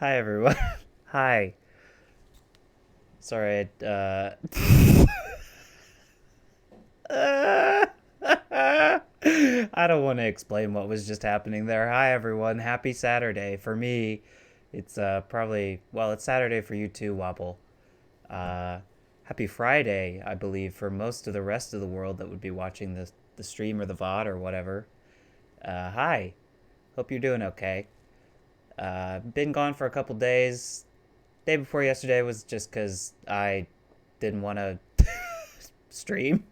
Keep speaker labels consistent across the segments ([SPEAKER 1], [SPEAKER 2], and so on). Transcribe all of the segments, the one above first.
[SPEAKER 1] Hi everyone. Hi. Sorry, I don't want to explain what was just happening there. Hi everyone. Happy Saturday. For me, it's probably, well, it's Saturday for you too, Wobble. Uh Happy Friday, I believe, for most of the rest of the world that would be watching the stream or the VOD or whatever. Hi. Hope you're doing okay. Been gone for a couple days. Day before yesterday was just because I didn't want to stream.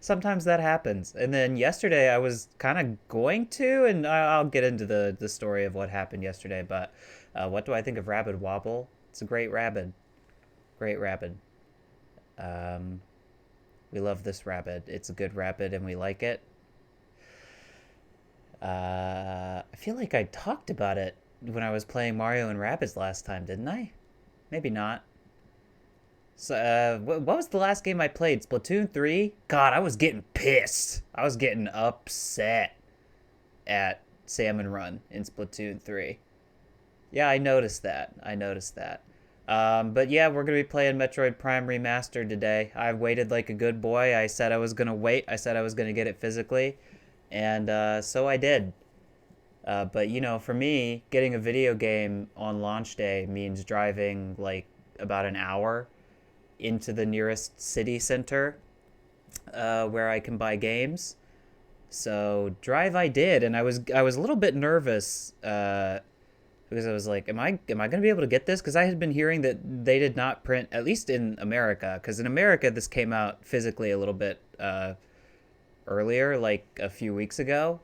[SPEAKER 1] Sometimes that happens. And then yesterday I was kind of going to, and I'll get into the story of what happened yesterday. But what do I think of Rabid Wobble? It's a great rabbit. Great rabbit. Um, we love this rabbit. It's a good rabbit, and we like it. I feel like I talked about it when I was playing Mario and Rabbids last time, didn't I? Maybe not. So, what was the last game I played? Splatoon 3? God, I was getting pissed. I was getting upset at Salmon Run in Splatoon 3. Yeah, I noticed that. I noticed that. But yeah, we're gonna be playing Metroid Prime Remastered today. I waited like a good boy. I said I was gonna wait. I said I was gonna get it physically, and so I did. But you know, for me, getting a video game on launch day means driving like about an hour into the nearest city center where I can buy games. So drive I did, and I was a little bit nervous because I was like, am I gonna be able to get this? Because I had been hearing that they did not print, at least in America. Because in America, this came out physically a little bit earlier, like a few weeks ago.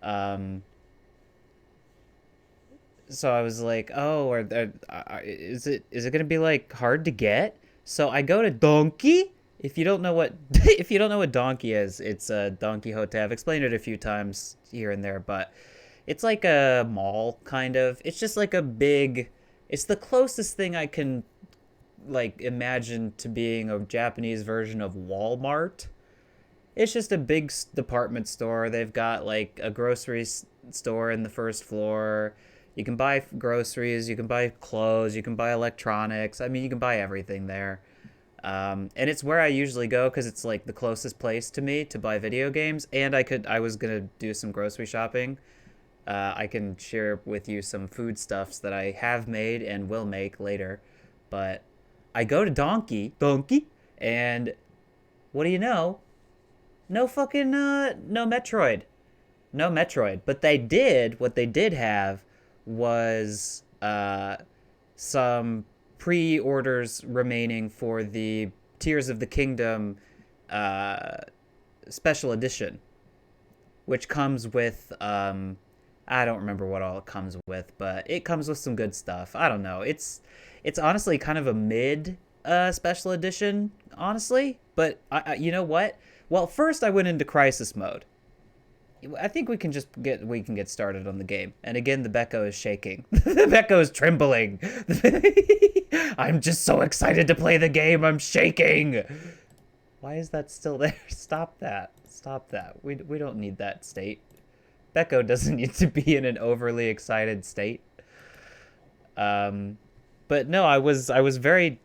[SPEAKER 1] Um, so I was like, oh, is it gonna be like hard to get? So I go to Donkey. If you don't know what if you don't know what Donkey is, it's Don Quixote. I've explained it a few times here and there, but it's like a mall kind of. It's just like a big. It's the closest thing I can like imagine to being a Japanese version of Walmart. It's just a big department store. They've got like a grocery store in the first floor. You can buy groceries, you can buy clothes, you can buy electronics. I mean, you can buy everything there. And it's where I usually go because it's like the closest place to me to buy video games. And I was gonna do some grocery shopping. I can share with you some foodstuffs that I have made and will make later. But I go to Donkey, and what do you know? No fucking no Metroid. No Metroid. But what they did have was some pre-orders remaining for the Tears of the Kingdom uh special edition, which comes with I don't remember what all it comes with, but it comes with some good stuff. I don't know. It's honestly kind of a mid special edition, honestly. But you know what? Well, first I went into crisis mode. I think we can get started on the game. And again, the Becco is shaking. The Becco is trembling. I'm just so excited to play the game. I'm shaking. Why is that still there? Stop that. Stop that. We don't need that state. Becco doesn't need to be in an overly excited state. But no, I was like,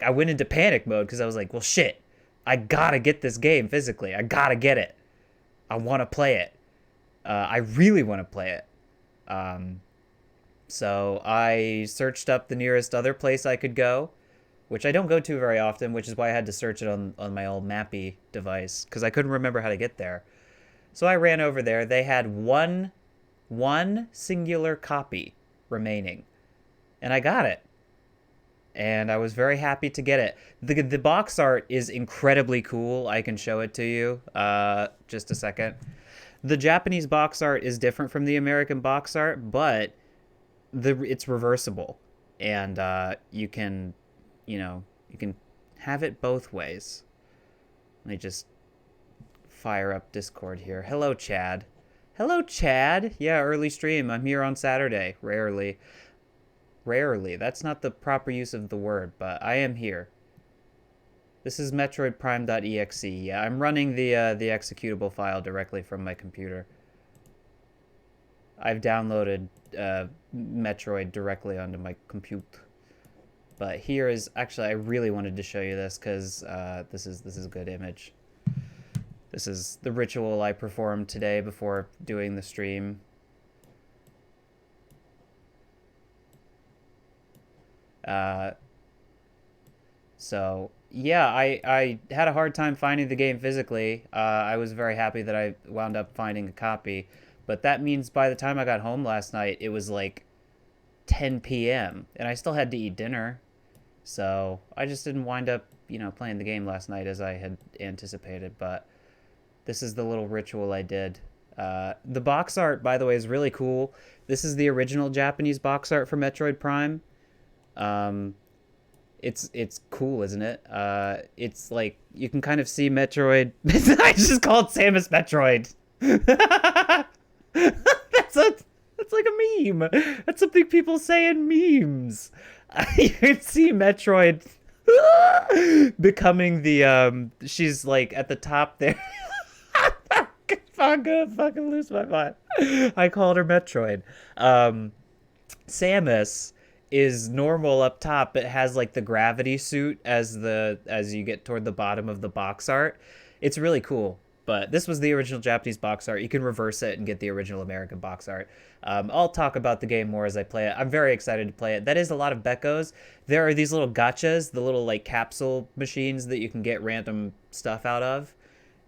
[SPEAKER 1] I went into panic mode because I was like, well, shit, I gotta get this game physically. I gotta get it. I want to play it. I really want to play it. So I searched up the nearest other place I could go, which I don't go to very often, which is why I had to search it on my old Mappy device because I couldn't remember how to get there. So I ran over there. They had one singular copy remaining, and I got it. And I was very happy to get it. The box art is incredibly cool. I can show it to you. Just a second. The Japanese box art is different from the American box art, but it's reversible, and you can, you can have it both ways. Let me just fire up Discord here. Hello, Chad. Hello, Chad. Yeah, early stream. I'm here on Saturday. Rarely. That's not the proper use of the word, but I am here. This is MetroidPrime.exe. Yeah, I'm running the executable file directly from my computer. I've downloaded Metroid directly onto my compute. But here is actually, I really wanted to show you this because this is a good image. This is the ritual I performed today before doing the stream. So yeah, I had a hard time finding the game physically. I was very happy that I wound up finding a copy, but that means by the time I got home last night, it was like 10 p.m. and I still had to eat dinner. So I just didn't wind up, playing the game last night as I had anticipated, but this is the little ritual I did. The box art, by the way, is really cool. This is the original Japanese box art for Metroid Prime. It's cool, isn't it? It's like you can kind of see Metroid. I just called Samus Metroid. That's like a meme. That's something people say in memes. You can see Metroid becoming the she's like at the top there. I'm gonna fucking lose my mind. I called her Metroid. Samus is normal up top, but has like the gravity suit as you get toward the bottom of the box art. It's really cool. But this was the original Japanese box art. You can reverse it and get the original American box art. I'll talk about the game more as I play it. I'm very excited to play it. That is a lot of Beckos. There are these little gachas, the little like capsule machines that you can get random stuff out of.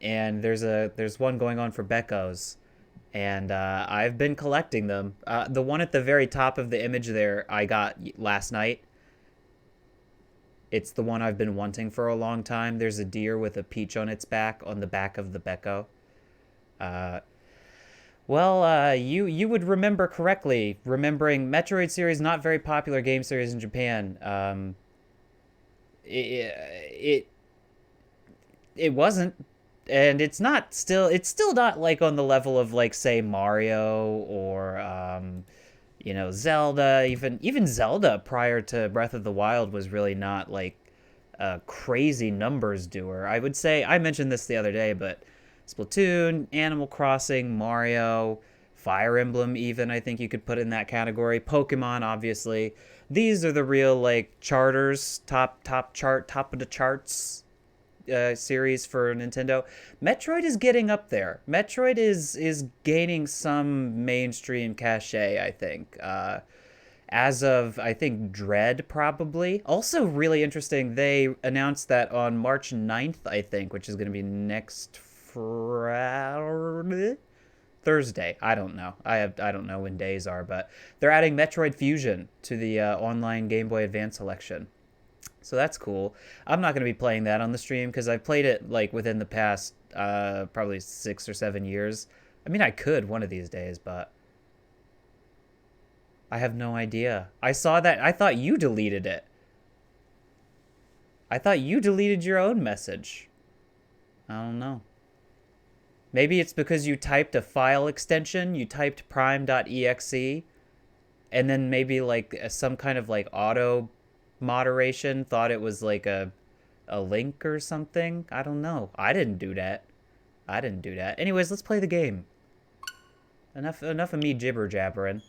[SPEAKER 1] And there's one going on for Beckos. And I've been collecting them. The one at the very top of the image there I got last night. It's the one I've been wanting for a long time. There's a deer with a peach on its back, on the back of the Becco. You would remember correctly, remembering Metroid series, not very popular game series in Japan. It wasn't, and it's still not like on the level of like say Mario or Zelda. Even Zelda prior to Breath of the Wild was really not like a crazy numbers doer. I would say, I mentioned this the other day, but Splatoon, Animal Crossing, Mario, Fire Emblem even, I think you could put in that category. Pokemon, obviously. These are the real like charters, top of the charts series for Nintendo. Metroid is getting up there. Metroid is gaining some mainstream cachet, I think. As of, I think, Dread, probably. Also really interesting, they announced that on March 9th, I think, which is going to be next Thursday. I don't know. I don't know when days are, but they're adding Metroid Fusion to the online Game Boy Advance collection. So that's cool. I'm not going to be playing that on the stream because I've played it like within the past probably 6 or 7 years. I mean, I could one of these days, but I have no idea. I saw that. I thought you deleted it. I thought you deleted your own message. I don't know. Maybe it's because you typed a file extension. You typed prime.exe. And then maybe like some kind of like auto moderation thought it was like a link or something. I don't know. I didn't do that. Anyways, let's play the game. Enough of me jibber jabbering.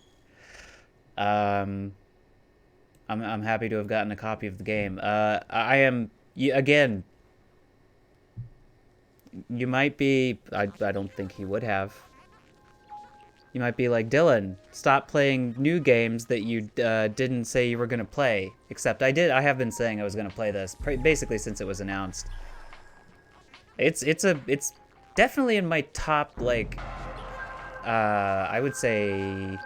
[SPEAKER 1] I'm happy to have gotten a copy of the game. I am again. You might be. I don't think he would have. You might be like, Dylan, stop playing new games that you didn't say you were gonna play. Except I did. I have been saying I was gonna play this basically since it was announced. It's definitely in my top like. I would say.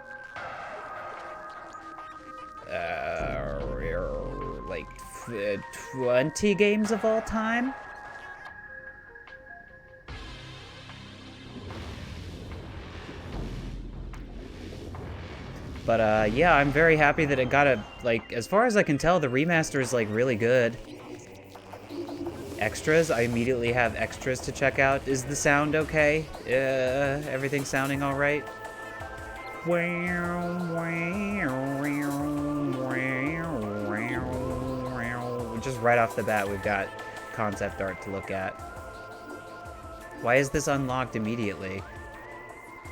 [SPEAKER 1] Like 20 games of all time. But yeah, I'm very happy that it got a, like, as far as I can tell, the remaster is like really good. Extras, I immediately have extras to check out. Is the sound okay? Everything sounding all right? Just right off the bat, we've got concept art to look at. Why is this unlocked immediately?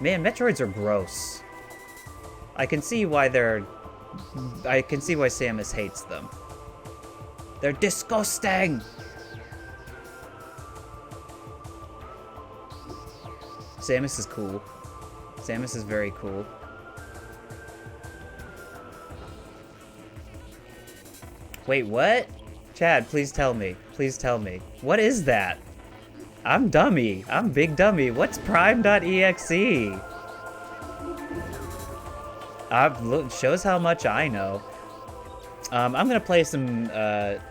[SPEAKER 1] Man, Metroids are gross. I can see why Samus hates them. They're disgusting! Samus is cool. Samus is very cool. Wait, what? Chad, please tell me. Please tell me. What is that? I'm dummy. I'm big dummy. What's prime.exe? Shows how much I know. I'm gonna play some,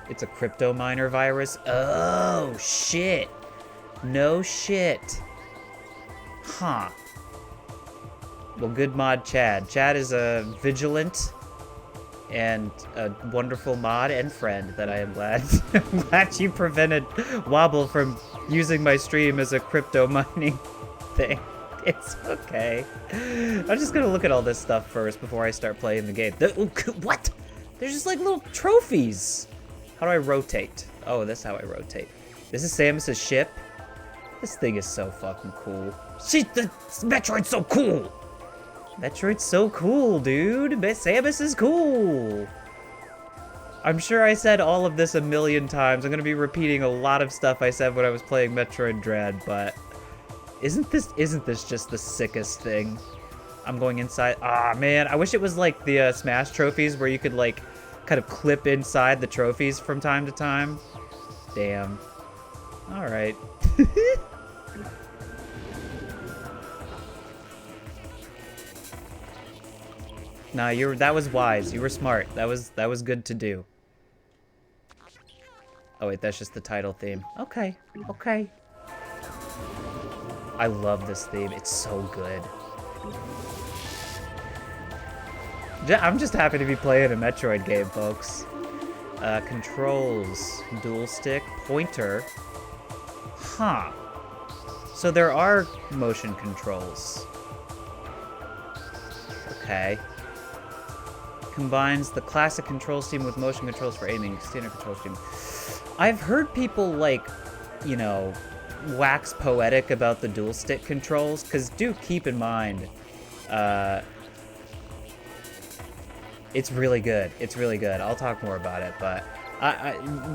[SPEAKER 1] it's a crypto miner virus. Oh, shit. No shit. Huh. Well, good mod Chad. Chad is a vigilant and a wonderful mod and friend that I am glad I'm glad you prevented Wobble from using my stream as a crypto mining thing. It's okay. I'm just gonna look at all this stuff first before I start playing the game. What? There's just like little trophies. How do I rotate? Oh, that's how I rotate. This is Samus's ship. This thing is so fucking cool. The Metroid's so cool. Metroid's so cool, dude. Samus is cool. I'm sure I said all of this a million times. I'm gonna be repeating a lot of stuff I said when I was playing Metroid Dread, but isn't this just the sickest thing? I'm going inside. Ah, man, I wish it was like the Smash trophies where you could like kind of clip inside the trophies from time to time. Damn. All right. Nah, that was wise. You were smart. That was good to do. Oh wait, that's just the title theme. Okay, okay. I love this theme. It's so good. I'm just happy to be playing a Metroid game, folks. Controls, dual stick, pointer. Huh. So there are motion controls. Okay. Combines the classic control scheme with motion controls for aiming, standard control scheme. I've heard people, like, you know, wax poetic about the dual stick controls, because do keep in mind, it's really good. It's really good. I'll talk more about it, but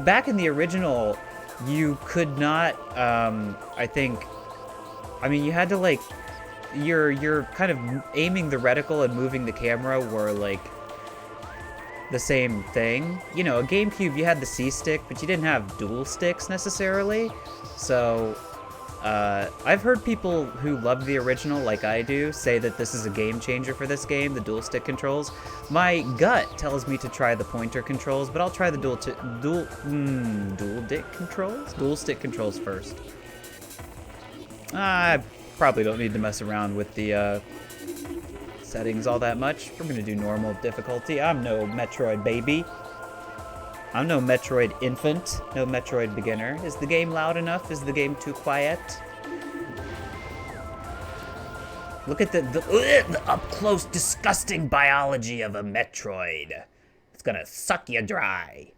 [SPEAKER 1] back in the original, you could not, I think, I mean, you had to, like, you're kind of aiming the reticle and moving the camera were, like, the same thing. You know, a GameCube, you had the C-stick, but you didn't have dual sticks necessarily. So, I've heard people who love the original, like I do, say that this is a game changer for this game, the dual stick controls. My gut tells me to try the pointer controls, but I'll try the dual stick controls first. I probably don't need to mess around with the, settings all that much. We're gonna do normal difficulty. I'm no Metroid baby. I'm no Metroid infant. No Metroid beginner. Is the game loud enough? Is the game too quiet? Look at the up-close, disgusting biology of a Metroid. It's gonna suck you dry.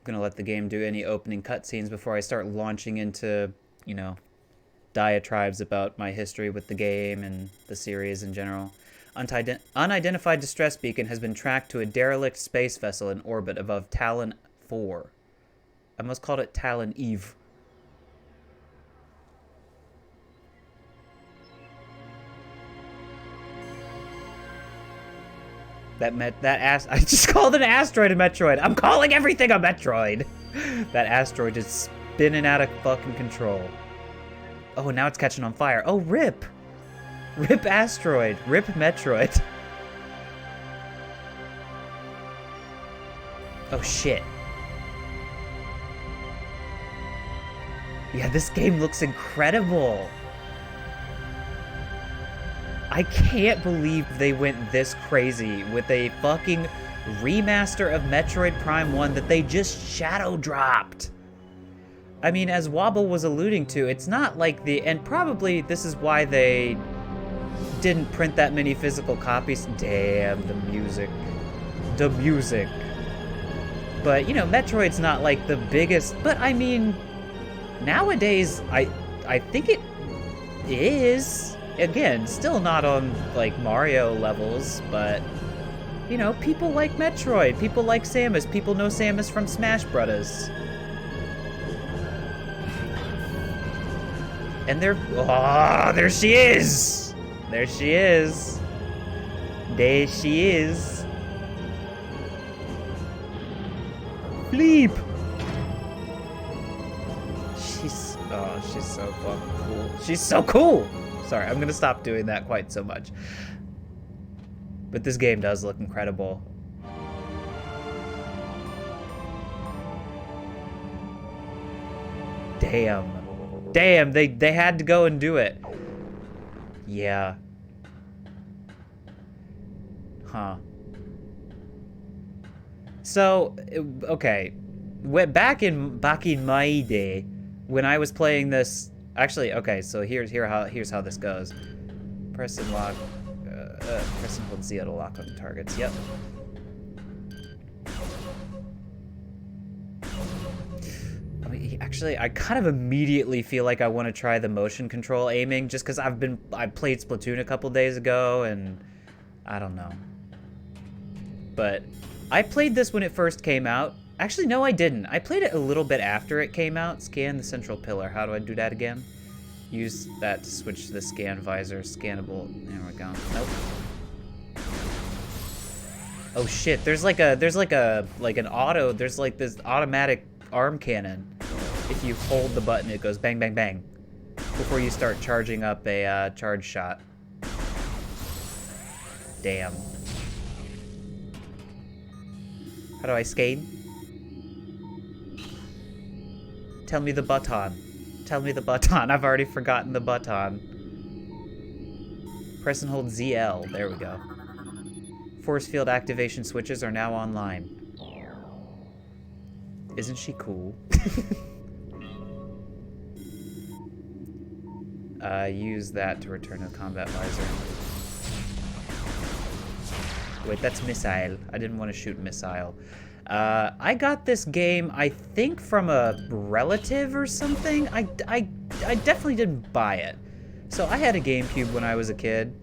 [SPEAKER 1] Gonna let the game do any opening cutscenes before I start launching into, you know, diatribes about my history with the game and the series in general. Unidentified distress beacon has been tracked to a derelict space vessel in orbit above Talon 4. I must call it Talon Eve. I just called an asteroid a Metroid. I'm calling everything a Metroid. That asteroid is spinning out of fucking control. Oh, now it's catching on fire. Oh, rip. Rip asteroid. Rip Metroid. Oh, shit. Yeah, this game looks incredible. I can't believe they went this crazy with a fucking remaster of Metroid Prime 1 that they just shadow dropped. I mean, as Wobble was alluding to, it's not like and probably this is why they didn't print that many physical copies. Damn, the music. The music. But, you know, Metroid's not like the biggest, but I mean, nowadays, I think it is. Again, still not on, like, Mario levels, but, you know, people like Metroid, people like Samus, people know Samus from Smash Brothers. And oh, there she is! There she is. There she is. Bleep! She's so fucking cool. She's so cool! Sorry, I'm gonna stop doing that quite so much. But this game does look incredible. Damn. Damn, they had to go and do it. Yeah. Huh. So, okay. Back in my day, when I was playing this, actually, okay, so here's how this goes. Press and hold Z to lock on targets. Yep. Actually, I kind of immediately feel like I want to try the motion control aiming, just because I played Splatoon a couple days ago, and I don't know. But I played this when it first came out. Actually, no, I didn't. I played it a little bit after it came out. Scan the central pillar. How do I do that again? Use that to switch to the scan visor. Scannable. There we go. Nope. Oh shit! There's like this automatic arm cannon. If you hold the button, it goes bang, bang, bang before you start charging up a charge shot. Damn. How do I skate? Tell me the button. Tell me the button. I've already forgotten the button. Press and hold ZL. There we go. Force field activation switches are now online. Isn't she cool? Use that to return to the combat visor. Wait, that's missile. I didn't want to shoot missile. I got this game, I think, from a relative or something. I definitely didn't buy it. So I had a GameCube when I was a kid.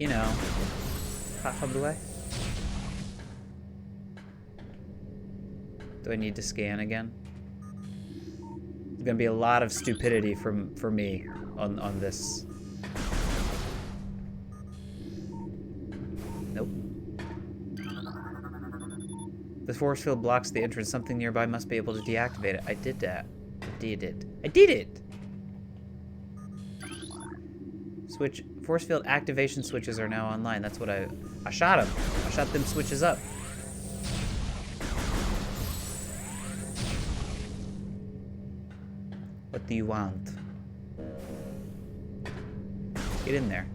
[SPEAKER 1] You know. How do I? Do I need to scan again? There's gonna be a lot of stupidity for me on this. Nope. The force field blocks the entrance. Something nearby must be able to deactivate it. I did that. I did it. I did it! Switch. Force field activation switches are now online. That's what I shot them. I shot them switches up. What do you want? Get in there.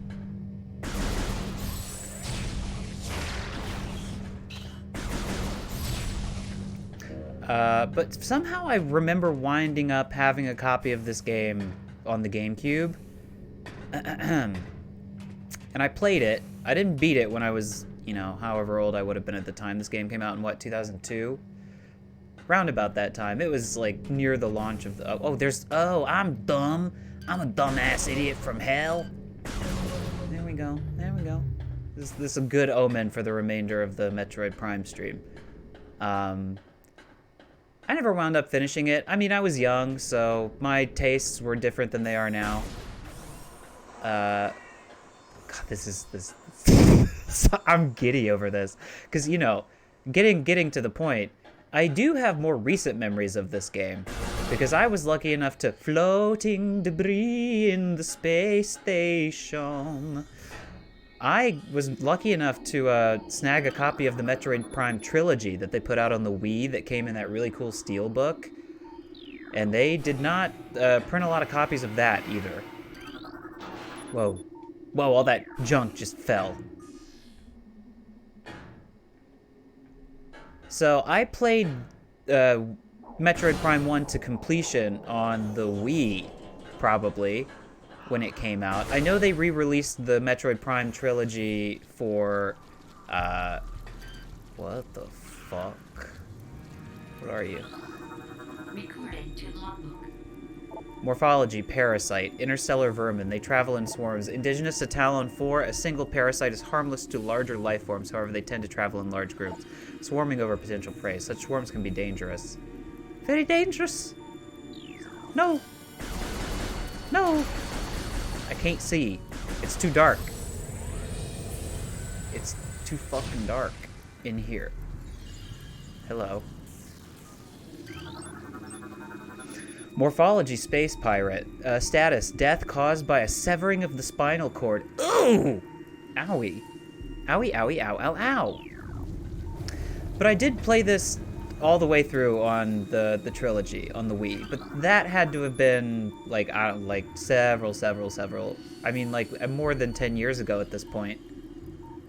[SPEAKER 1] But somehow I remember winding up having a copy of this game on the GameCube. And I played it. I didn't beat it when I was, you know, however old I would have been at the time. This game came out in, what, 2002? Round about that time. It was, like, near the launch of the... Oh, I'm dumb. I'm a dumbass idiot from hell. There we go. There we go. This is a good omen for the remainder of the Metroid Prime stream. I never wound up finishing it. I mean, I was young, so my tastes were different than they are now. God, this I'm giddy over this. Because, you know, getting to the point, I do have more recent memories of this game. Because I was lucky enough to floating debris in the space station. I was lucky enough to snag a copy of the Metroid Prime trilogy that they put out on the Wii that came in that really cool steel book. And they did not print a lot of copies of that either. Whoa. Whoa, all that junk just fell. So I played Metroid Prime 1 to completion on the Wii, probably, when it came out. I know they re-released the Metroid Prime trilogy for, what the fuck? What are you?
[SPEAKER 2] Recording to logbook.
[SPEAKER 1] Morphology, parasite, interstellar vermin. They travel in swarms. Indigenous to Talon 4, a single parasite is harmless to larger life forms. However, they tend to travel in large groups, swarming over potential prey. Such swarms can be dangerous. Very dangerous. No. No. I can't see. It's too dark. It's too fucking dark in here. Hello. Morphology, space pirate. Status, death caused by a severing of the spinal cord. Ooh! Owie. Owie, owie, ow, ow, ow. But I did play this all the way through on the trilogy, on the Wii. But that had to have been, like, I don't, like, several. I mean, like, more than 10 years ago at this point.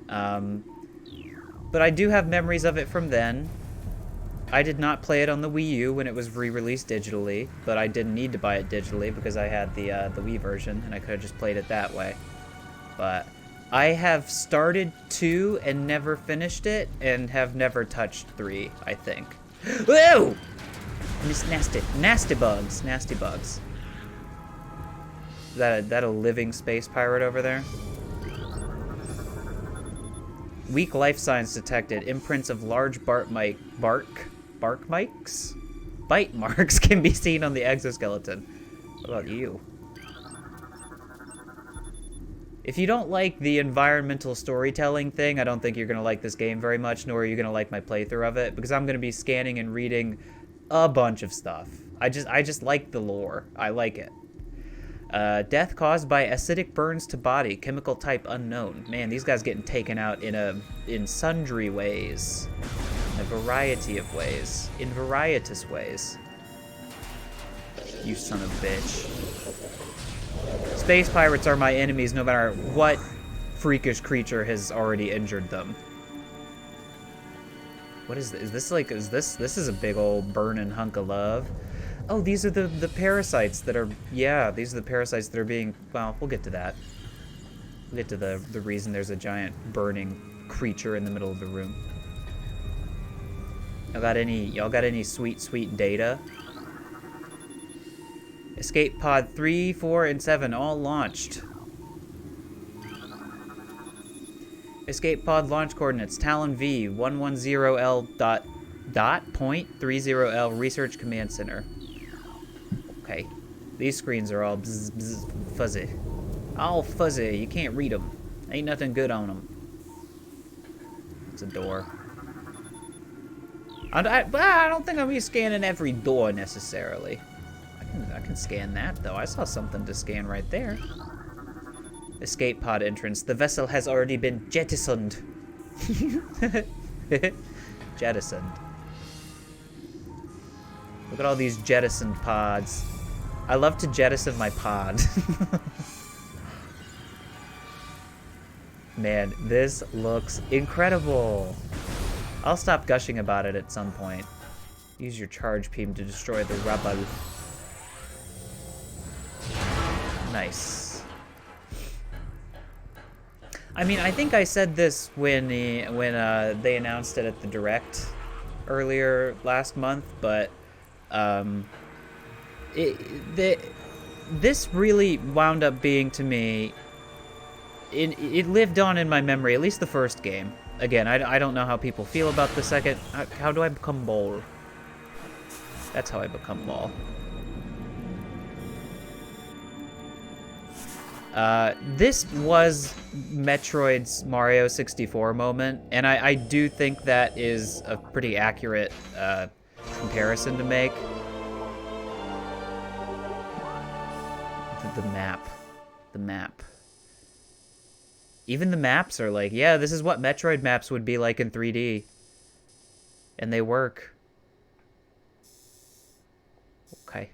[SPEAKER 1] But I do have memories of it from then. I did not play it on the Wii U when it was re-released digitally, but I didn't need to buy it digitally because I had the Wii version, and I could have just played it that way. But I have started 2 and never finished it, and have never touched 3, I think. Whoa! Miss nasty, nasty bugs, nasty bugs. Is that a living space pirate over there? Weak life signs detected. Imprints of large bark mics? Bite marks can be seen on the exoskeleton. What about you? If you don't like the environmental storytelling thing, I don't think you're going to like this game very much, nor are you going to like my playthrough of it, because I'm going to be scanning and reading a bunch of stuff. I just like the lore. I like it. Death caused by acidic burns to body, chemical type unknown. Man, these guys getting taken out in sundry ways. In a variety of ways. In varietous ways. You son of a bitch. Space pirates are my enemies no matter what freakish creature has already injured them. What is this? This is a big old burning hunk of love. Oh, these are the parasites that are, yeah, these are the parasites that are being, well, we'll get to that. We'll get to the reason there's a giant burning creature in the middle of the room. Y'all got any sweet data? Escape pod 3, 4, and 7 all launched. Escape pod launch coordinates Talon V 110L.30L Research Command Center. Okay, these screens are all bzz, bzz, fuzzy. All fuzzy, you can't read them. Ain't nothing good on them. It's a door. I don't think I'm gonna be scanning every door necessarily. I can scan that though. I saw something to scan right there. Escape pod entrance. The vessel has already been jettisoned. Jettisoned. Look at all these jettisoned pods. I love to jettison my pod. Man, this looks incredible. I'll stop gushing about it at some point. Use your charge beam to destroy the rubble. Nice. I mean, I think I said this when they announced it at the Direct earlier last month, but this really wound up being, to me, it lived on in my memory, at least the first game. Again, I don't know how people feel about the second. How do I become Ball? That's how I become Ball. This was Metroid's Mario 64 moment, and I do think that is a pretty accurate comparison to make. The map. Even the maps are like, yeah, this is what Metroid maps would be like in 3D. And they work. Okay.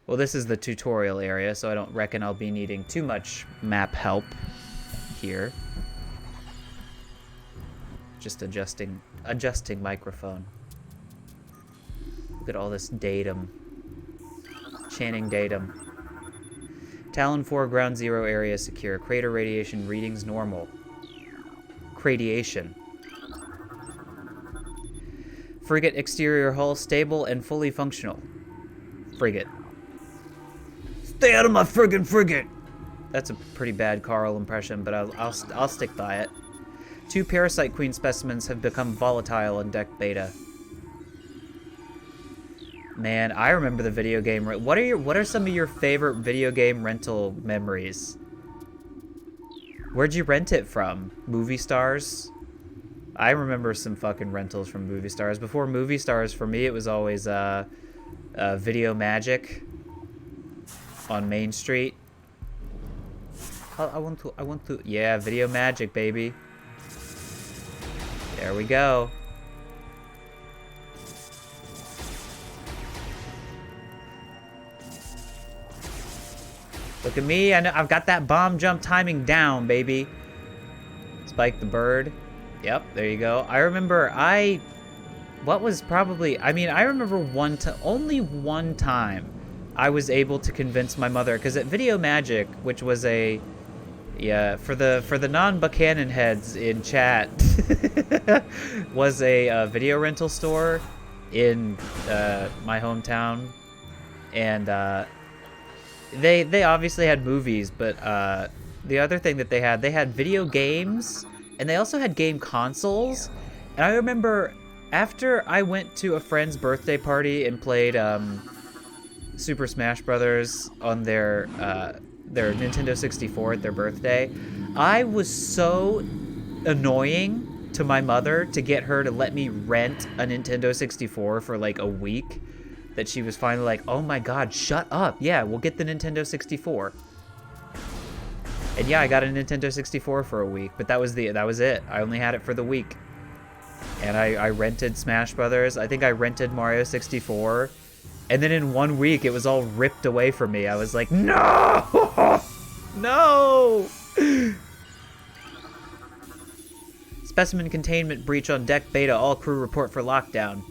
[SPEAKER 1] Well, this is the tutorial area, so I don't reckon I'll be needing too much map help here. Just adjusting microphone. Look at all this datum. Channing datum. Talon 4 ground zero area secure. Crater radiation readings normal. Cradiation. Frigate exterior hull stable and fully functional. Frigate. Stay out of my friggin' frigate! That's a pretty bad Carl impression, but I'll stick by it. 2 Parasite Queen specimens have become volatile in deck beta. Man, I remember the video game. What are some of your favorite video game rental memories? Where'd you rent it from? Movie Stars? I remember some fucking rentals from Movie Stars. Before Movie Stars, for me, it was always Video Magic on Main Street. I want to. Yeah, Video Magic, baby. There we go. Look at me, I know I've got that bomb jump timing down, baby. Spike the bird. Yep, there you go. I remember I remember only one time I was able to convince my mother, because at Video Magic, which was a Yeah, for the non-Buchanan heads in chat, was a video rental store in my hometown, and they obviously had movies, but the other thing that they had video games, and they also had game consoles. And I remember after I went to a friend's birthday party and played Super Smash Brothers on their Nintendo 64 at their birthday, I was so annoying to my mother to get her to let me rent a Nintendo 64 for like a week that she was finally like, oh my god, shut up. Yeah, we'll get the Nintendo 64. And yeah, I got a Nintendo 64 for a week, but that was it. I only had it for the week. And I rented Smash Brothers. I think I rented Mario 64. And then in 1 week, it was all ripped away from me. I was like, no! No! Specimen containment breach on deck beta. All crew report for lockdown.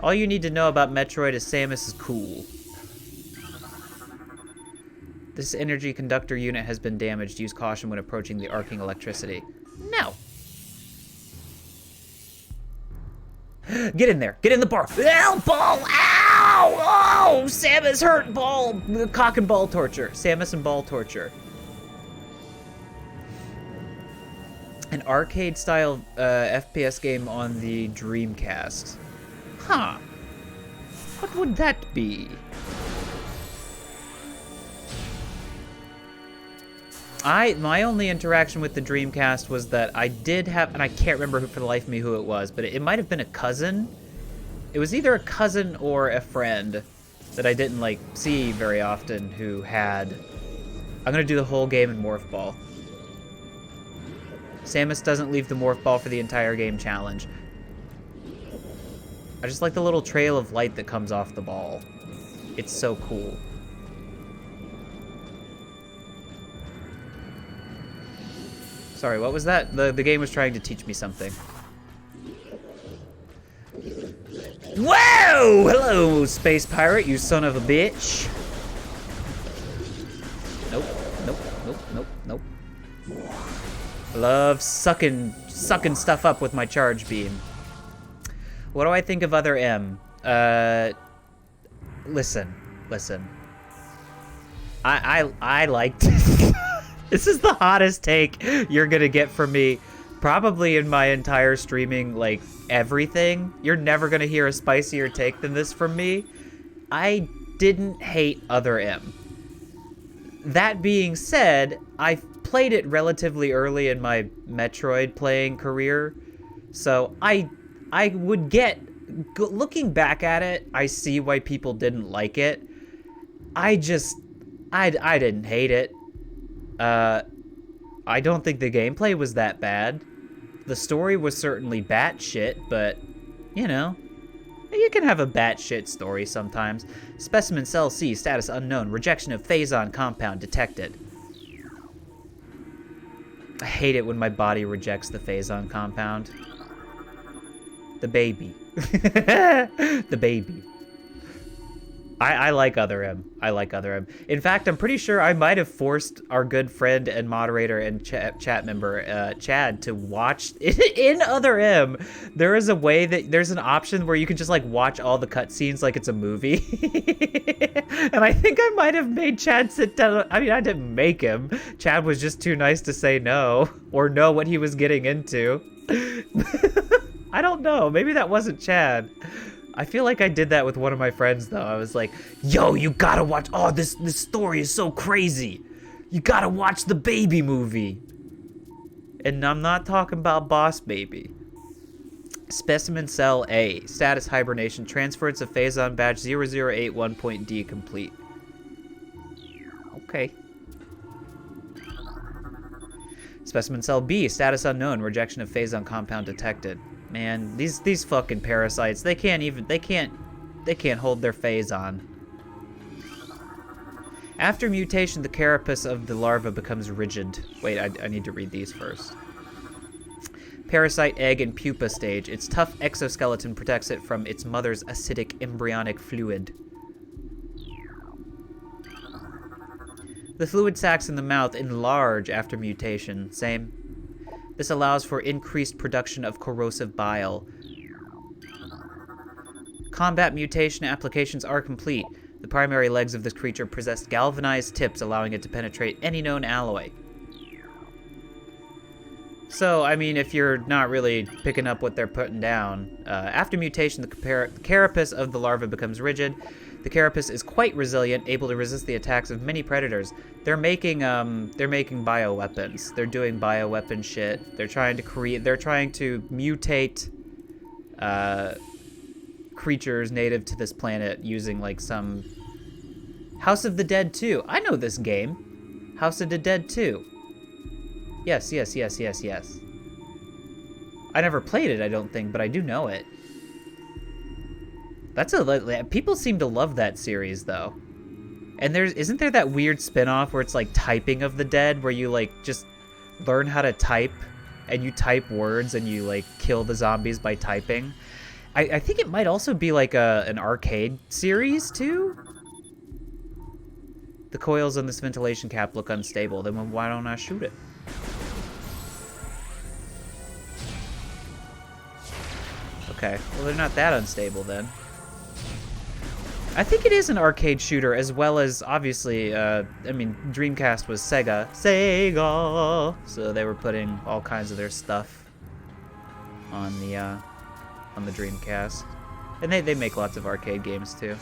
[SPEAKER 1] All you need to know about Metroid is Samus is cool. This energy conductor unit has been damaged. Use caution when approaching the arcing electricity. No. Get in there. Get in the bar. Ow, ball. Ow! Oh, Samus hurt. Ball. Cock and ball torture. Samus and ball torture. An arcade-style FPS game on the Dreamcast. Huh. What would that be? My only interaction with the Dreamcast was that I did have, and I can't remember for the life of me who it was, but it might have been a cousin. It was either a cousin or a friend that I didn't like see very often who had. I'm gonna do the whole game in Morph Ball. Samus doesn't leave the Morph Ball for the entire game challenge. I just like the little trail of light that comes off the ball. It's so cool. Sorry, what was that? The game was trying to teach me something. Whoa! Hello, space pirate, you son of a bitch. Nope, nope, nope, nope, nope. Love sucking stuff up with my charge beam. What do I think of Other M? Listen. I liked it. This is the hottest take you're gonna get from me, probably in my entire streaming, like, everything. You're never gonna hear a spicier take than this from me. I didn't hate Other M. That being said, I played it relatively early in my Metroid playing career, so I would get, looking back at it, I see why people didn't like it. I didn't hate it. I don't think the gameplay was that bad. The story was certainly batshit, but, you know, you can have a batshit story sometimes. Specimen Cell C, status unknown, rejection of Phazon compound detected. I hate it when my body rejects the Phazon compound. The baby. The baby. I like Other M. I like Other M. In fact, I'm pretty sure I might have forced our good friend and moderator and chat member, Chad, to watch in Other M. There is a way that there's an option where you can just like watch all the cutscenes like it's a movie. And I think I might have made Chad sit down. I mean, I didn't make him. Chad was just too nice to say no or know what he was getting into. I don't know. Maybe that wasn't Chad. I feel like I did that with one of my friends, though. I was like, yo, you gotta watch, oh, this story is so crazy. You gotta watch the baby movie. And I'm not talking about Boss Baby. Specimen Cell A, status hibernation, transference of Phazon badge 0081.D complete. Okay. Specimen Cell B, status unknown, rejection of Phazon compound detected. Man, these fucking parasites, they can't hold their Phazon. After mutation, the carapace of the larva becomes rigid. Wait, I need to read these first. Parasite, egg, and pupa stage. Its tough exoskeleton protects it from its mother's acidic embryonic fluid. The fluid sacs in the mouth enlarge after mutation. Same. This allows for increased production of corrosive bile. Combat mutation applications are complete. The primary legs of this creature possess galvanized tips, allowing it to penetrate any known alloy. So, I mean, if you're not really picking up what they're putting down, after mutation, the carapace of the larva becomes rigid. The carapace is quite resilient, able to resist the attacks of many predators. They're making bioweapons. They're doing bioweapon shit. They're trying to mutate creatures native to this planet using like some House of the Dead 2. I know this game. House of the Dead 2. Yes. I never played it, I don't think, but I do know it. People seem to love that series though. And isn't there that weird spin-off where it's like typing of the dead, where you like just learn how to type and you type words and you like kill the zombies by typing? I think it might also be like an arcade series too. The coils on this ventilation cap look unstable. Then why don't I shoot it? Okay, well they're not that unstable then. I think it is an arcade shooter as well as, obviously, I mean, Dreamcast was Sega. So they were putting all kinds of their stuff on the Dreamcast. And they make lots of arcade games too.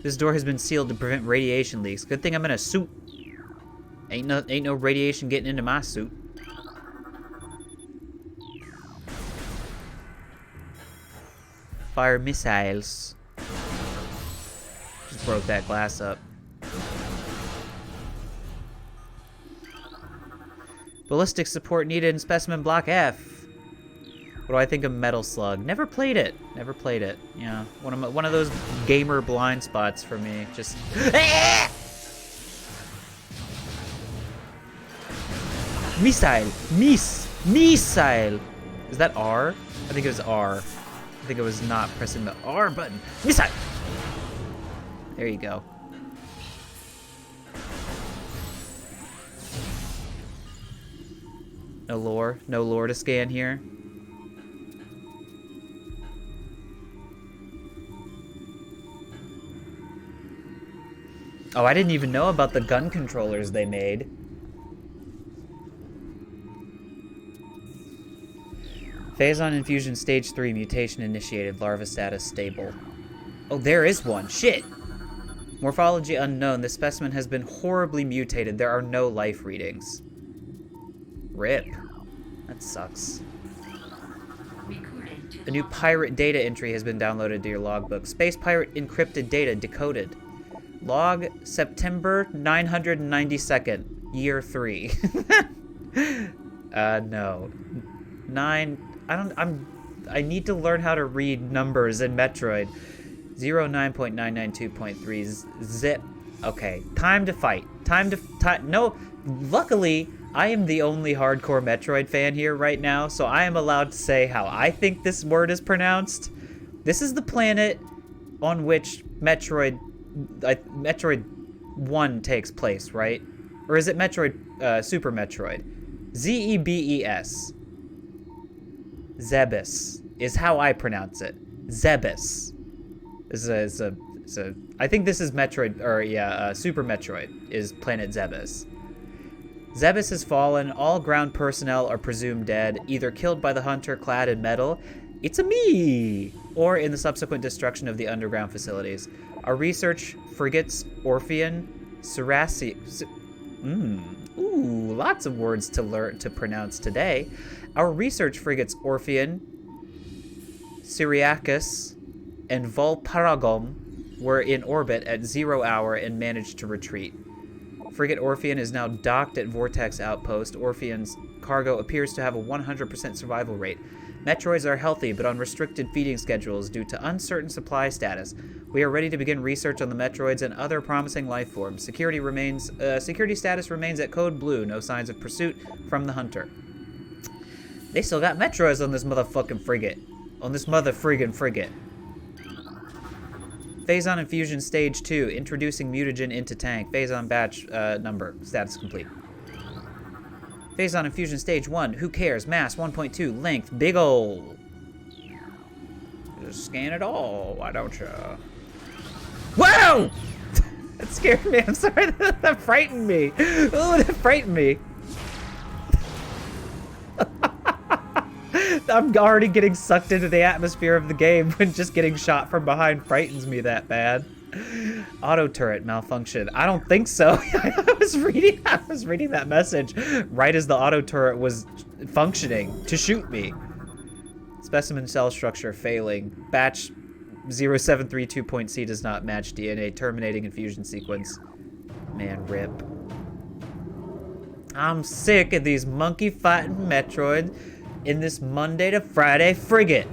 [SPEAKER 1] This door has been sealed to prevent radiation leaks. Good thing I'm in a suit. Ain't no radiation getting into my suit. Fire missiles. Just broke that glass up. Ballistic support needed in specimen block F. What do I think of Metal Slug? Never played it. Yeah, one of those gamer blind spots for me. Just missile. Is that R? I think it was R. I think it was not pressing the R button. Missile. There you go. No lore to scan here. Oh, I didn't even know about the gun controllers they made. Phazon infusion stage 3, mutation initiated, larva status stable. Oh, there is one. Shit! Morphology unknown. This specimen has been horribly mutated. There are no life readings. RIP. That sucks. A new pirate data entry has been downloaded to your logbook. Space pirate encrypted data decoded. Log September 992nd, year 3. No. 9. I need to learn how to read numbers in Metroid. 09.992.3 zip. Okay, time to fight. No, luckily, I am the only hardcore Metroid fan here right now, so I am allowed to say how I think this word is pronounced. This is the planet on which Metroid 1 takes place, right? Or is it Metroid, Super Metroid? Zebes. Zebes is how I pronounce it. Zebes. I think this is Metroid, or yeah, Super Metroid is planet Zebes. Zebes has fallen. All ground personnel are presumed dead, either killed by the hunter clad in metal, it's a me, or in the subsequent destruction of the underground facilities. Our research frigates Orpheon, lots of words to learn to pronounce today. Our research frigates Orpheon, Syriacus, and Volparagum were in orbit at 0 hour and managed to retreat. Frigate Orpheon is now docked at Vortex Outpost. Orpheon's cargo appears to have a 100% survival rate. Metroids are healthy, but on restricted feeding schedules due to uncertain supply status. We are ready to begin research on the Metroids and other promising life forms. Security status remains at code blue. No signs of pursuit from the hunter. They still got Metroids on this motherfucking frigate. On this mother friggin' frigate. Phazon Infusion Stage 2, introducing mutagen into tank. Phazon batch number, status complete. Phazon Infusion Stage 1, who cares? Mass 1.2, length, big ol'. Just scan it all, why don't you? Whoa! That scared me, I'm sorry, that frightened me. Oh, that frightened me. I'm already getting sucked into the atmosphere of the game when just getting shot from behind frightens me that bad. Auto turret malfunction. I don't think so. I was reading that message right as the auto turret was functioning to shoot me. Specimen cell structure failing. Batch 0732.C does not match DNA. Terminating infusion sequence. Man, rip. I'm sick of these monkey fighting Metroid in this Monday to Friday frigate.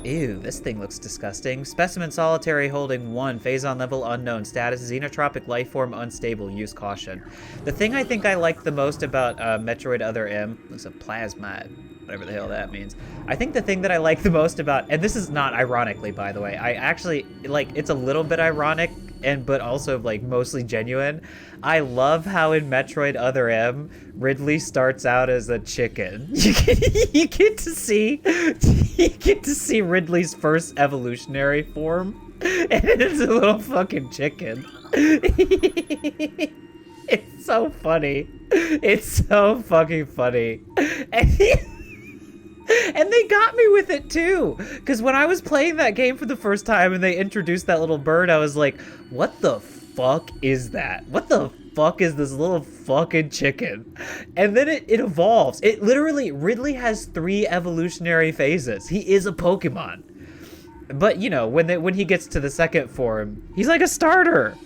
[SPEAKER 1] Ew, this thing looks disgusting. Specimen solitary holding 1, Phazon level unknown, status xenotropic lifeform unstable, use caution. The thing I think I like the most about Metroid Other M, looks a plasmide, whatever the hell that means. I think the thing that I like the most about, and this is not ironically by the way, I actually, like, it's a little bit ironic, but also like mostly genuine. I love how in Metroid Other M, Ridley starts out as a chicken. You get to see Ridley's first evolutionary form, and it's a little fucking chicken. It's so funny. It's so fucking funny. And they got me with it too, because when I was playing that game for the first time and they introduced that little bird, I was like, what the fuck is that? What the fuck is this little fucking chicken? And then it evolves. It literally, Ridley has 3 evolutionary phases. He is a Pokemon. But, you know, when he gets to the second form, he's like a starter.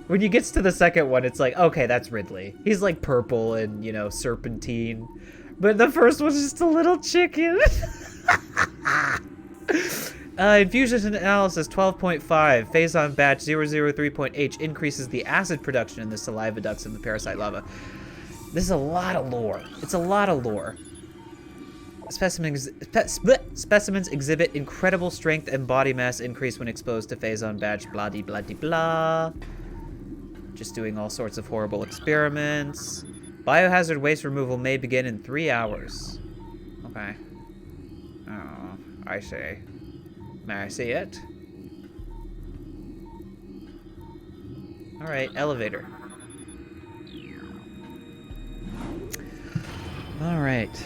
[SPEAKER 1] When he gets to the second one, it's like, okay, that's Ridley. He's like purple and, you know, serpentine. But the first one's just a little chicken. Infusion analysis 12.5. Phazon batch 003.H increases the acid production in the saliva ducts in the parasite lava. This is a lot of lore. It's a lot of lore. Specimens exhibit incredible strength and body mass increase when exposed to Phazon batch blah de blah de blah. Just doing all sorts of horrible experiments. Biohazard waste removal may begin in 3 hours. Okay. Oh, I see. May I see it? Alright, elevator. Alright.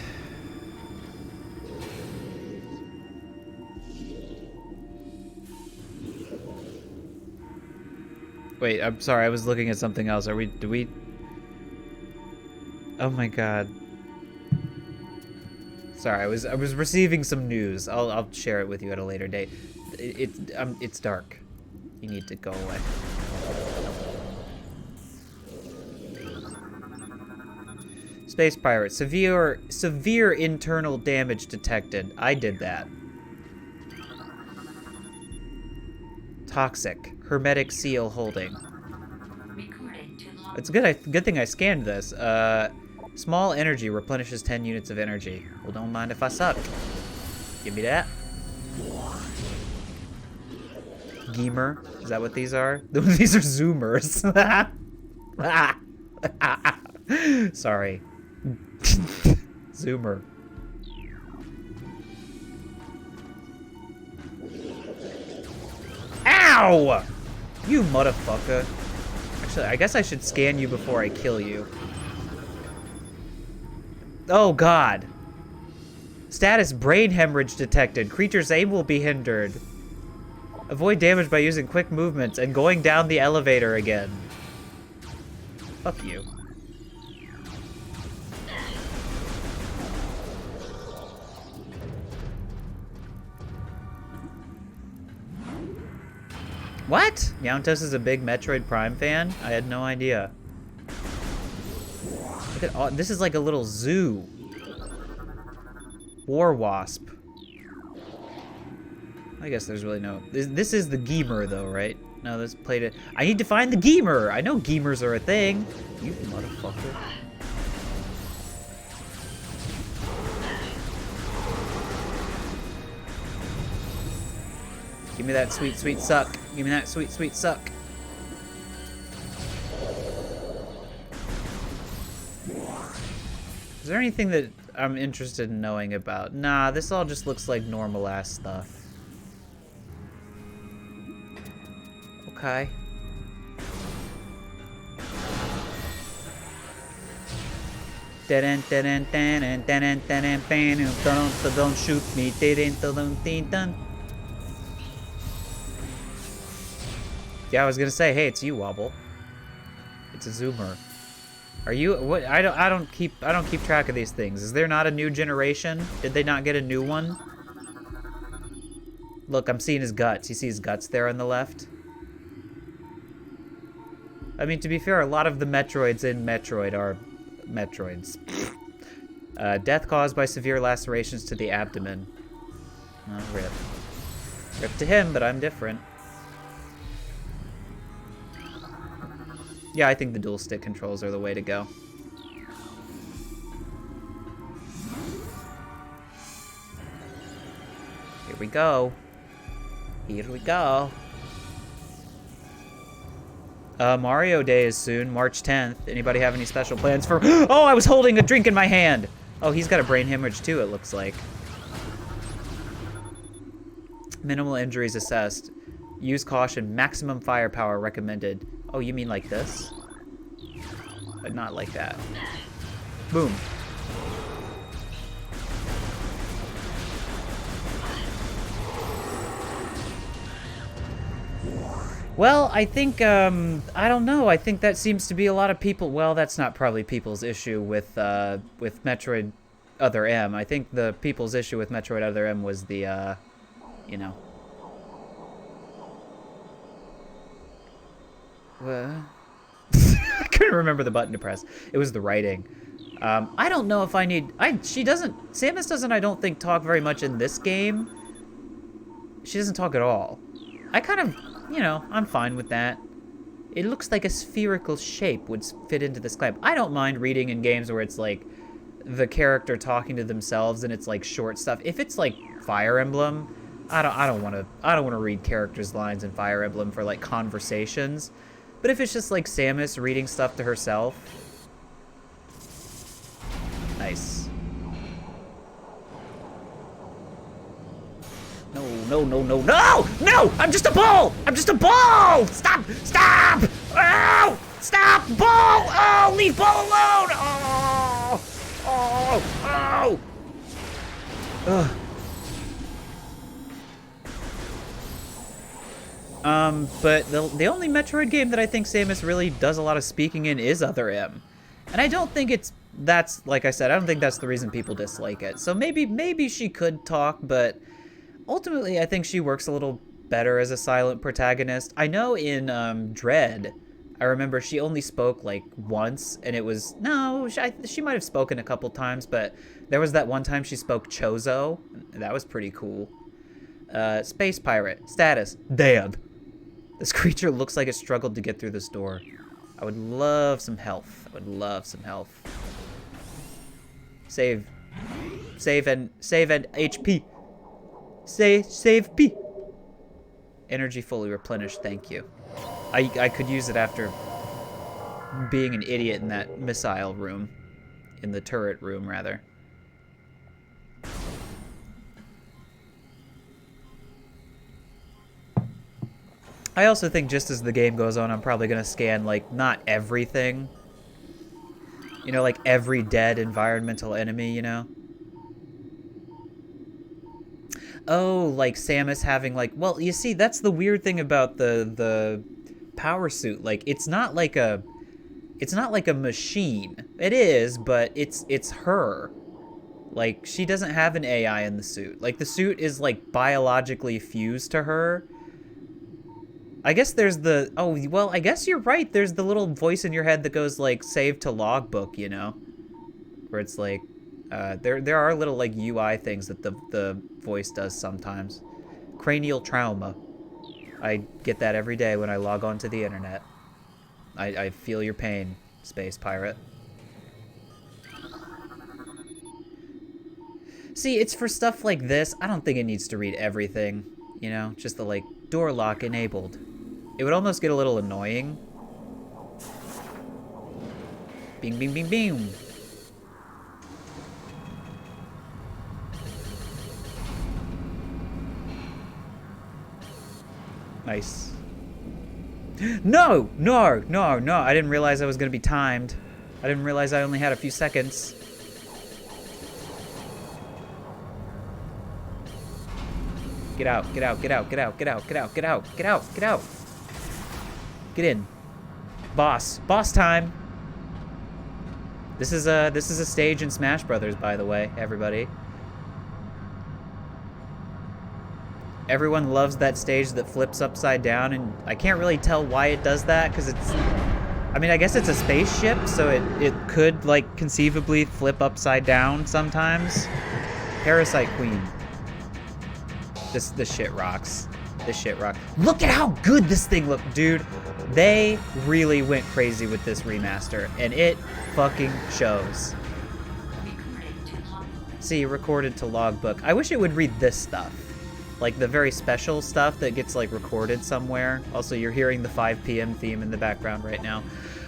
[SPEAKER 1] Wait, I'm sorry, I was looking at something else. Do we... Oh my god. Sorry, I was receiving some news. I'll share it with you at a later date. It's dark. You need to go away. Space pirate. Severe internal damage detected. I did that. Toxic. Hermetic seal holding. It's good thing I scanned this. Small energy replenishes 10 units of energy. Well, don't mind if I suck. Give me that. Geemer. Is that what these are? These are zoomers. Sorry. Zoomer. Ow! You motherfucker. Actually, I guess I should scan you before I kill you. Oh god. Status brain hemorrhage detected. Creature's aim will be hindered. Avoid damage by using quick movements and going down the elevator again. Fuck you. What? Yountos is a big Metroid Prime fan? I had no idea. Look at all, this is like a little zoo. War Wasp. I guess there's really no... This is the Geemer though, right? No, this played it. I need to find the Geemer! I know Geemers are a thing. You motherfucker. Give me that sweet, sweet suck. Give me that sweet, sweet suck. Is there anything that I'm interested in knowing about? Nah, this all just looks like normal-ass stuff. Okay. Don't shoot me. Yeah, I was gonna say, hey, it's you, Wobble. It's a zoomer. Are you what? I don't keep track of these things. Is there not a new generation? Did they not get a new one? Look, I'm seeing his guts. You see his guts there on the left? I mean, to be fair, a lot of the Metroids in Metroid are Metroids. Death caused by severe lacerations to the abdomen. Oh, rip. Rip to him, but I'm different. Yeah, I think the dual stick controls are the way to go. Here we go. Here we go. Mario Day is soon, March 10th. Anybody have any special plans for... Oh, I was holding a drink in my hand! Oh, he's got a brain hemorrhage too, it looks like. Minimal injuries assessed. Use caution. Maximum firepower recommended. Oh, you mean like this? But not like that. Boom. Well, I think, I don't know. I think that seems to be a lot of people... Well, that's not probably people's issue with Metroid Other M. I think the people's issue with Metroid Other M was the, you know... I couldn't remember the button to press. It was the writing. I don't know if I need... She doesn't... Samus doesn't, I don't think, talk very much in this game. She doesn't talk at all. I kind of... You know, I'm fine with that. It looks like a spherical shape would fit into this clamp. I don't mind reading in games where it's like the character talking to themselves and it's like short stuff. If it's like Fire Emblem, I don't want to read characters' lines in Fire Emblem for like conversations. But if it's just like Samus reading stuff to herself, nice. No, no, no, no, no! No! I'm just a ball! I'm just a ball! Stop! Stop! Oh! Stop! Ball! Oh! Leave ball alone! Oh! Oh! Oh! Ugh. But the only Metroid game that I think Samus really does a lot of speaking in is Other M. And I don't think that's, like I said, I don't think that's the reason people dislike it. So maybe she could talk, but... Ultimately, I think she works a little better as a silent protagonist. I know in Dread, I remember she only spoke like once, and it was... No, she might have spoken a couple times, but there was that one time she spoke Chozo. That was pretty cool. Space Pirate. Status. Dead. This creature looks like it struggled to get through this door. I would love some health. I would love some health. Save and HP. Save P. Energy fully replenished, thank you. I could use it after being an idiot in that missile room. In the turret room, rather. I also think just as the game goes on, I'm probably going to scan, like, not everything. You know, like every dead environmental enemy, you know? Oh, like Samus having like, well, you see, that's the weird thing about the power suit. Like, it's not like a machine. It is, but it's her. Like, she doesn't have an AI in the suit. Like, the suit is like biologically fused to her. I guess there's the, oh, well, I guess you're right. There's the little voice in your head that goes like save to logbook, you know, where it's like, there are little like UI things that the voice does sometimes. Cranial trauma. I get that every day when I log on to the internet. I feel your pain, Space Pirate. See, it's for stuff like this. I don't think it needs to read everything. You know, just the, like, door lock enabled. It would almost get a little annoying. Bing, bing, bing, bing. Nice. No! No! No! No! I didn't realize I was gonna be timed. I didn't realize I only had a few seconds. Get out, get out, get out, get out, get out, get out, get out, get out, get out. Get in. Boss. Boss time! This is a stage in Smash Brothers, by the way, everybody. Everyone loves that stage that flips upside down, and I can't really tell why it does that, because it's... I mean, I guess it's a spaceship, so it could, like, conceivably flip upside down sometimes. Parasite Queen. This shit rocks. This shit rocks. Look at how good this thing looked, dude. They really went crazy with this remaster, and it fucking shows. See, recorded to logbook. I wish it would read this stuff. Like the very special stuff that gets like recorded somewhere. Also, you're hearing the 5 p.m. theme in the background right now.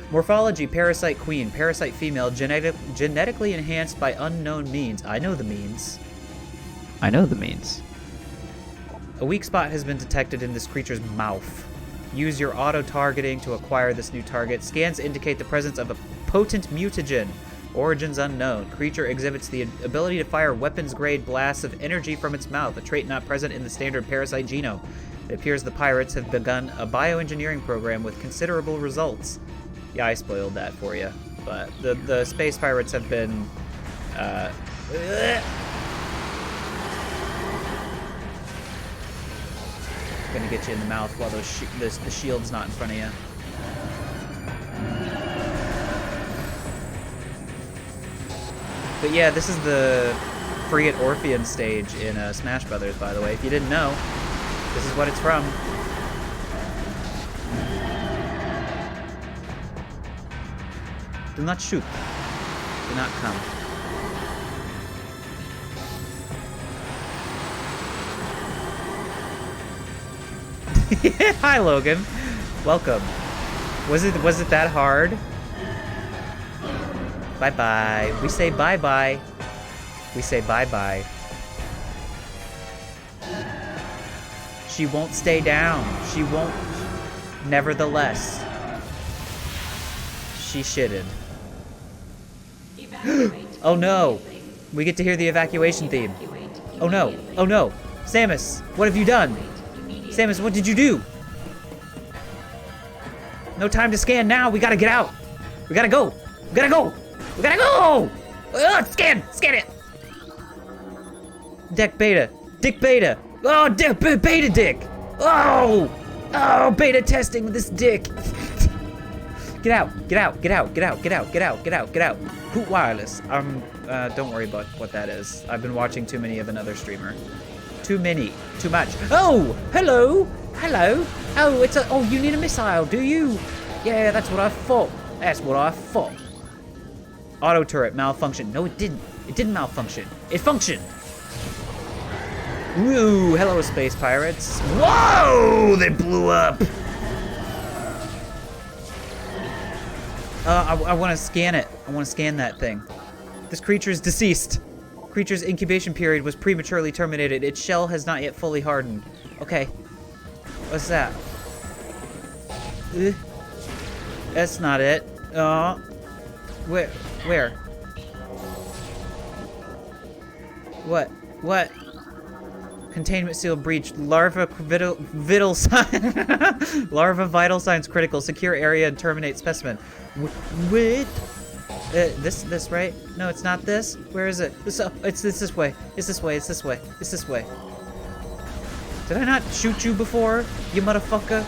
[SPEAKER 1] Morphology, parasite queen, parasite female, genetically enhanced by unknown means. I know the means. I know the means. A weak spot has been detected in this creature's mouth. Use your auto-targeting to acquire this new target. Scans indicate the presence of a potent mutagen. Origins unknown. Creature exhibits the ability to fire weapons-grade blasts of energy from its mouth, a trait not present in the standard parasite genome. It appears the pirates have begun a bioengineering program with considerable results. Yeah, I spoiled that for you. But the space pirates have been... Gonna get you in the mouth while the shield's not in front of you. But yeah, this is the Frigate Orpheon stage in Smash Brothers, by the way. If you didn't know, this is what it's from. Do not shoot. Do not come. Hi, Logan. Welcome. Was it that hard? Bye-bye. We say bye-bye. We say bye-bye. She won't stay down. She won't. Nevertheless. She shitted. Oh no. We get to hear the evacuation theme. Oh no. Oh no. Samus, what have you done? Samus, what did you do? No time to scan now. We gotta get out. We gotta go. We gotta go. We gotta go! Scan! Scan it! Deck beta. Dick beta. Oh, beta dick! Oh! Oh, beta testing with this dick. Get out. Get out. Get out. Get out. Get out. Get out. Get out. Get out. Hoot Wireless. Don't worry about what that is. I've been watching too many of another streamer. Too many. Too much. Oh! Hello! Hello! Oh, it's a... Oh, you need a missile, do you? Yeah, that's what I thought. That's what I thought. Auto turret malfunction. No, it didn't. It didn't malfunction. It functioned. Woo! Hello, space pirates. Whoa! They blew up. I want to scan it. I want to scan that thing. This creature is deceased. Creature's incubation period was prematurely terminated. Its shell has not yet fully hardened. Okay. What's that? That's not it. Where? What? What? Containment seal breached. Larva vital sign. Larva vital signs critical. Secure area and terminate specimen. Wait. This right? No, it's not this. Where is it? It's this way. It's this way. It's this way. It's this way. Did I not shoot you before, you motherfucker?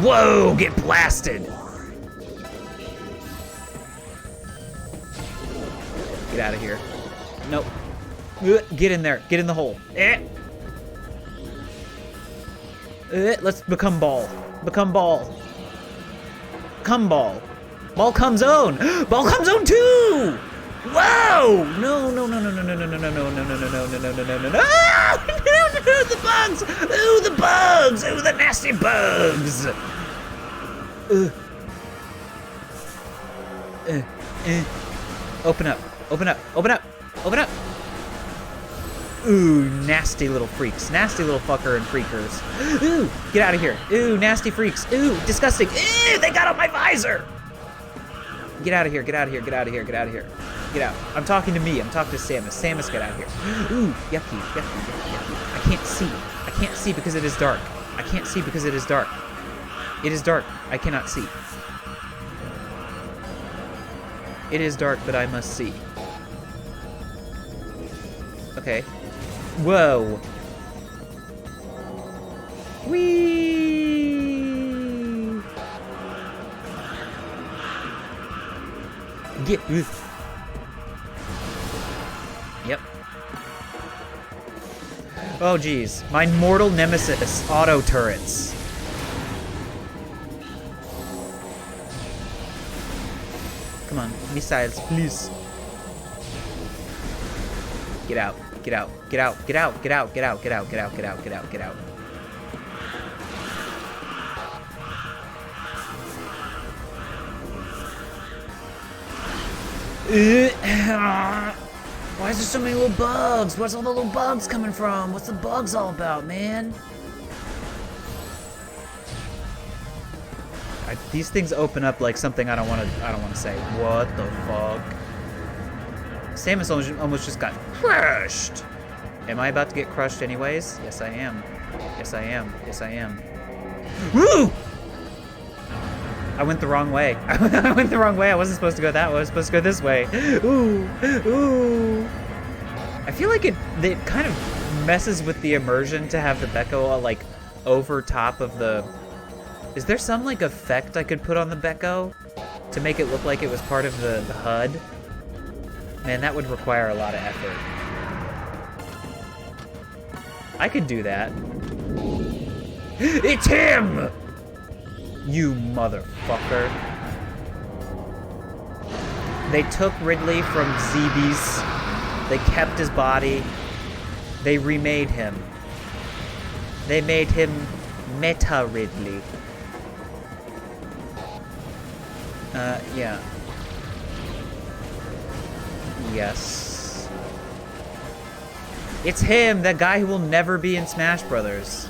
[SPEAKER 1] Whoa! Get blasted. Get out of here. Nope. Get in there. Get in the hole. Let's become ball. Become ball. Come ball. Ball come zone. Ball come zone 2! Whoa! No, no, no, no, no, no, no, no, no, no, no, no, no, no, no, no, no, no, no, no! The bugs! Ooh, the bugs! Ooh, the nasty bugs! Open up! Open up! Open up! Open up! Ooh, nasty little freaks. Nasty little fucker and freakers. Ooh, get out of here. Ooh, nasty freaks. Ooh, disgusting. Ooh, they got on my visor! Get out of here, get out of here, get out of here, get out of here. Get out. I'm talking to me. I'm talking to Samus. Samus, get out of here. Ooh, yucky, yucky, yucky, yucky. I can't see. I can't see because it is dark. I can't see because it is dark. It is dark. I cannot see. It is dark, but I must see. Okay. Whoa. Whee! Get. Yep. Oh, geez. My mortal nemesis, auto turrets. Come on, missiles, please. Get out, get out, get out, get out, get out, get out, get out, get out, get out, get out, get out. Why is there so many little bugs? Where's all the little bugs coming from? What's the bugs all about, man? These things open up like something I don't want to say. What the fuck? Samus almost just got crushed. Am I about to get crushed anyways? Yes, I am. Yes, I am. Yes, I am. Woo! I went the wrong way. I went the wrong way. I wasn't supposed to go that way. I was supposed to go this way. Ooh, ooh. I feel like it kind of messes with the immersion to have the Becco like over top of the. Is there some like effect I could put on the Becco to make it look like it was part of the HUD? Man, that would require a lot of effort. I could do that. It's him! You motherfucker. They took Ridley from Zebes. They kept his body. They remade him. They made him Meta Ridley. Yeah. Yes. It's him, that guy who will never be in Smash Brothers.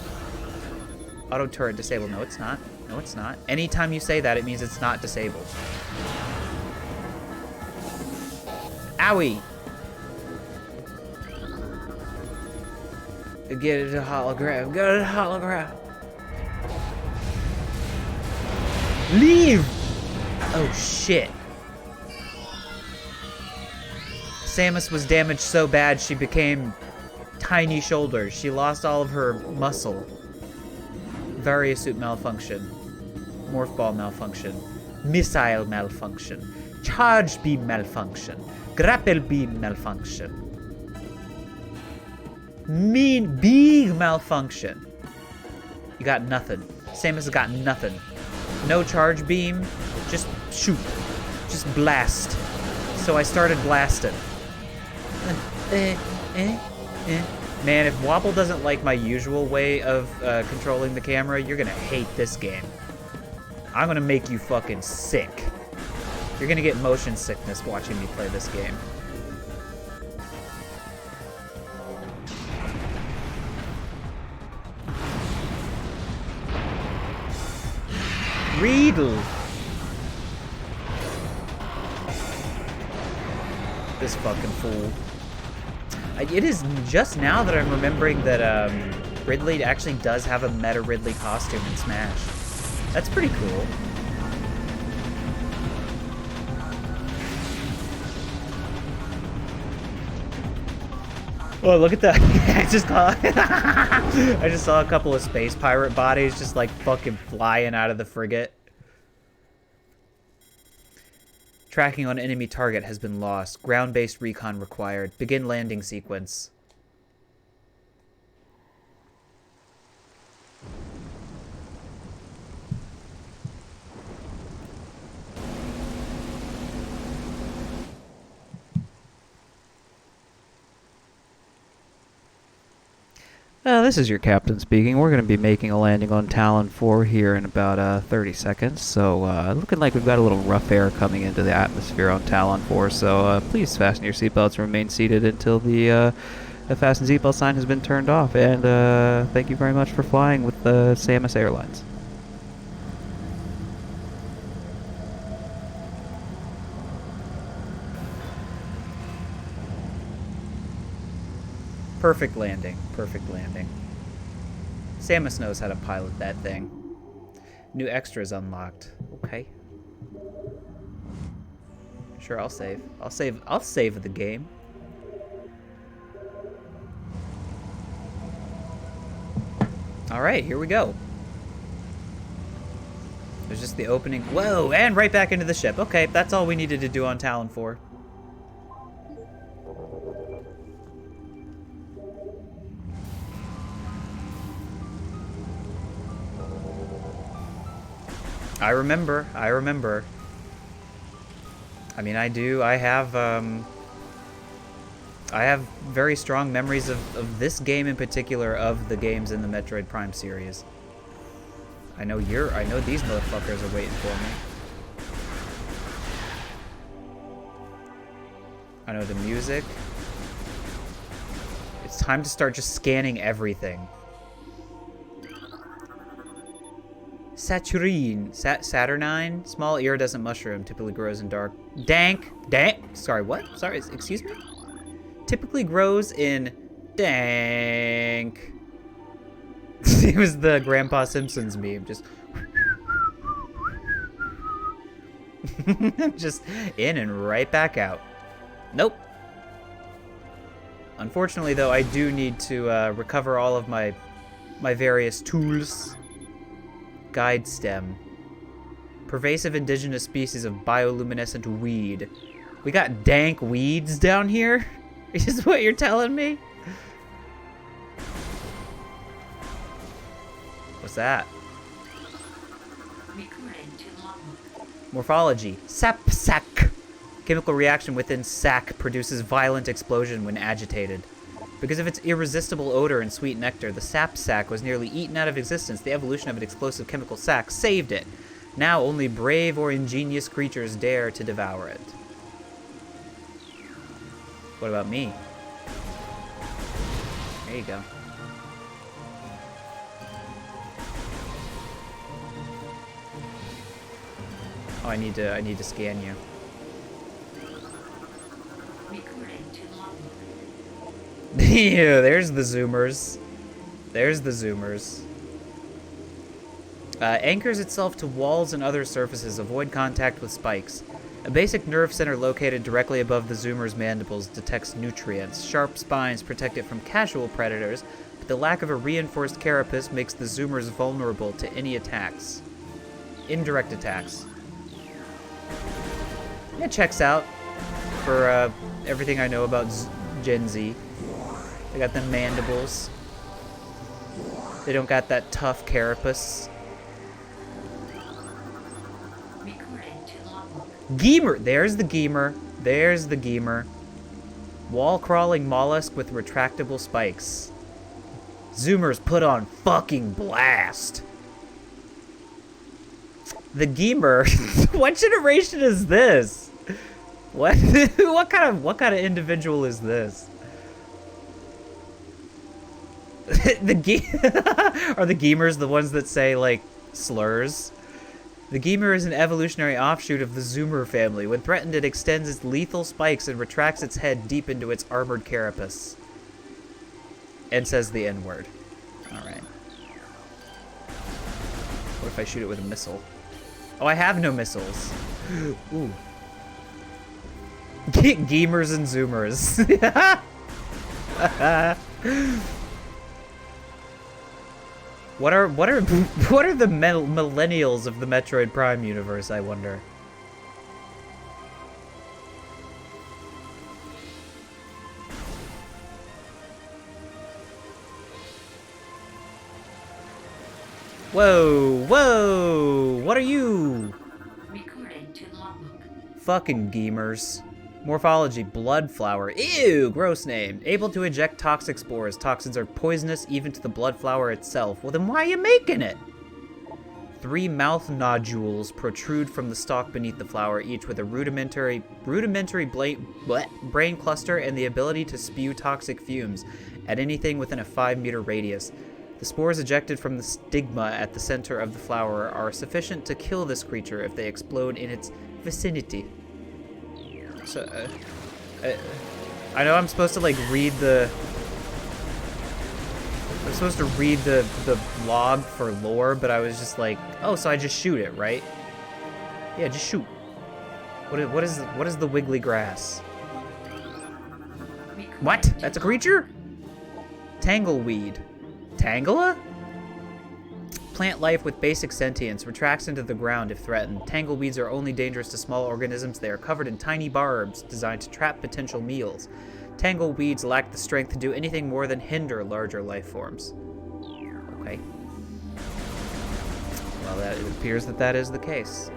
[SPEAKER 1] Auto turret disabled. No, it's not. No, it's not. Anytime you say that, it means it's not disabled. Owie! Get it a hologram. Get it a hologram. Leave! Oh, shit. Samus was damaged so bad she became tiny shoulders. She lost all of her muscle. Variosuit malfunction. Morph ball malfunction. Missile malfunction. Charge beam malfunction. Grapple beam malfunction. Big malfunction. You got nothing. Samus has got nothing. No charge beam. Just shoot. Just blast. So I started blasting. Man, if Wobble doesn't like my usual way of controlling the camera, you're gonna hate this game. I'm gonna make you fucking sick. You're gonna get motion sickness watching me play this game. Riedel. This fucking fool. It is just now that I'm remembering that Ridley actually does have a Meta Ridley costume in Smash. That's pretty cool. Oh, look at that. I just saw a couple of space pirate bodies just like fucking flying out of the frigate. Tracking on enemy target has been lost. Ground-based recon required. Begin landing sequence. This is your captain speaking. We're going to be making a landing on Talon 4 here in about 30 seconds. So, looking like we've got a little rough air coming into the atmosphere on Talon 4. So, please fasten your seatbelts and remain seated until the fasten seatbelt sign has been turned off. And thank you very much for flying with Samus Airlines. Perfect landing. Perfect landing. Samus knows how to pilot that thing. New extras unlocked. Okay. Sure, I'll save. I'll save the game. Alright, here we go. There's just the opening. Whoa, and right back into the ship. Okay, that's all we needed to do on Talon 4. I remember. I mean, I do. I have very strong memories of this game in particular, of the games in the Metroid Prime series. I know these motherfuckers are waiting for me. I know the music. It's time to start just scanning everything. Saturnine, small iridescent mushroom, typically grows in dark. Sorry, what? Sorry, excuse me? Typically grows in dank. It was the Grandpa Simpsons meme, just just in and right back out. Nope. Unfortunately, though, I do need to recover all of my various tools. Guide stem. Pervasive indigenous species of bioluminescent weed. We got dank weeds down here? Is what you're telling me? What's that? Morphology. Sap sac. Chemical reaction within sac produces violent explosion when agitated. Because of its irresistible odor and sweet nectar, the sap sac was nearly eaten out of existence. The evolution of an explosive chemical sac saved it. Now only brave or ingenious creatures dare to devour it. What about me? There you go. Oh, I need to scan you. Yeah, there's the zoomers. Anchors itself to walls and other surfaces. Avoid contact with spikes. A basic nerve center located directly above the zoomer's mandibles detects nutrients. Sharp spines protect it from casual predators, but the lack of a reinforced carapace makes the zoomers vulnerable to any attacks. Indirect attacks. Yeah, checks out for everything I know about Gen Z. They got them mandibles. They don't got that tough carapace. Geemer! There's the Geemer. There's the Geemer. Wall-crawling mollusk with retractable spikes. Zoomers put on fucking blast. The Geemer? What generation is this? What? what kind of individual is this? Are the Geemers the ones that say, like, slurs? The Geemer is an evolutionary offshoot of the Zoomer family. When threatened, it extends its lethal spikes and retracts its head deep into its armored carapace. And says the N-word. Alright. What if I shoot it with a missile? Oh, I have no missiles. Ooh. Geemers and Zoomers. What are the millennials of the Metroid Prime universe, I wonder? Whoa, whoa! What are you?
[SPEAKER 2] Recording to logbook.
[SPEAKER 1] Fucking Geemers. Morphology, blood flower. Ew, gross name. Able to eject toxic spores. Toxins are poisonous even to the blood flower itself. Well, then why are you making it? 3 mouth nodules protrude from the stalk beneath the flower, each with a rudimentary brain cluster and the ability to spew toxic fumes at anything within a 5-meter radius. The spores ejected from the stigma at the center of the flower are sufficient to kill this creature if they explode in its vicinity. So, I know I'm supposed to like read the. I'm supposed to read the log for lore, but I was just like, oh, so I just shoot it, right? Yeah, just shoot. What is the wiggly grass? What? That's a creature? Tangleweed. Tangela? Plant life with basic sentience, retracts into the ground if threatened. Tangleweeds are only dangerous to small organisms. They are covered in tiny barbs designed to trap potential meals. Tangleweeds lack the strength to do anything more than hinder larger life forms. Okay. Well, it appears that is the case.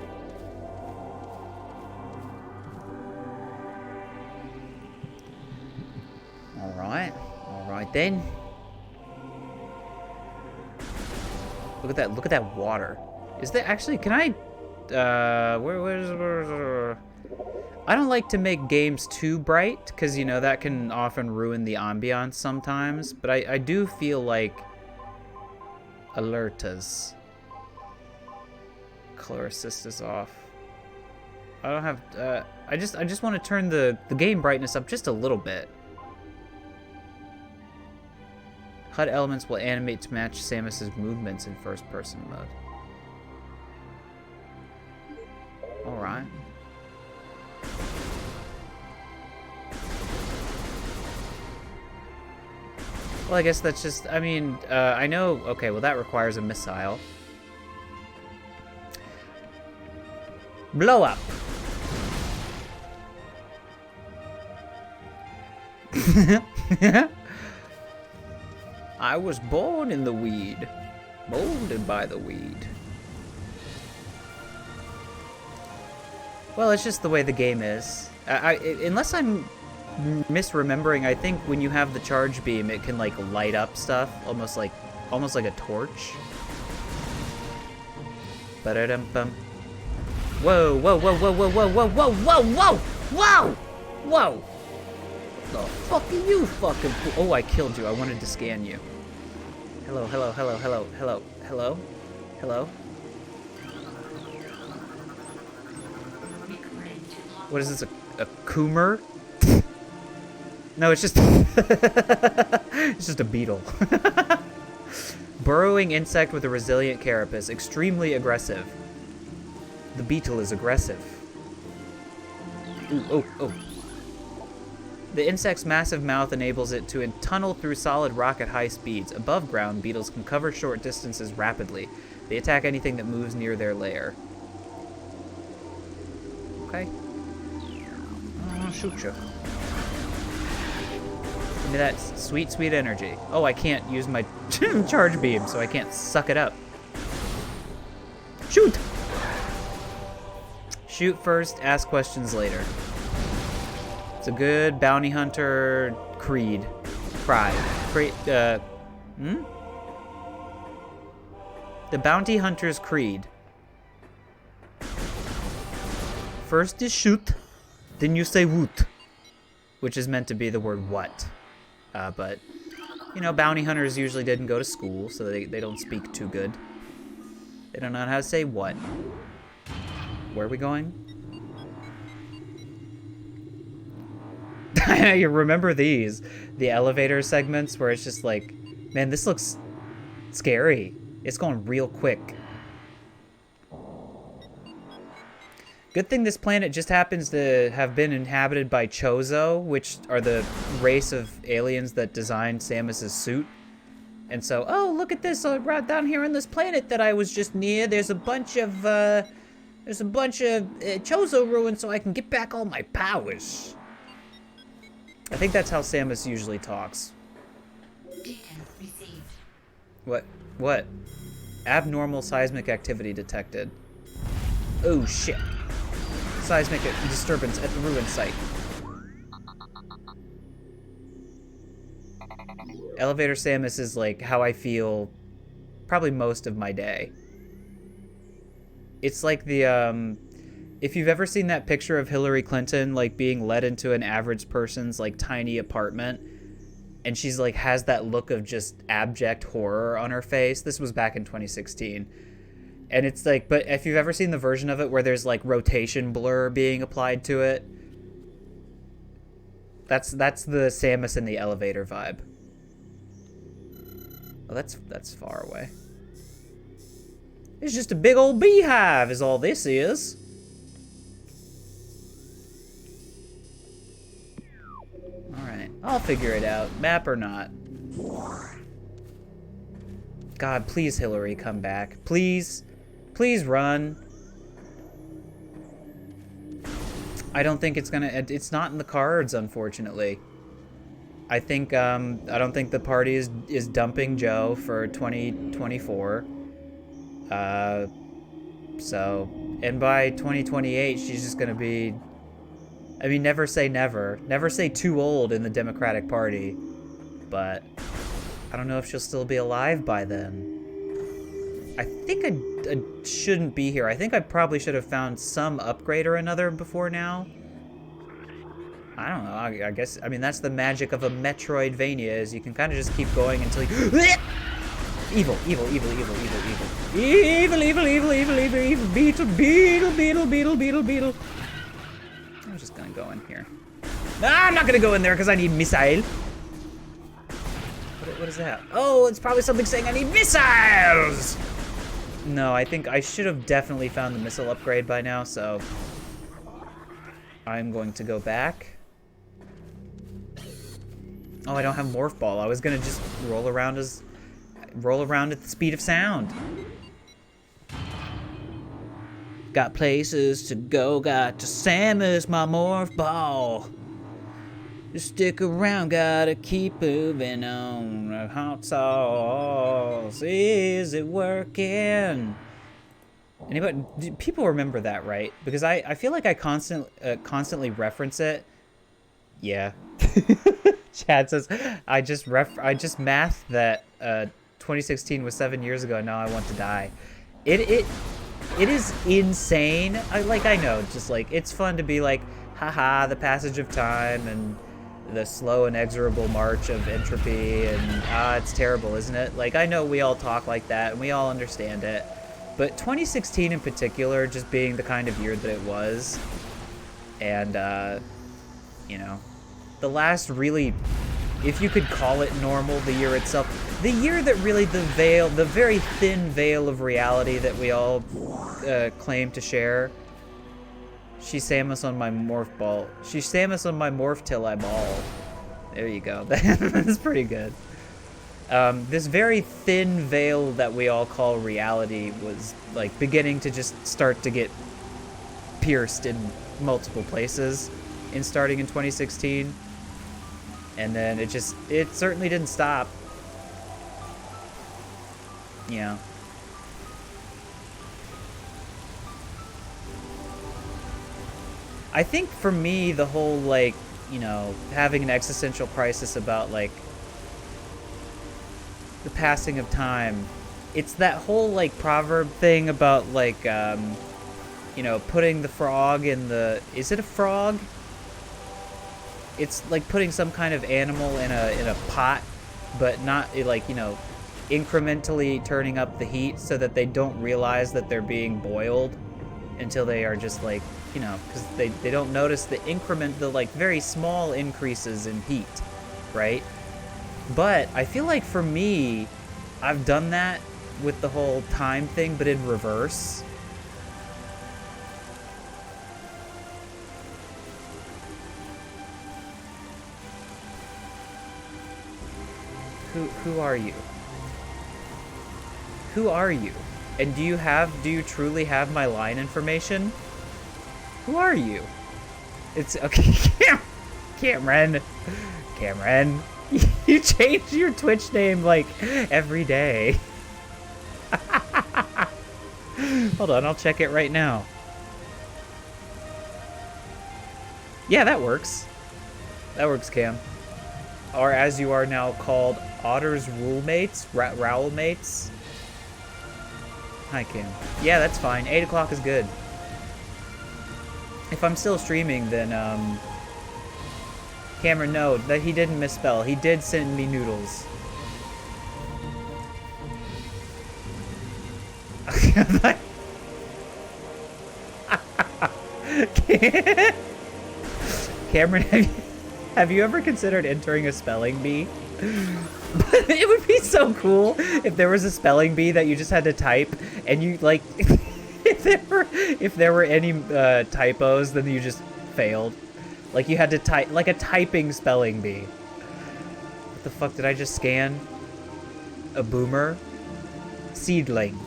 [SPEAKER 1] Alright then. Look at that water. Is there actually, can I, where I don't like to make games too bright, because, you know, that can often ruin the ambiance sometimes, but I do feel like alertas. Color assist is off. I don't have, I just want to turn the game brightness up just a little bit. HUD elements will animate to match Samus's movements in first-person mode. Alright. Well, I guess that's just, I mean, I know, okay, well that requires a missile. Blow up! I was born in the weed, molded by the weed. Well, it's just the way the game is. Unless I'm misremembering, I think when you have the charge beam, it can like light up stuff, almost like a torch. Ba-da-dum-bum. Whoa! Whoa! Whoa! Whoa! Whoa! Whoa! Whoa! Whoa! Whoa! Whoa! Whoa! The fuck are you fucking? Oh, I killed you. I wanted to scan you. Hello, hello, hello, hello, hello, hello, hello. What is this? A coomer? No, it's just it's just a beetle. Burrowing insect with a resilient carapace, extremely aggressive. The beetle is aggressive. Ooh, oh, oh. The insect's massive mouth enables it to tunnel through solid rock at high speeds. Above ground, beetles can cover short distances rapidly. They attack anything that moves near their lair. Okay. I'll shoot you. Give me that sweet, sweet energy. Oh, I can't use my charge beam, so I can't suck it up. Shoot! Shoot first, ask questions later. It's a good bounty hunter creed. The bounty hunter's creed. First is shoot, then you say woot, which is meant to be the word what. But, you know, bounty hunters usually didn't go to school, so they don't speak too good. They don't know how to say what. Where are we going? You remember these, the elevator segments where it's just like, man, this looks scary. It's going real quick. Good thing this planet just happens to have been inhabited by Chozo, which are the race of aliens that designed Samus's suit. And so, oh, look at this, right down here on this planet that I was just near, there's a bunch of Chozo ruins so I can get back all my powers. I think that's how Samus usually talks.
[SPEAKER 2] Data received.
[SPEAKER 1] What? Abnormal seismic activity detected. Oh shit. Seismic disturbance at the ruin site. Elevator Samus is like how I feel probably most of my day. It's like the if you've ever seen that picture of Hillary Clinton like being led into an average person's like tiny apartment, and she's like has that look of just abject horror on her face. This was back in 2016. And it's like, but if you've ever seen the version of it where there's like rotation blur being applied to it, that's the Samus in the elevator vibe. Oh, that's far away. It's just a big old beehive is all this is. Alright, I'll figure it out. Map or not. God, please, Hillary, come back. Please. Please run. I don't think it's gonna... It's not in the cards, unfortunately. I think, I don't think the party is dumping Joe for 2024. So... And by 2028, she's just gonna be... I mean, never say never. Never say too old in the Democratic Party. But... I don't know if she'll still be alive by then. I think I shouldn't be here. I think I probably should have found some upgrade or another before now. I don't know. I guess, I mean, that's the magic of a Metroidvania, is you can kind of just keep going until you... Evil, evil, evil, evil, evil, evil. Evil, evil, evil, evil, evil, evil, beetle, beetle, beetle, beetle, beetle, beetle. I'm just gonna go in here. Ah, I'm not gonna go in there because I need missile. What is that? Oh, it's probably something saying I need missiles! No, I think I should have definitely found the missile upgrade by now, so... I'm going to go back. Oh, I don't have Morph Ball. I was gonna just roll around at the speed of sound. Got places to go, got to Samus, my Morph Ball. Just stick around, gotta keep moving on. Hot sauce, is it working? Anybody? Do people remember that, right? Because I feel like I constantly reference it. Yeah. Chad says I just mathed that 2016 was 7 years ago. Now I want to die. It is insane. I know, just like it's fun to be like, haha, the passage of time and the slow inexorable march of entropy, and it's terrible, isn't it? Like, I know we all talk like that and we all understand it, but 2016 in particular, just being the kind of year that it was, and you know, the last really, if you could call it normal, the year itself, the year that really the very thin veil of reality that we all claim to share. She's Samus on my Morph Ball. She's Samus on my Morph till I ball. There you go. That's pretty good. This very thin veil that we all call reality was like beginning to just start to get pierced in multiple places starting in 2016. And then it certainly didn't stop. Yeah. I think for me, the whole, like, you know, having an existential crisis about, like, the passing of time, it's that whole, like, proverb thing about, like, you know, putting the frog in the... Is it a frog? It's like putting some kind of animal in a pot, but not, like, you know, incrementally turning up the heat so that they don't realize that they're being boiled until they are just, like... You know, because they don't notice the like very small increases in heat, right? But I feel like for me, I've done that with the whole time thing, but in reverse. Who are you? Who are you? And do you truly have my line information? Who are you? It's okay. Cameron. You change your Twitch name like every day. Hold on, I'll check it right now. Yeah, that works. That works, Cam. or as you are now called, Otter's Rulemates? Rowlmates? Hi, Cam. Yeah, that's fine. 8 o'clock is good. If I'm still streaming, then, Cameron, no, that he didn't misspell. He did send me noodles. Cameron, have you ever considered entering a spelling bee? It would be so cool if there was a spelling bee that you just had to type, and you, like, if there were any typos, then you just failed. Like, you had to type, like a typing spelling bee. What the fuck did I just scan? A boomer? Seedling.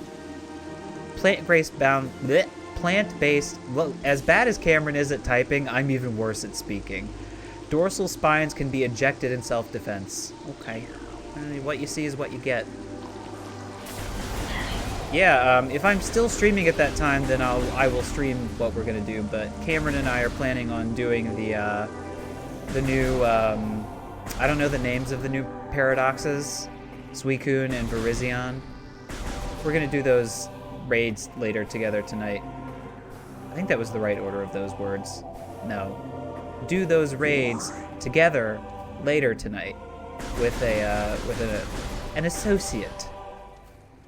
[SPEAKER 1] Plant-based bound... bleh. Plant-based... Well, as bad as Cameron is at typing, I'm even worse at speaking. Dorsal spines can be ejected in self-defense. Okay. What you see is what you get. Yeah, if I'm still streaming at that time, then I will stream what we're gonna do. But Cameron and I are planning on doing the new I don't know the names of the new paradoxes, Suicune and Virizion. We're gonna do those raids later together tonight. I think that was the right order of those words. No, do those raids together later tonight with an associate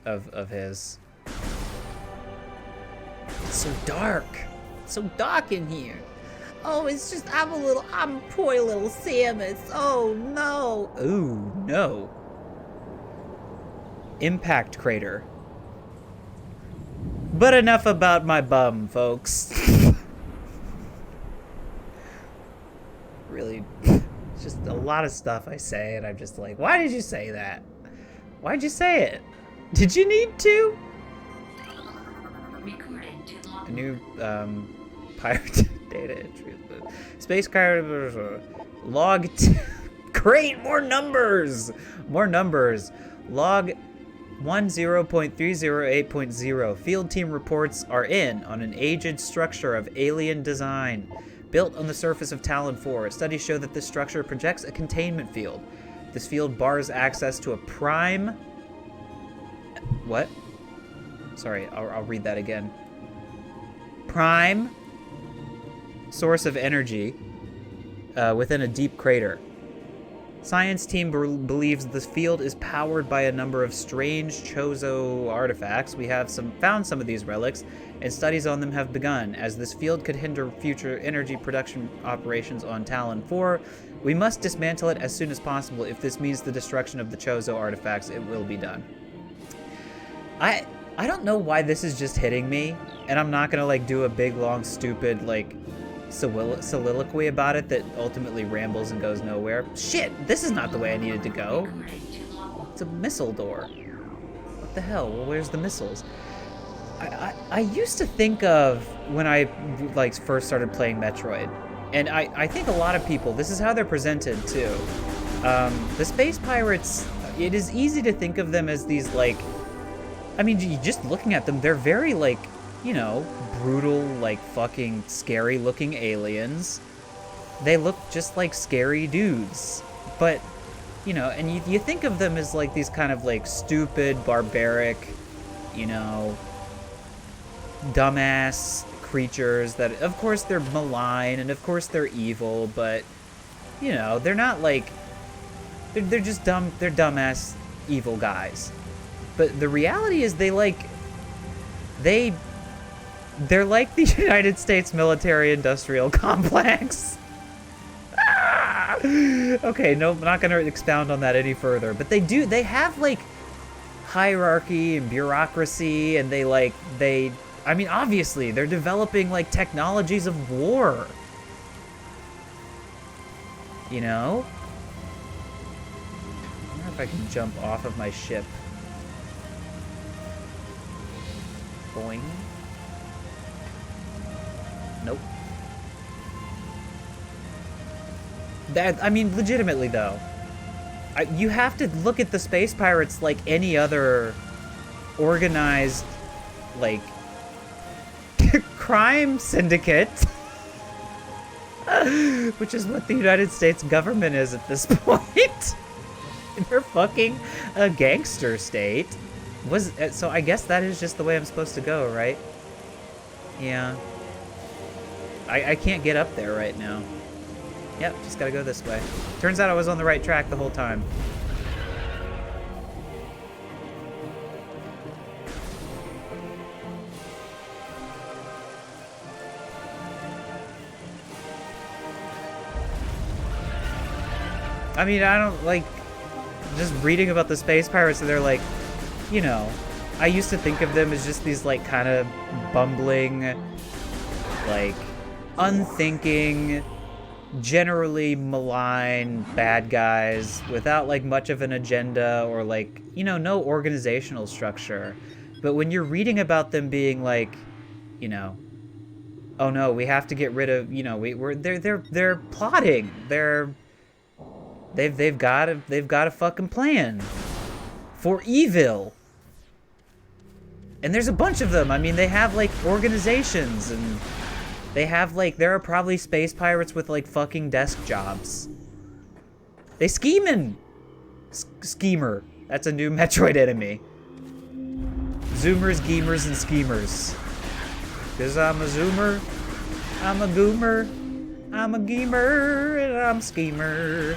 [SPEAKER 1] of his. It's so dark. It's so dark in here. Oh, it's just, I'm a poor little Samus. Oh, no. Ooh, no. Impact crater. But enough about my bum, folks. Really, it's just a lot of stuff I say, and I'm just like, why did you say that? Why'd you say it? Did you need to? A new, pirate data entry. Space card log great, more numbers. Log 10.308.0 field team reports are in on an aged structure of alien design built on the surface of Talon 4. Studies show that this structure projects a containment field. This field bars access to a prime... What? Sorry, I'll read that again. Prime source of energy within a deep crater. Science team believes this field is powered by a number of strange Chozo artifacts. We have found some of these relics, and studies on them have begun. As this field could hinder future energy production operations on Talon 4, we must dismantle it as soon as possible. If this means the destruction of the Chozo artifacts, it will be done. I don't know why this is just hitting me, and I'm not gonna like do a big long stupid like soliloquy about it that ultimately rambles and goes nowhere. Shit, this is not the way I needed to go. It's a missile door. What the hell? Well, where's the missiles? I used to think of when I like first started playing Metroid, and I think a lot of people, this is how they're presented too. The space pirates, it is easy to think of them as these like, I mean, just looking at them, they're very like, you know, brutal, like fucking scary looking aliens. They look just like scary dudes. But, you know, and you think of them as like these kind of like stupid, barbaric, you know, dumbass creatures that, of course, they're malign and of course they're evil, but, you know, they're not like, they're just dumb, they're dumbass evil guys. But the reality is they're like the United States military-industrial complex. Okay, no, I'm not gonna expound on that any further. But they have like hierarchy and bureaucracy, and I mean, obviously, they're developing like technologies of war. You know? I wonder if I can jump off of my ship. Boing. Nope. That, I mean, legitimately though, you have to look at the space pirates like any other organized, like, crime syndicate. Which is what the United States government is at this point. They're fucking a gangster state. So I guess that is just the way I'm supposed to go, right? Yeah. I can't get up there right now. Yep, just gotta go this way. Turns out I was on the right track the whole time. I mean, I don't, like, just reading about the space pirates, and they're like, you know, I used to think of them as just these, like, kind of bumbling, like, unthinking, generally malign bad guys without, like, much of an agenda or, like, you know, no organizational structure. But when you're reading about them being, like, you know, oh no, we have to get rid of, you know, they're plotting, They've got a fucking plan for evil. And there's a bunch of them. I mean, they have like organizations, and they have like, there are probably space pirates with like fucking desk jobs. They scheming. Schemer. That's a new Metroid enemy. Zoomers, gamers, and schemers. Cause I'm a zoomer, I'm a goomer, I'm a gamer, and I'm a schemer.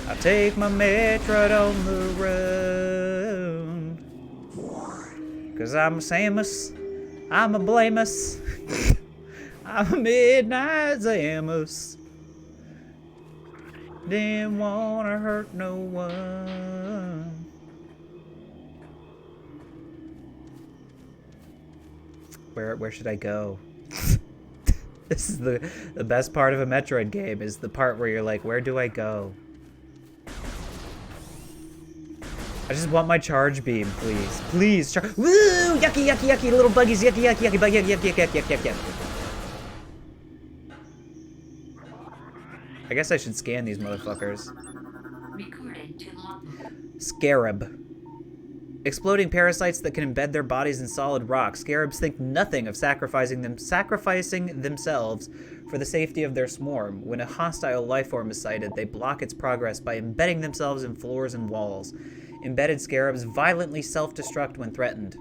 [SPEAKER 1] I take my Metroid on the road. Cause I'm a Samus, I'm a Blamus, I'm a Midnight Samus. Didn't wanna hurt no one. Where should I go? This is the best part of a Metroid game, is the part where you're like, where do I go? I just want my charge beam, please. Please, woo! Yucky, yucky, yucky, little buggies, yucky, yucky, yucky, yucky, yucky, yucky, yucky, yucky, yucky. I guess I should scan these motherfuckers.
[SPEAKER 2] Recorded to logbook.
[SPEAKER 1] Scarab. Exploding parasites that can embed their bodies in solid rock. Scarabs think nothing of sacrificing themselves for the safety of their swarm. When a hostile life form is sighted, they block its progress by embedding themselves in floors and walls. Embedded scarabs violently self-destruct when threatened.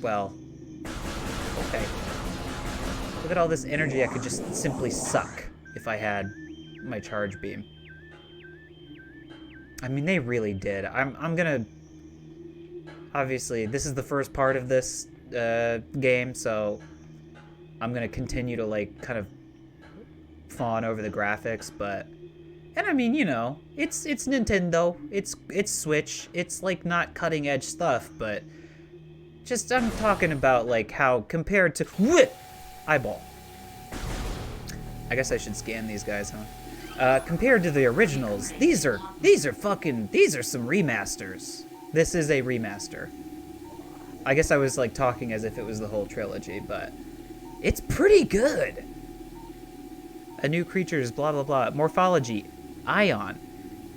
[SPEAKER 1] Well, okay. Look at all this energy I could just simply suck if I had my charge beam. I mean, they really did. I'm gonna... Obviously, this is the first part of this game, so I'm gonna continue to, like, kind of fawn over the graphics, but... And I mean, you know, it's Nintendo, it's Switch, it's, like, not cutting-edge stuff, but... Just, I'm talking about, like, how compared to... Eyeball. I guess I should scan these guys, huh? Compared to the originals, these are some remasters. This is a remaster. I guess I was like talking as if it was the whole trilogy, but it's pretty good. A new creatures, blah blah blah. Morphology, ion,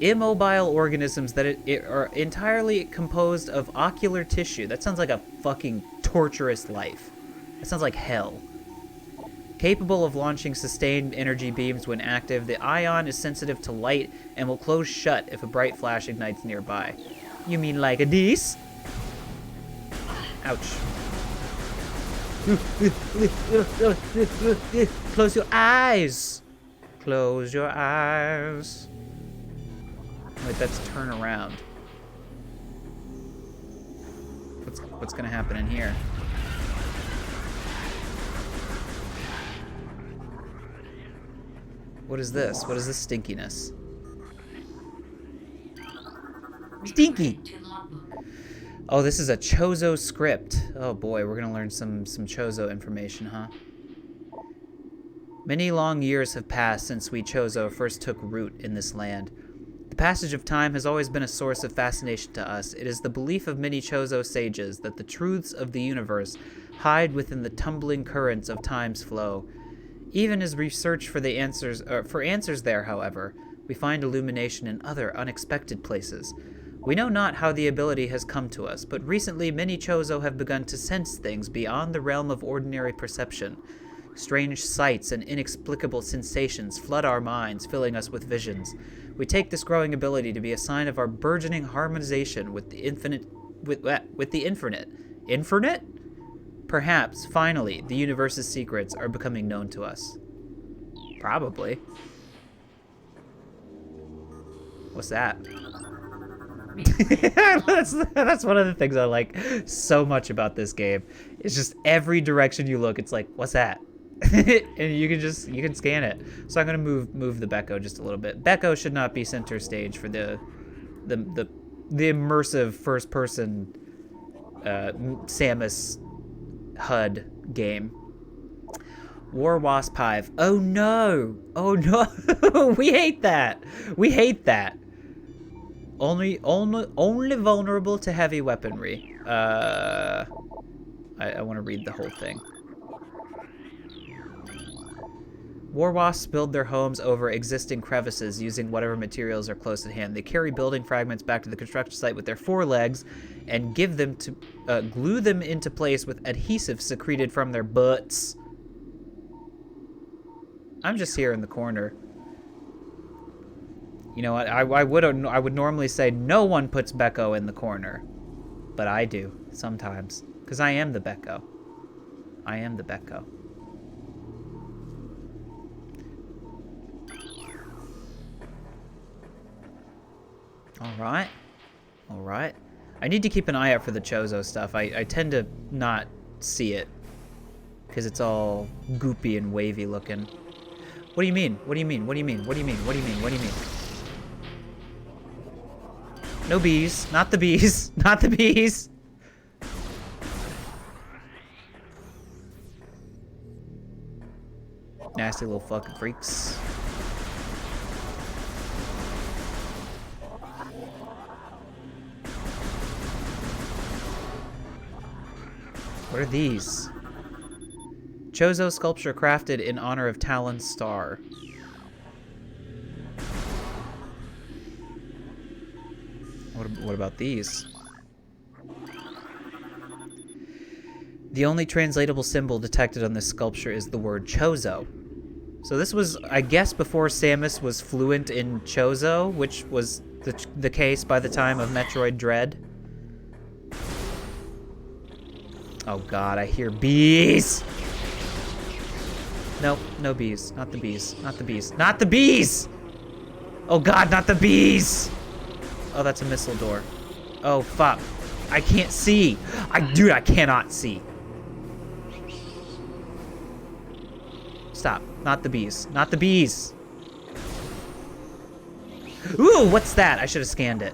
[SPEAKER 1] immobile organisms that are entirely composed of ocular tissue. That sounds like a fucking torturous life. That sounds like hell. Capable of launching sustained energy beams when active, the ion is sensitive to light and will close shut if a bright flash ignites nearby. You mean like a this? Ouch. Close your eyes. Close your eyes. Wait, that's turn around. What's gonna happen in here? What is this? What is this stinkiness? Stinky! Oh, this is a Chozo script. Oh boy, we're gonna learn some Chozo information, huh? Many long years have passed since we Chozo first took root in this land. The passage of time has always been a source of fascination to us. It is the belief of many Chozo sages that the truths of the universe hide within the tumbling currents of time's flow. Even as we search for the answers there, however, we find illumination in other unexpected places. We know not how the ability has come to us, but recently many Chozo have begun to sense things beyond the realm of ordinary perception. Strange sights and inexplicable sensations flood our minds, filling us with visions. We take this growing ability to be a sign of our burgeoning harmonization with the infinite. With the infinite. Infinite? Perhaps, finally, the universe's secrets are becoming known to us. Probably. What's that? that's one of the things I like so much about this game. It's just every direction you look, it's like, what's that? And you can scan it. So I'm gonna move the Becco just a little bit. Becco should not be center stage for the immersive first person Samus HUD game. War Wasp Hive. Oh no! Oh no! We hate that. We hate that. Only vulnerable to heavy weaponry. I want to read the whole thing. War wasps build their homes over existing crevices using whatever materials are close at hand. They carry building fragments back to the construction site with their forelegs and give them to glue them into place with adhesive secreted from their butts. I'm just here in the corner. You know what? I would normally say no one puts Becco in the corner, but I do sometimes because I am the Becco. I am the Becco. All right. I need to keep an eye out for the Chozo stuff. I tend to not see it because it's all goopy and wavy looking. What do you mean? What do you mean? What do you mean? What do you mean? What do you mean? What do you mean? No bees. Not the bees. Not the bees. Nasty little fucking freaks. What are these? Chozo sculpture crafted in honor of Talon's star. What about these? The only translatable symbol detected on this sculpture is the word Chozo. So this was, I guess, before Samus was fluent in Chozo, which was the case by the time of Metroid Dread. Oh god, I hear bees! Nope, no bees. Not the bees. Not the bees. Not the bees! Oh god, not the bees! Oh, that's a missile door. Oh, fuck. I can't see. Dude, I cannot see. Stop. Not the bees. Not the bees! Ooh, what's that? I should have scanned it.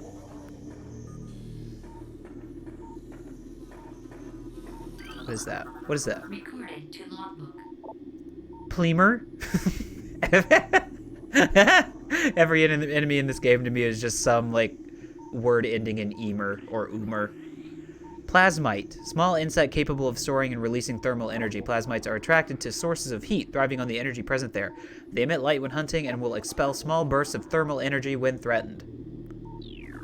[SPEAKER 1] What is that? What is that?
[SPEAKER 2] Recorded to logbook.
[SPEAKER 1] Pleamer? Every enemy in this game to me is just some, like, word ending in emer or umer. Plasmite. Small insect capable of storing and releasing thermal energy. Plasmites are attracted to sources of heat, thriving on the energy present there. They emit light when hunting and will expel small bursts of thermal energy when threatened.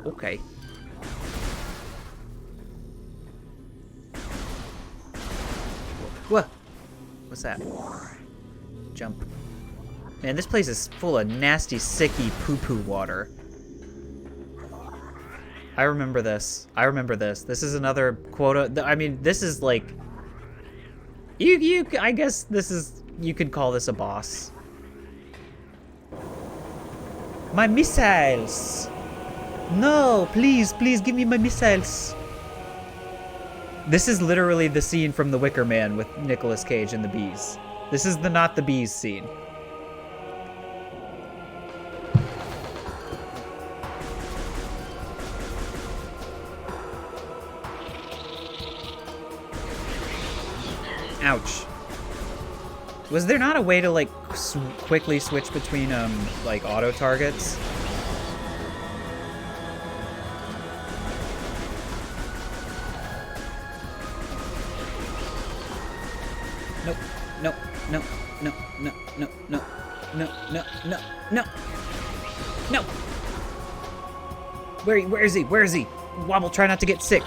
[SPEAKER 1] Okay. What? What's that? Jump. Man, this place is full of nasty, sicky poo-poo water. I remember this. I remember this. This is another quota. I mean, this is like... I guess this is... You could call this a boss. My missiles! No, please, please give me my missiles. This is literally the scene from The Wicker Man with Nicolas Cage and the bees. This is the not the bees scene. Ouch. Was there not a way to, like, quickly switch between, like, auto targets? Nope. No. No. No. No. No. No. No. No. No. No. No. Where is he? Where is he? Wobble, try not to get sick.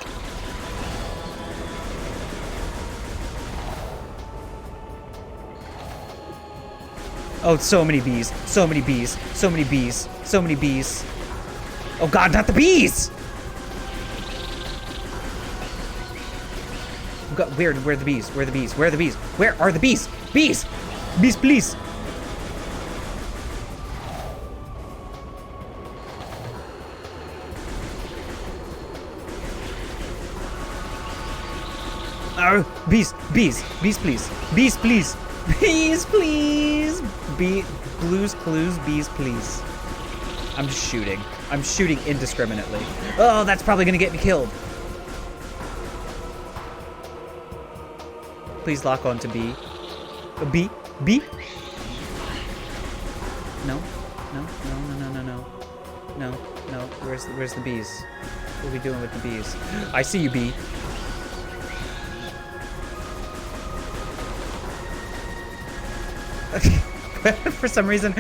[SPEAKER 1] Oh, so many bees. So many bees. So many bees. So many bees. Oh god, not the bees! Oh god, where are the bees? Where are the bees? Where are the bees? Where are the bees? Bees! Bees, please! Bees, bees, bees, please. Bees, please. Bees, please. Blues, clues, bees, please. I'm just shooting. I'm shooting indiscriminately. Oh, that's probably gonna get me killed. Please lock on to bee. A bee? Bee? No. No, no, no, no, no, no. No, no. Where's the bees? What are we doing with the bees? I see you, bee. For some reason,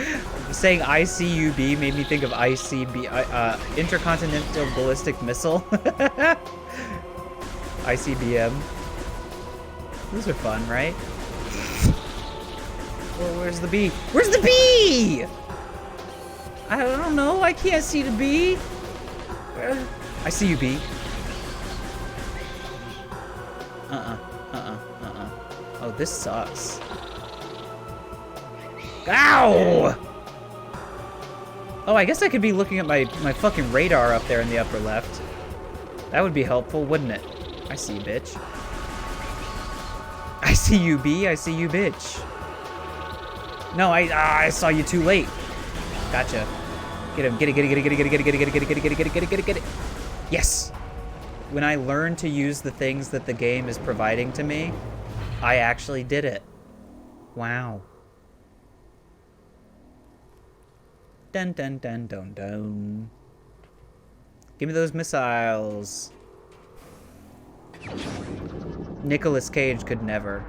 [SPEAKER 1] saying ICUB made me think of ICB, Intercontinental Ballistic Missile. ICBM. Those are fun, right? Well, where's the bee? Where's the bee? I don't know. I can't see the bee. I see you, bee. Oh, this sucks. Ow! Oh, I guess I could be looking at my fucking radar up there in the upper left. That would be helpful, wouldn't it? I see you, bitch. I see you, bee. I see you, bitch. No, I saw you too late. Gotcha. Get him. Get it, get it, get it, get it, get it, get it, get it, get it, get it, get it, get it, get it, get it, get it. Yes! When I learn to use the things that the game is providing to me, I actually did it. Wow. Dun dun dun dun dun. Give me those missiles. Nicolas Cage could never.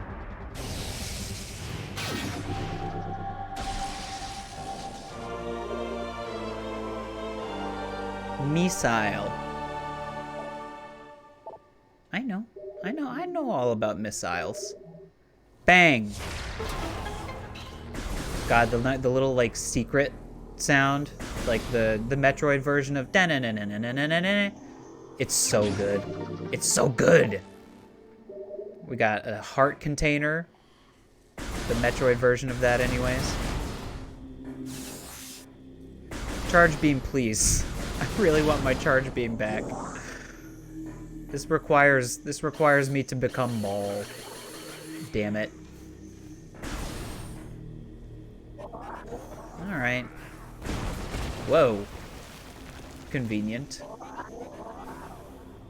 [SPEAKER 1] Missile. I know all about missiles. Bang! God, the little like secret sound, like the Metroid version of da-na-na-na-na-na-na-na. It's so good. It's so good. We got a heart container. The Metroid version of that anyways. Charge beam, please. I really want my charge beam back. This requires me to become Maul. Damn it. Alright. Whoa. Convenient.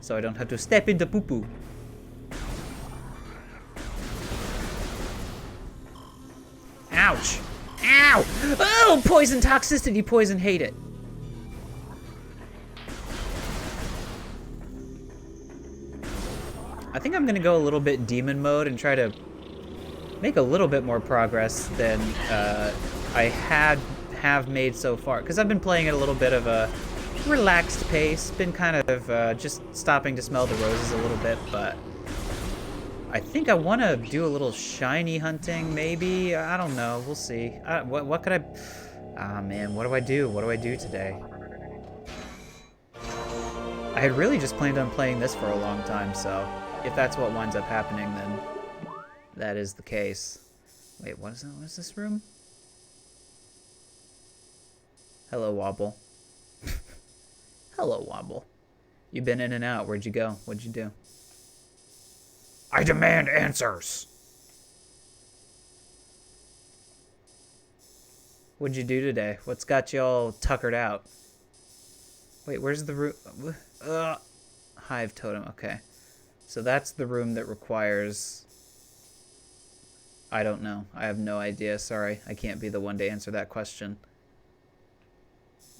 [SPEAKER 1] So I don't have to step into poo-poo. Ouch! Ow! Oh! Poison toxicity! Poison, hate it. I think I'm gonna go a little bit demon mode and try to make a little bit more progress than I have made so far. Because I've been playing at a little bit of a relaxed pace. Been kind of just stopping to smell the roses a little bit, but I think I want to do a little shiny hunting, maybe. I don't know. We'll see. What could I... Ah, man. What do I do? What do I do today? I had really just planned on playing this for a long time, so if that's what winds up happening, then that is the case. Wait, what is that? What is this room? Hello, Wobble. Hello, Wobble. You've been in and out. Where'd you go? What'd you do? I demand answers! What'd you do today? What's got you all tuckered out? Wait, where's the room? Hive totem, okay. So that's the room that requires... I don't know. I have no idea, sorry. I can't be the one to answer that question.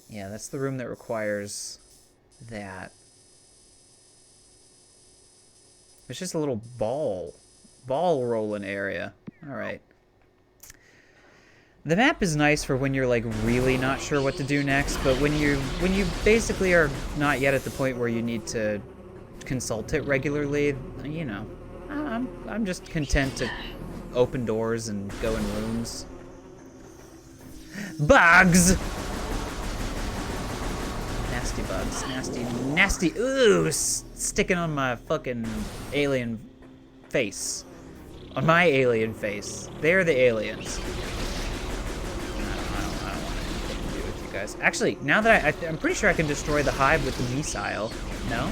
[SPEAKER 1] Yeah, that's the room that requires that. It's just a little ball rolling area. Alright. The map is nice for when you're like really not sure what to do next, but when you basically are not yet at the point where you need to consult it regularly, you know, I'm just content to open doors and go in rooms. Bugs! Nasty bugs. Nasty, nasty. Ooh, sticking on my fucking alien face. On my alien face. They're the aliens. I don't want anything to do with you guys. Actually, now that I'm pretty sure I can destroy the hive with the missile. No?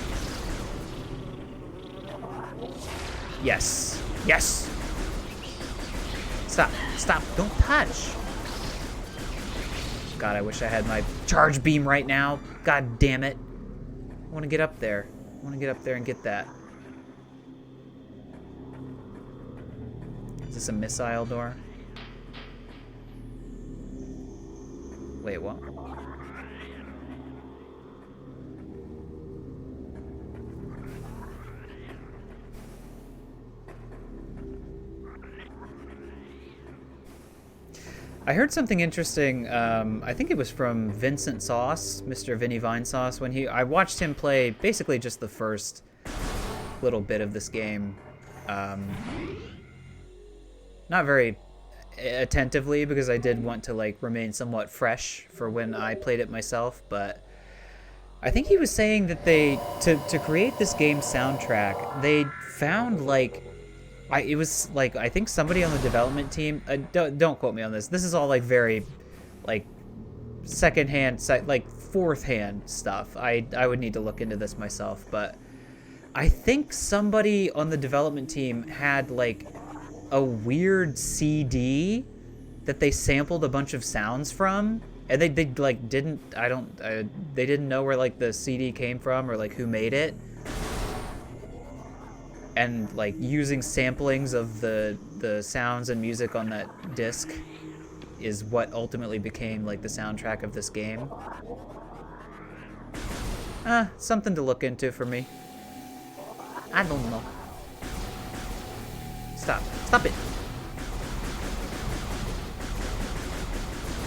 [SPEAKER 1] Yes. Yes! Stop. Stop. Don't touch. God, I wish I had my charge beam right now. God damn it. I want to get up there. I want to get up there and get that. Is this a missile door? Wait, what? I heard something interesting. I think it was from Vincent Sauce, Mr. Vinny Vine Sauce, when I watched him play basically just the first little bit of this game. Not very attentively, because I did want to like remain somewhat fresh for when I played it myself, but I think he was saying that they to create this game's soundtrack, they found like it was like, I think somebody on the development team, don't quote me on this. This is all like very like secondhand, like fourth hand stuff. I would need to look into this myself, but I think somebody on the development team had like a weird CD that they sampled a bunch of sounds from, and they like didn't, they didn't know where like the CD came from or like who made it. And like using samplings of the sounds and music on that disc is what ultimately became like the soundtrack of this game. Something to look into for me. I don't know. Stop. Stop it.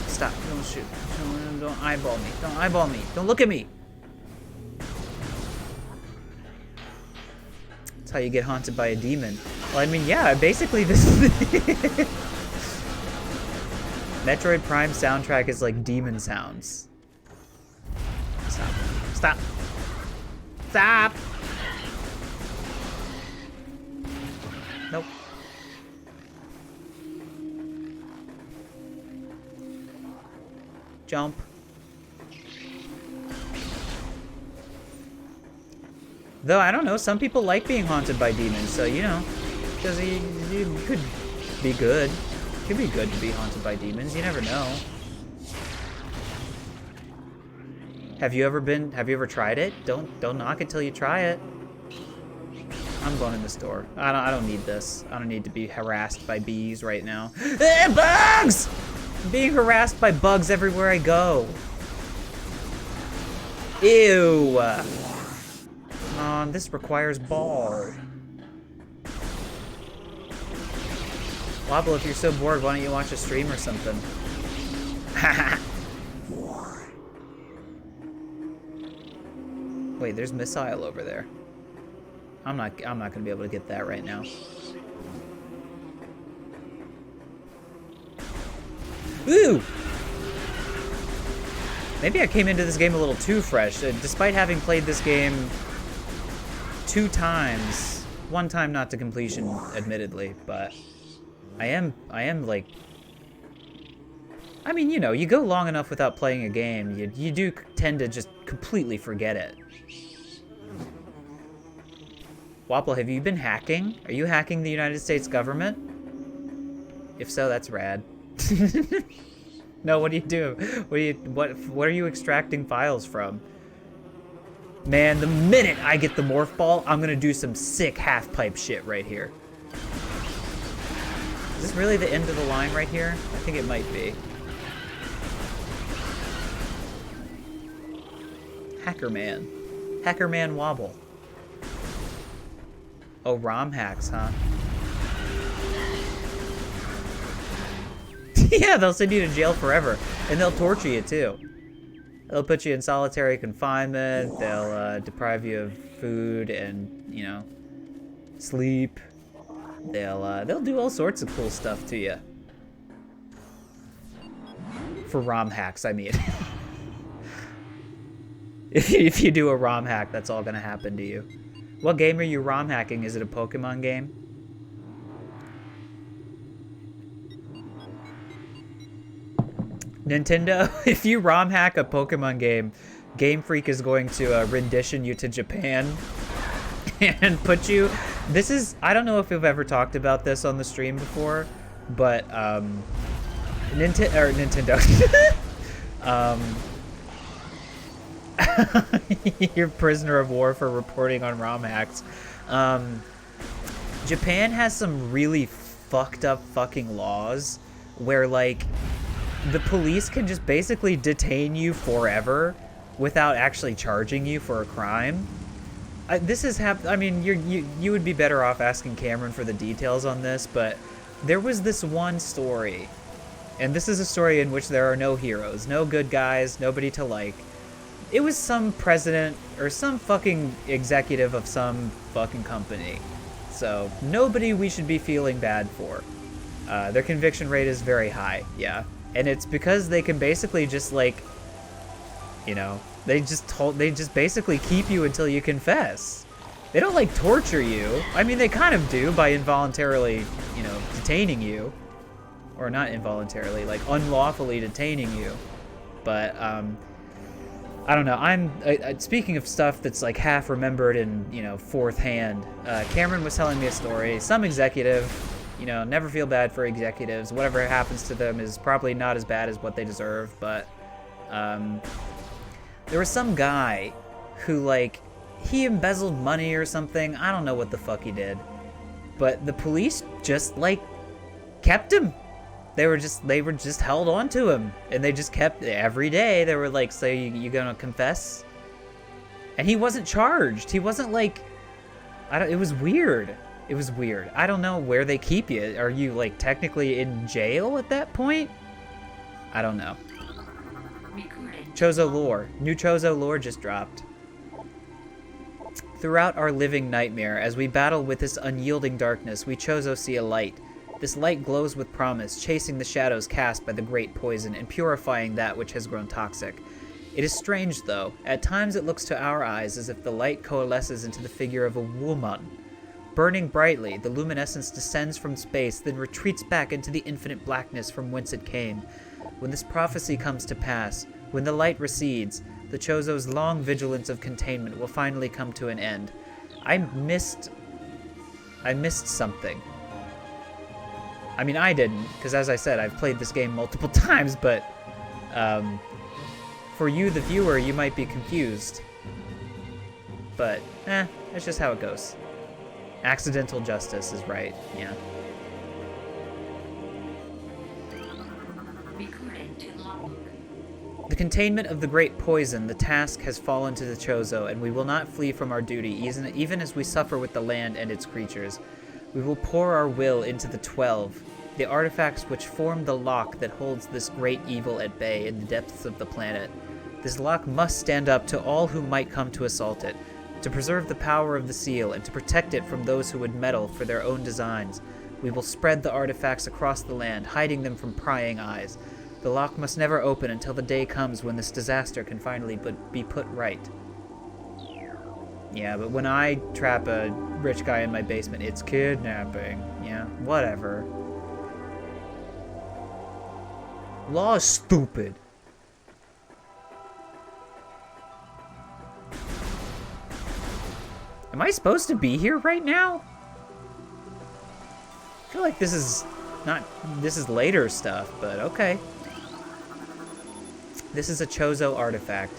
[SPEAKER 1] Stop. Don't shoot. Don't eyeball me. Don't eyeball me. Don't look at me. That's how you get haunted by a demon. Well, I mean, yeah, basically this Metroid Prime soundtrack is like demon sounds. Stop. Stop. Stop! Nope. Jump. Though, I don't know, some people like being haunted by demons, so, you know, because you could be good. It could be good to be haunted by demons, you never know. Have you ever tried it? Don't knock it till you try it. I'm going in the store. I don't need this. I don't need to be harassed by bees right now. Bugs! I'm being harassed by bugs everywhere I go. Ew. Come on, this requires ball. Wobble, if you're so bored, why don't you watch a stream or something? Wait, there's missile over there. I'm not gonna be able to get that right now. Ooh! Maybe I came into this game a little too fresh. Despite having played this game 2 times, 1 time not to completion, admittedly, but I am like, I mean, you know, you go long enough without playing a game, you do tend to just completely forget it. Wapple, have you been hacking? Are you hacking the United States government? If so, that's rad. No, what do you do? What are you extracting files from? Man, the minute I get the morph ball, I'm gonna do some sick half-pipe shit right here. Is this really the end of the line right here? I think it might be. Hacker Man. Hacker Man Wobble. Oh, ROM hacks, huh? Yeah, they'll send you to jail forever. And they'll torture you, too. They'll put you in solitary confinement. They'll deprive you of food and, you know, sleep. They'll do all sorts of cool stuff to you. For ROM hacks, I mean. If you do a ROM hack, that's all gonna happen to you. What game are you ROM hacking? Is it a Pokemon game? Nintendo, if you ROM hack a Pokemon game, Game Freak is going to rendition you to Japan and put you... This is... I don't know if we've ever talked about this on the stream before, but Nintendo... You're prisoner of war for reporting on ROM hacks. Japan has some really fucked up fucking laws where, like, the police can just basically detain you forever without actually charging you for a crime. This has happened. I mean, you would be better off asking Cameron for the details on this, but there was this one story, and this is a story in which there are no heroes, no good guys, nobody to like. It was some president or some fucking executive of some fucking company. So, nobody we should be feeling bad for. Their conviction rate is very high, yeah. And it's because they can basically just, like, you know, they just basically keep you until you confess. They don't, like, torture you. I mean, they kind of do by involuntarily, you know, detaining you. Or not involuntarily, like, unlawfully detaining you. But, I don't know. Speaking of stuff that's, like, half remembered and, you know, fourth hand, Cameron was telling me a story. Some executive, you know, never feel bad for executives. Whatever happens to them is probably not as bad as what they deserve, but, there was some guy who, like, he embezzled money or something. I don't know what the fuck he did. But the police just, like, kept him. They were just held on to him. And they just kept, every day, they were like, so you gonna confess? And he wasn't charged. He wasn't, like, it was weird. It was weird. I don't know where they keep you. Are you, like, technically in jail at that point? I don't know. Chozo lore. New Chozo lore just dropped. Throughout our living nightmare, as we battle with this unyielding darkness, we Chozo see a light. This light glows with promise, chasing the shadows cast by the great poison and purifying that which has grown toxic. It is strange, though. At times it looks to our eyes as if the light coalesces into the figure of a woman. Burning brightly, the luminescence descends from space, then retreats back into the infinite blackness from whence it came. When this prophecy comes to pass, when the light recedes, the Chozo's long vigilance of containment will finally come to an end. I missed something. I mean, I didn't, because as I said, I've played this game multiple times, but for you, the viewer, you might be confused. But, that's just how it goes. Accidental justice is right, yeah. The containment of the great poison, the task has fallen to the Chozo, and we will not flee from our duty, even as we suffer with the land and its creatures. We will pour our will into the 12, the artifacts which form the lock that holds this great evil at bay in the depths of the planet. This lock must stand up to all who might come to assault it, to preserve the power of the seal and to protect it from those who would meddle for their own designs. We will spread the artifacts across the land, hiding them from prying eyes. The lock must never open until the day comes when this disaster can finally be put right. Yeah, but when I trap a rich guy in my basement, it's kidnapping. Yeah, whatever. Law is stupid. Am I supposed to be here right now? I feel like this is later stuff, but okay. This is a Chozo artifact.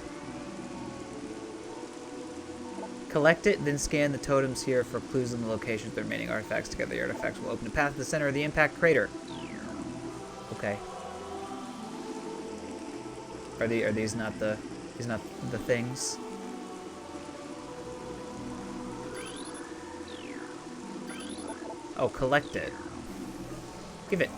[SPEAKER 1] Collect it, then scan the totems here for clues on the locations of the remaining artifacts. Together, the artifacts will open a path to the center of the impact crater. Okay. Are these not the things? Oh, collect it. Give it.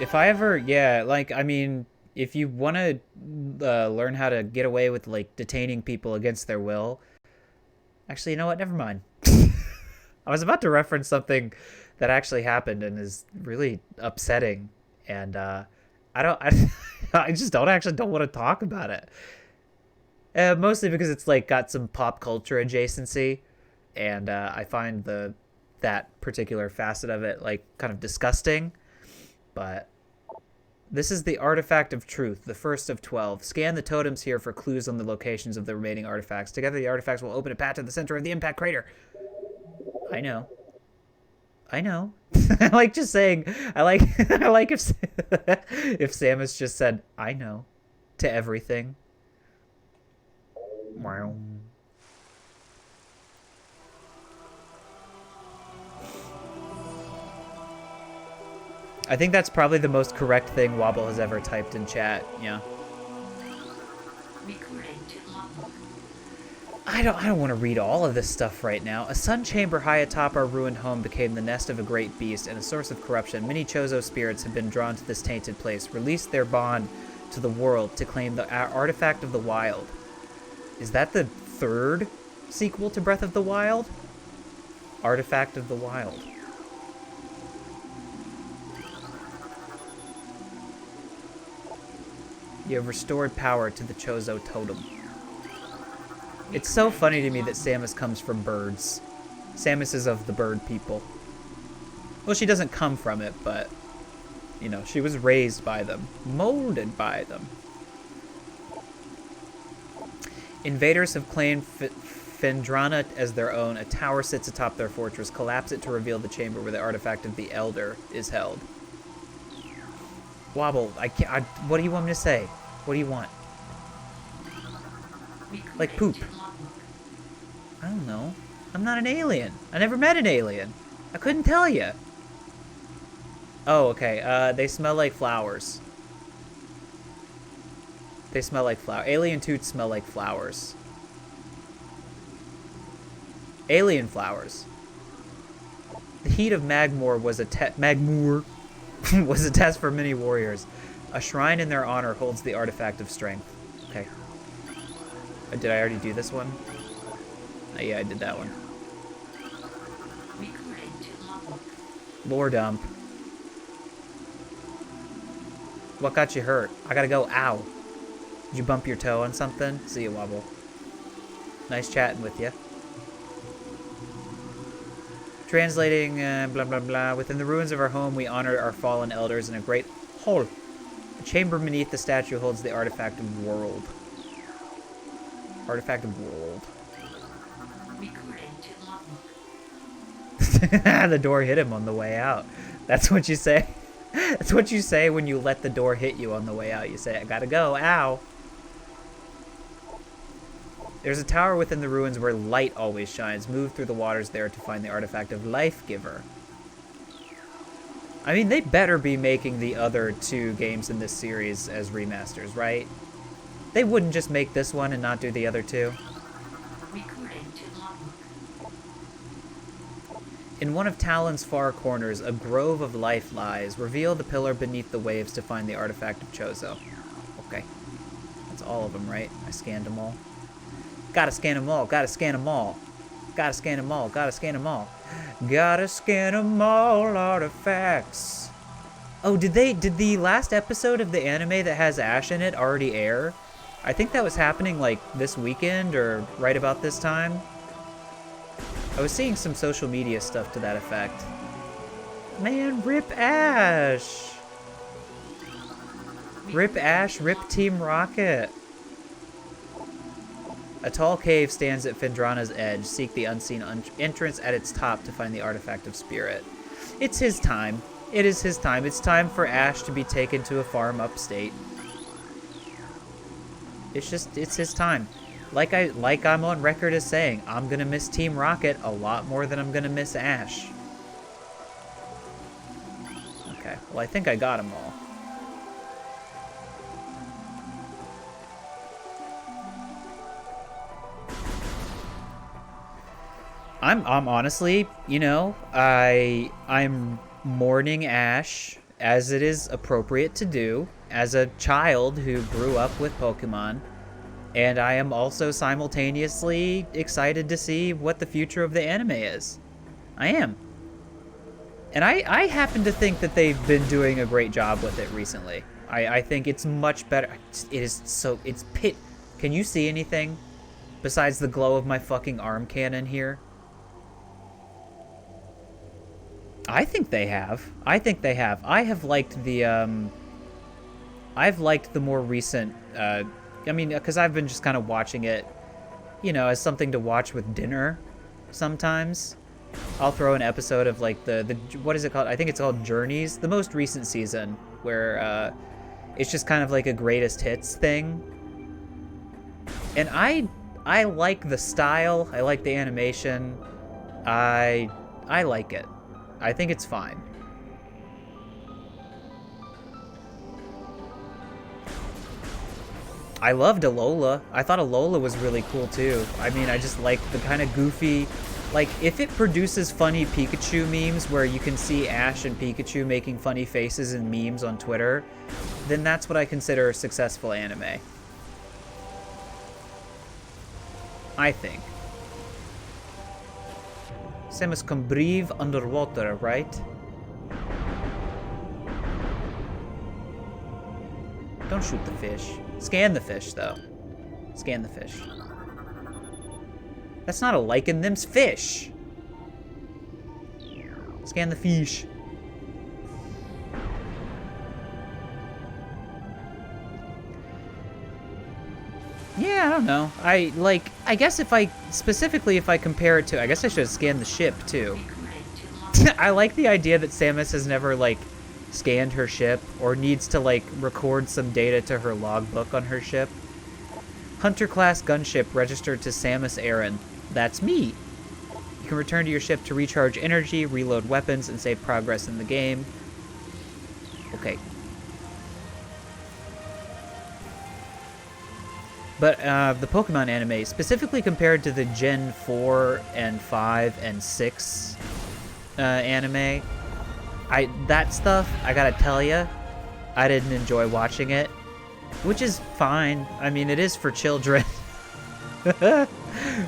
[SPEAKER 1] If I ever, yeah, like, I mean, if you want to learn how to get away with, like, detaining people against their will, Actually, you know what? Never mind. I was about to reference something that actually happened and is really upsetting, and I don't, I just don't want to talk about it. Mostly because it's like got some pop culture adjacency, and I find that particular facet of it like kind of disgusting. But this is the Artifact of Truth, the first of 12. Scan the totems here for clues on the locations of the remaining artifacts. Together, the artifacts will open a path to the center of the impact crater. I know. I know. I like just saying. I like. I like if if Samus just said "I know" to everything. Wow. I think that's probably the most correct thing Wobble has ever typed in chat. Yeah.
[SPEAKER 2] Recording to logbook.
[SPEAKER 1] I don't want to read all of this stuff right now. A sun chamber high atop our ruined home became the nest of a great beast and a source of corruption. Many Chozo spirits have been drawn to this tainted place, released their bond to the world to claim the artifact of the wild. Is that the third sequel to Breath of the Wild? Artifact of the Wild. You have restored power to the Chozo totem. It's so funny to me that Samus comes from birds. Samus is of the bird people. Well, she doesn't come from it, but, you know, she was raised by them, molded by them. Invaders have claimed Phendrana as their own. A tower sits atop their fortress. Collapse it to reveal the chamber where the artifact of the Elder is held. Wobble, what do you want me to say? What do you want? Like poop. I don't know. I'm not an alien. I never met an alien. I couldn't tell you. Oh, okay. They smell like flowers. They smell like flowers. Alien toots smell like flowers. Alien flowers. The heat of Magmoor was a Magmoor was a test for many warriors. A shrine in their honor holds the artifact of strength. Okay. Did I already do this one? Yeah, I did that one. Lore dump. What got you hurt? I gotta go. Ow. Did you bump your toe on something? See you, Wobble. Nice chatting with you. Translating, blah, blah, blah. Within the ruins of our home, we honor our fallen elders in a great hall. A chamber beneath the statue holds the artifact of world. Artifact of world. The door hit him on the way out. That's what you say. That's what you say when you let the door hit you on the way out. You say, I gotta go. Ow. There's a tower within the ruins where light always shines. Move through the waters there to find the artifact of Life Giver. I mean, they better be making the other two games in this series as remasters, right? They wouldn't just make this one and not do the other two. In one of Talon's far corners, a grove of life lies. Reveal the pillar beneath the waves to find the artifact of Chozo. Okay. That's all of them, right? I scanned them all. Gotta scan them all. Gotta scan them all. Gotta scan them all. Gotta scan them all. Gotta scan them all artifacts. Oh, did the last episode of the anime that has Ash in it already air? I think that was happening like this weekend or right about this time. I was seeing some social media stuff to that effect. Man, rip Ash. Rip Ash, rip Team Rocket. A tall cave stands at Phendrana's edge. Seek the unseen entrance at its top to find the artifact of spirit. It's his time. It is his time. It's time for Ash to be taken to a farm upstate. It's his time. Like I'm on record as saying, I'm gonna miss Team Rocket a lot more than I'm gonna miss Ash. Okay, well I think I got them all. I'm honestly, you know, I'm mourning Ash as it is appropriate to do as a child who grew up with Pokemon. And I am also simultaneously excited to see what the future of the anime is. I am. And I happen to think that they've been doing a great job with it recently. I think it's much better. It is so... It's pit... Can you see anything besides the glow of my fucking arm cannon here? I think they have. I think they have. I have liked the... I've liked the more recent... I mean, because I've been just kind of watching it, you know, as something to watch with dinner sometimes. I'll throw an episode of, like, the what is it called? I think it's called Journeys. The most recent season, where it's just kind of like a greatest hits thing. And I like the style. I like the animation. I like it. I think it's fine. I loved Alola. I thought Alola was really cool too. I mean, I just like the kind of goofy... Like, if it produces funny Pikachu memes where you can see Ash and Pikachu making funny faces and memes on Twitter, then that's what I consider a successful anime. I think. Samus can breathe underwater, right? Don't shoot the fish. Scan the fish, though. Scan the fish. That's not a lichen, them's fish. Scan the fish. Yeah, I don't know. I guess if I compare it to, I guess I should have scanned the ship, too. I like the idea that Samus has never, like, scanned her ship, or needs to, like, record some data to her logbook on her ship. Hunter-class gunship registered to Samus Aran. That's me. You can return to your ship to recharge energy, reload weapons, and save progress in the game. Okay. But the Pokemon anime, specifically compared to the Gen 4 and 5 and 6 anime, that stuff, I gotta tell ya, I didn't enjoy watching it. Which is fine. I mean, it is for children.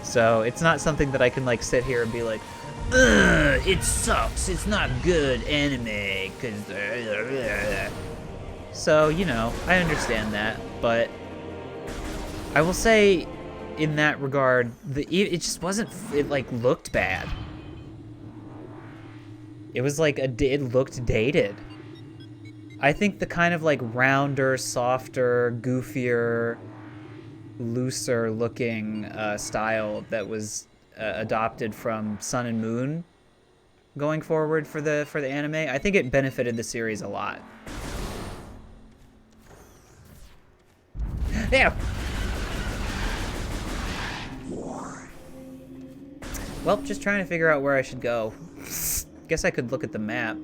[SPEAKER 1] So, it's not something that I can, like, sit here and be like, ugh, it sucks, it's not good anime, cause... So, you know, I understand that, but I will say, in that regard, it just wasn't, it, like, looked bad. It was like, it looked dated. I think the kind of, like, rounder, softer, goofier, looser looking style that was adopted from Sun and Moon going forward for the anime, I think it benefited the series a lot. Yeah. Well, just trying to figure out where I should go. Guess I could look at the map,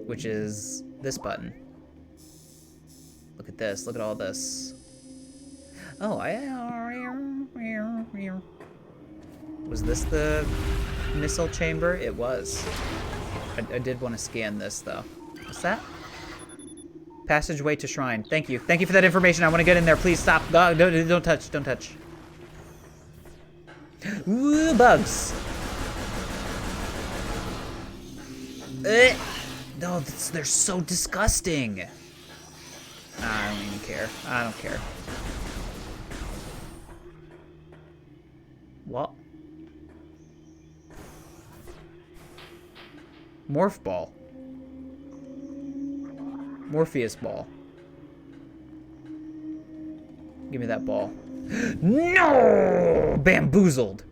[SPEAKER 1] which is this button. Look at this. Look at all this. Oh, was this the missile chamber? It was. I did want to scan this, though. What's that? Passageway to shrine. Thank you. Thank you for that information. I want to get in there. Please stop. No, don't touch. Don't touch. Ooh, bugs. No, they're so disgusting. I don't even care. I don't care. What? Morph ball. Morpheus ball. Give me that ball. No! Bamboozled.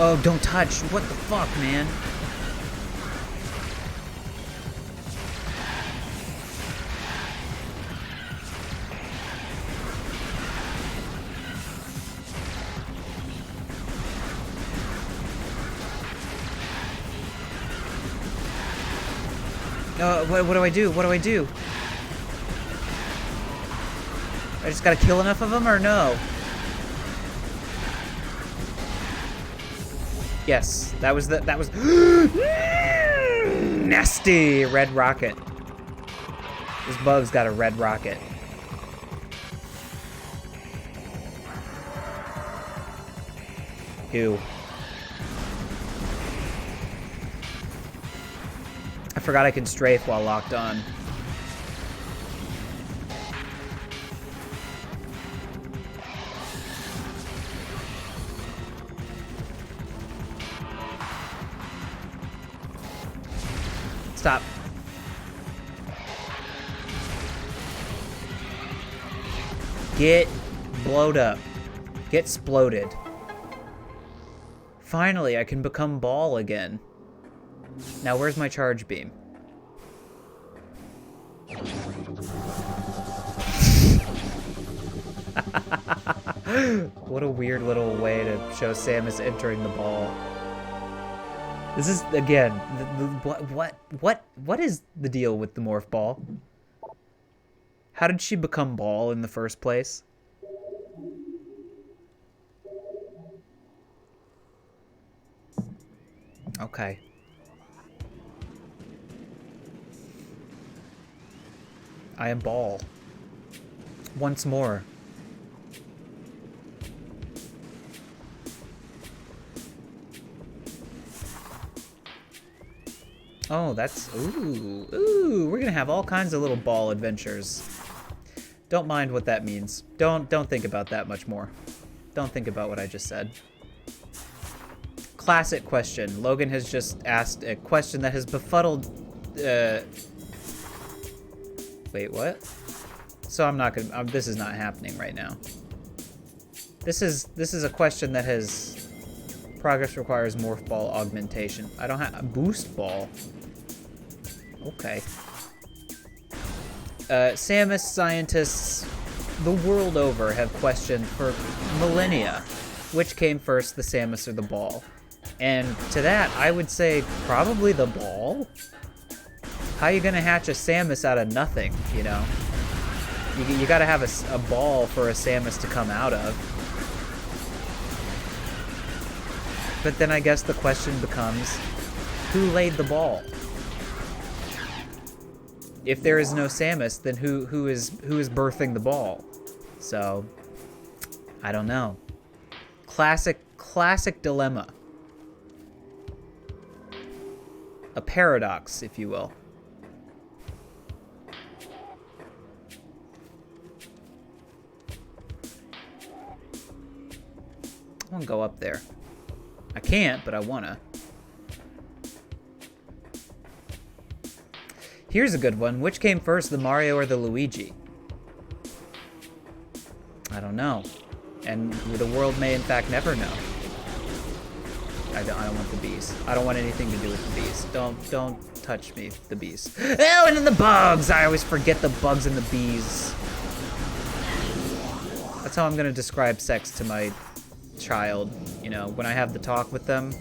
[SPEAKER 1] Oh, don't touch. What the fuck, man? What do I do? What do I do? I just gotta kill enough of them, or no? Yes, that was nasty red rocket. This bug's got a red rocket. Ew. I forgot I can strafe while locked on. Stop. Get blowed up. Get sploded. Finally, I can become ball again. Now, where's my charge beam? What a weird little way to show Samus entering the ball. This is, again, what is the deal with the morph ball? How did she become ball in the first place? Okay. I am ball. Once more. Oh, that's... Ooh, we're gonna have all kinds of little ball adventures. Don't mind what that means. Don't think about that much more. Don't think about what I just said. Classic question. Logan has just asked a question that has befuddled... Wait, what? So I'm not gonna... this is not happening right now. This is a question that has... Progress requires morph ball augmentation. I don't have... Boost ball? Okay. Samus scientists the world over have questioned for millennia which came first, the Samus or the ball. And to that, I would say probably the ball. How are you gonna hatch a Samus out of nothing, you know? You gotta have a ball for a Samus to come out of. But then I guess the question becomes, who laid the ball? If there is no Samus, then who is birthing the ball? So, I don't know. Classic dilemma. A paradox, if you will. I want to go up there. I can't, but I wanna. Here's a good one. Which came first, the Mario or the Luigi? I don't know. And the world may, in fact, never know. I don't want the bees. I don't want anything to do with the bees. Don't touch me, the bees. Oh, and then the bugs! I always forget the bugs and the bees. That's how I'm gonna describe sex to my child. You know, when I have the talk with them,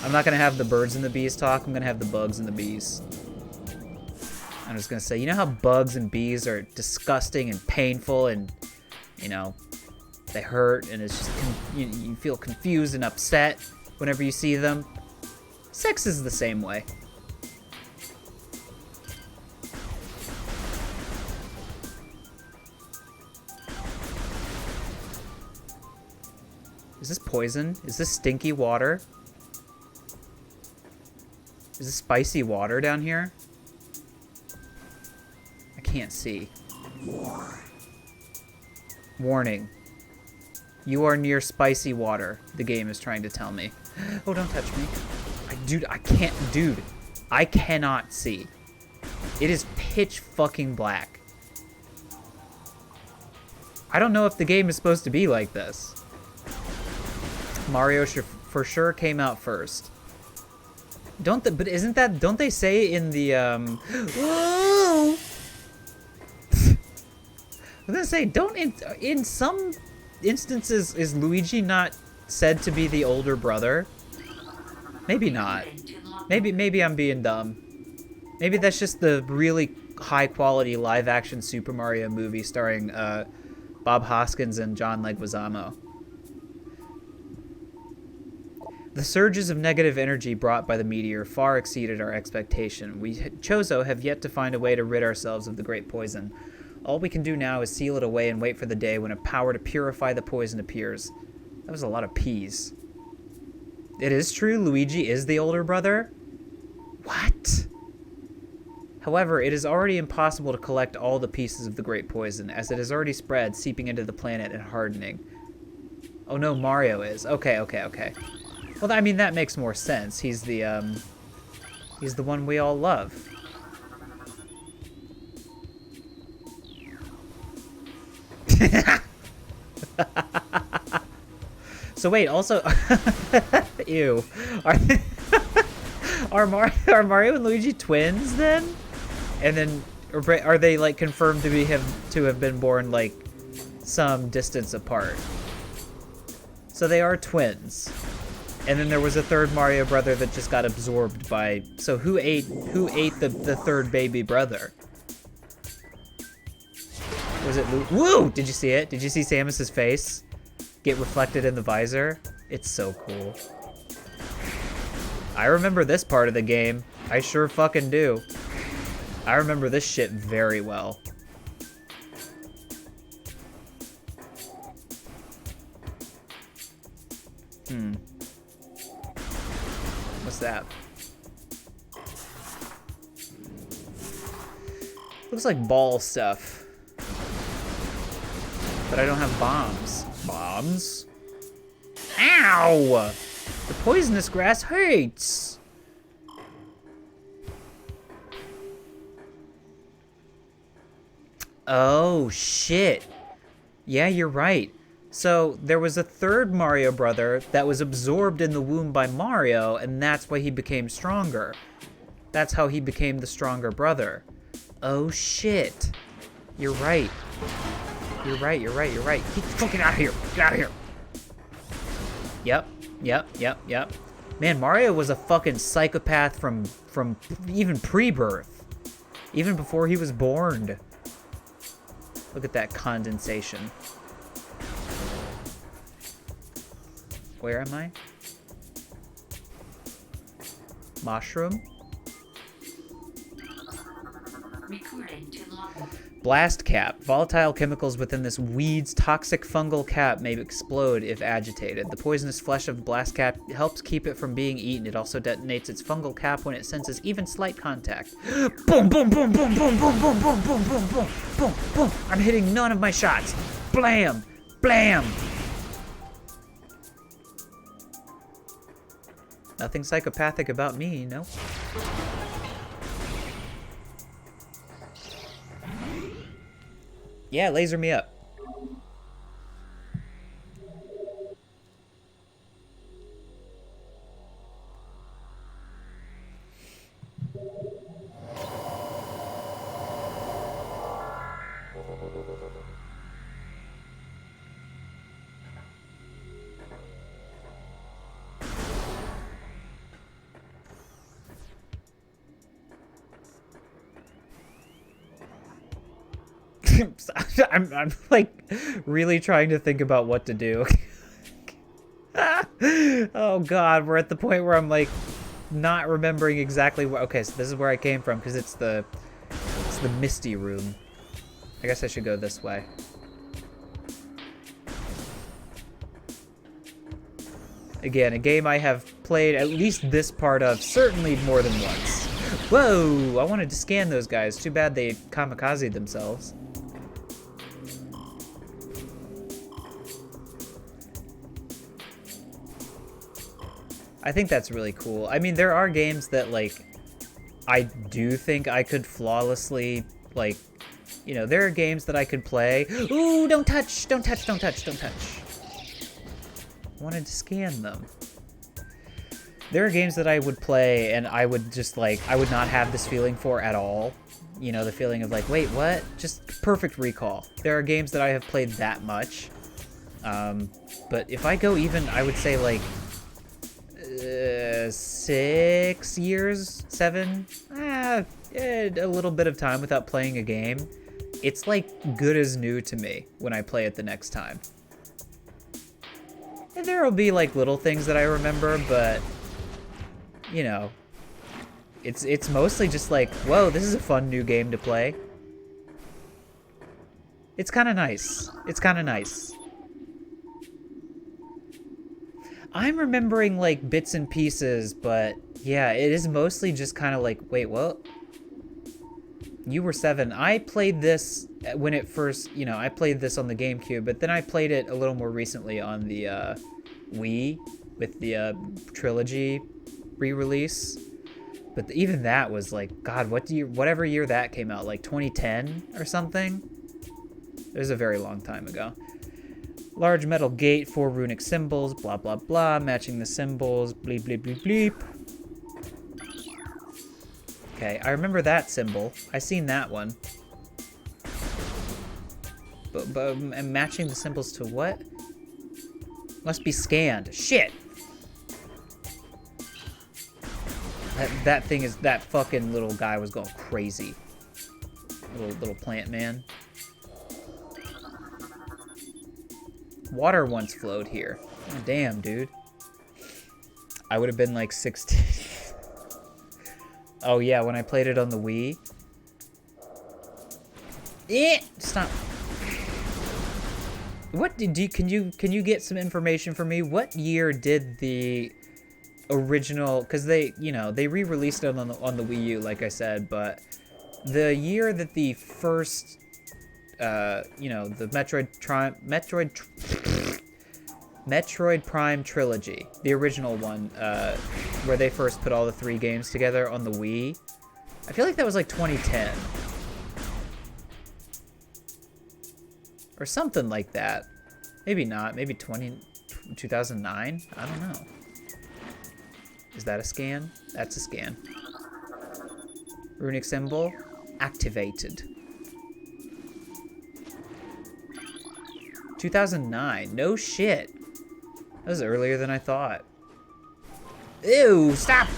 [SPEAKER 1] I'm not gonna have the birds and the bees talk. I'm gonna have the bugs and the bees. I'm just gonna say, you know how bugs and bees are disgusting and painful, and you know, they hurt, and it's just you feel confused and upset whenever you see them. Sex is the same way. Is this poison? Is this stinky water? Is this spicy water down here? I can't see. Warning. You are near spicy water, the game is trying to tell me. Oh, don't touch me. Dude, I cannot see. It is pitch fucking black. I don't know if the game is supposed to be like this. Mario for sure came out first. Don't they say in the, Whoa! I was gonna say, in some instances, is Luigi not said to be the older brother? Maybe not. Maybe I'm being dumb. Maybe that's just the really high-quality live-action Super Mario movie starring, Bob Hoskins and John Leguizamo. The surges of negative energy brought by the meteor far exceeded our expectation. We Chozo have yet to find a way to rid ourselves of the great poison. All we can do now is seal it away and wait for the day when a power to purify the poison appears. That was a lot of P's. It is true, Luigi is the older brother? What? However, it is already impossible to collect all the pieces of the great poison, as it has already spread, seeping into the planet and hardening. Oh no, Mario is. Okay. Well, I mean, that makes more sense. He's the one we all love. So wait, also, ew, are Mario and Luigi twins then? And then are they like confirmed to have been born like some distance apart? So they are twins. And then there was a third Mario brother that just got absorbed by. So who ate the third baby brother? Was it Luke? Woo! Did you see it? Did you see Samus's face get reflected in the visor? It's so cool. I remember this part of the game. I sure fucking do. I remember this shit very well. What's that? Looks like ball stuff. But I don't have bombs. Bombs? Ow! The poisonous grass hurts! Oh, shit. Yeah, you're right. So, there was a third Mario brother that was absorbed in the womb by Mario, and that's why he became stronger. That's how he became the stronger brother. Oh, shit. You're right. You're right. Get fucking out of here. Get out of here. Yep. Man, Mario was a fucking psychopath from even pre-birth. Even before he was born. Look at that condensation. Where am I? Mushroom?
[SPEAKER 2] Recording to logbook.
[SPEAKER 1] Blast cap. Volatile chemicals within this weed's toxic fungal cap may explode if agitated. The poisonous flesh of the blast cap helps keep it from being eaten. It also detonates its fungal cap when it senses even slight contact. Boom, boom, boom, boom, boom, boom, boom, boom, boom, boom, boom, boom, boom. I'm hitting none of my shots. Blam, blam. Nothing psychopathic about me, no. Yeah, laser me up. I'm like really trying to think about what to do. Oh god, we're at the point where I'm like not remembering exactly where. Okay, so this is where I came from because it's the misty room. I guess I should go this way. Again, a game I have played at least this part of certainly more than once. Whoa! I wanted to scan those guys. Too bad they kamikazed themselves. I think that's really cool. I mean, there are games that, like, I do think I could flawlessly, like, you know, there are games that I could play. Ooh, don't touch! Don't touch, don't touch, don't touch. I wanted to scan them. There are games that I would play and I would just, like, I would not have this feeling for at all. You know, the feeling of, like, wait, what? Just perfect recall. There are games that I have played that much. But if I go even, I would say, like, 6 years, 7, a little bit of time without playing a game, it's like good as new to me when I play it the next time. And there will be like little things that I remember, but you know, it's mostly just like, whoa, this is a fun new game to play. It's kind of nice. It's kind of nice. I'm remembering like bits and pieces, but yeah, it is mostly just kind of like, wait, what? You were 7. I played this when it first, I played this on the GameCube, but then I played it a little more recently on the Wii with the Trilogy re-release. But even that was like, God, whatever year that came out, like 2010 or something? It was a very long time ago. Large metal gate, 4 runic symbols, blah, blah, blah, matching the symbols, bleep, bleep, bleep, bleep. Okay, I remember that symbol. I seen that one. But I'm matching the symbols to what? Must be scanned. Shit! That fucking little guy was going crazy. Little plant man. Water once flowed here. Oh, damn, dude. I would have been like 16. Oh yeah, when I played it on the Wii. Stop. What did you can you get some information for me? What year did the original, because they re-released it on the Wii U, like I said, but the year that the first the Metroid Prime trilogy, the original one, where they first put all the 3 games together on the Wii. I feel like that was like 2010. Or something like that. Maybe not. Maybe 2009? I don't know. Is that a scan? That's a scan. Runic symbol activated. 2009. No shit. That was earlier than I thought. Ew, stop!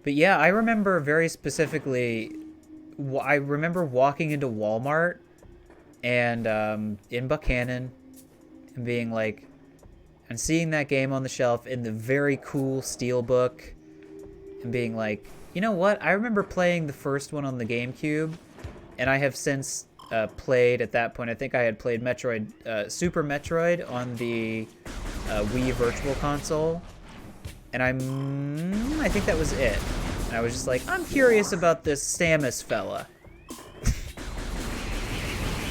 [SPEAKER 1] But yeah, I remember very specifically, I remember walking into Walmart and in Buchanan and being like, and seeing that game on the shelf in the very cool steelbook and being like, you know what? I remember playing the first one on the GameCube, and I have since played, at that point, I think I had played Metroid, Super Metroid on the Wii Virtual Console, and I think that was it. And I was just like, I'm curious about this Samus fella.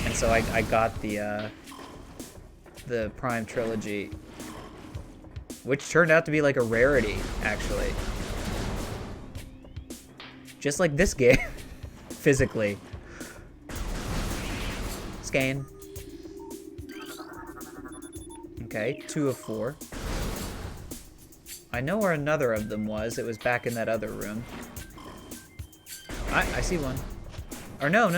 [SPEAKER 1] And so I got the Prime Trilogy, which turned out to be like a rarity, actually. Just like this game, physically. Scan. Okay, 2 of 4. I know where another of them was. It was back in that other room. I see one. Or no.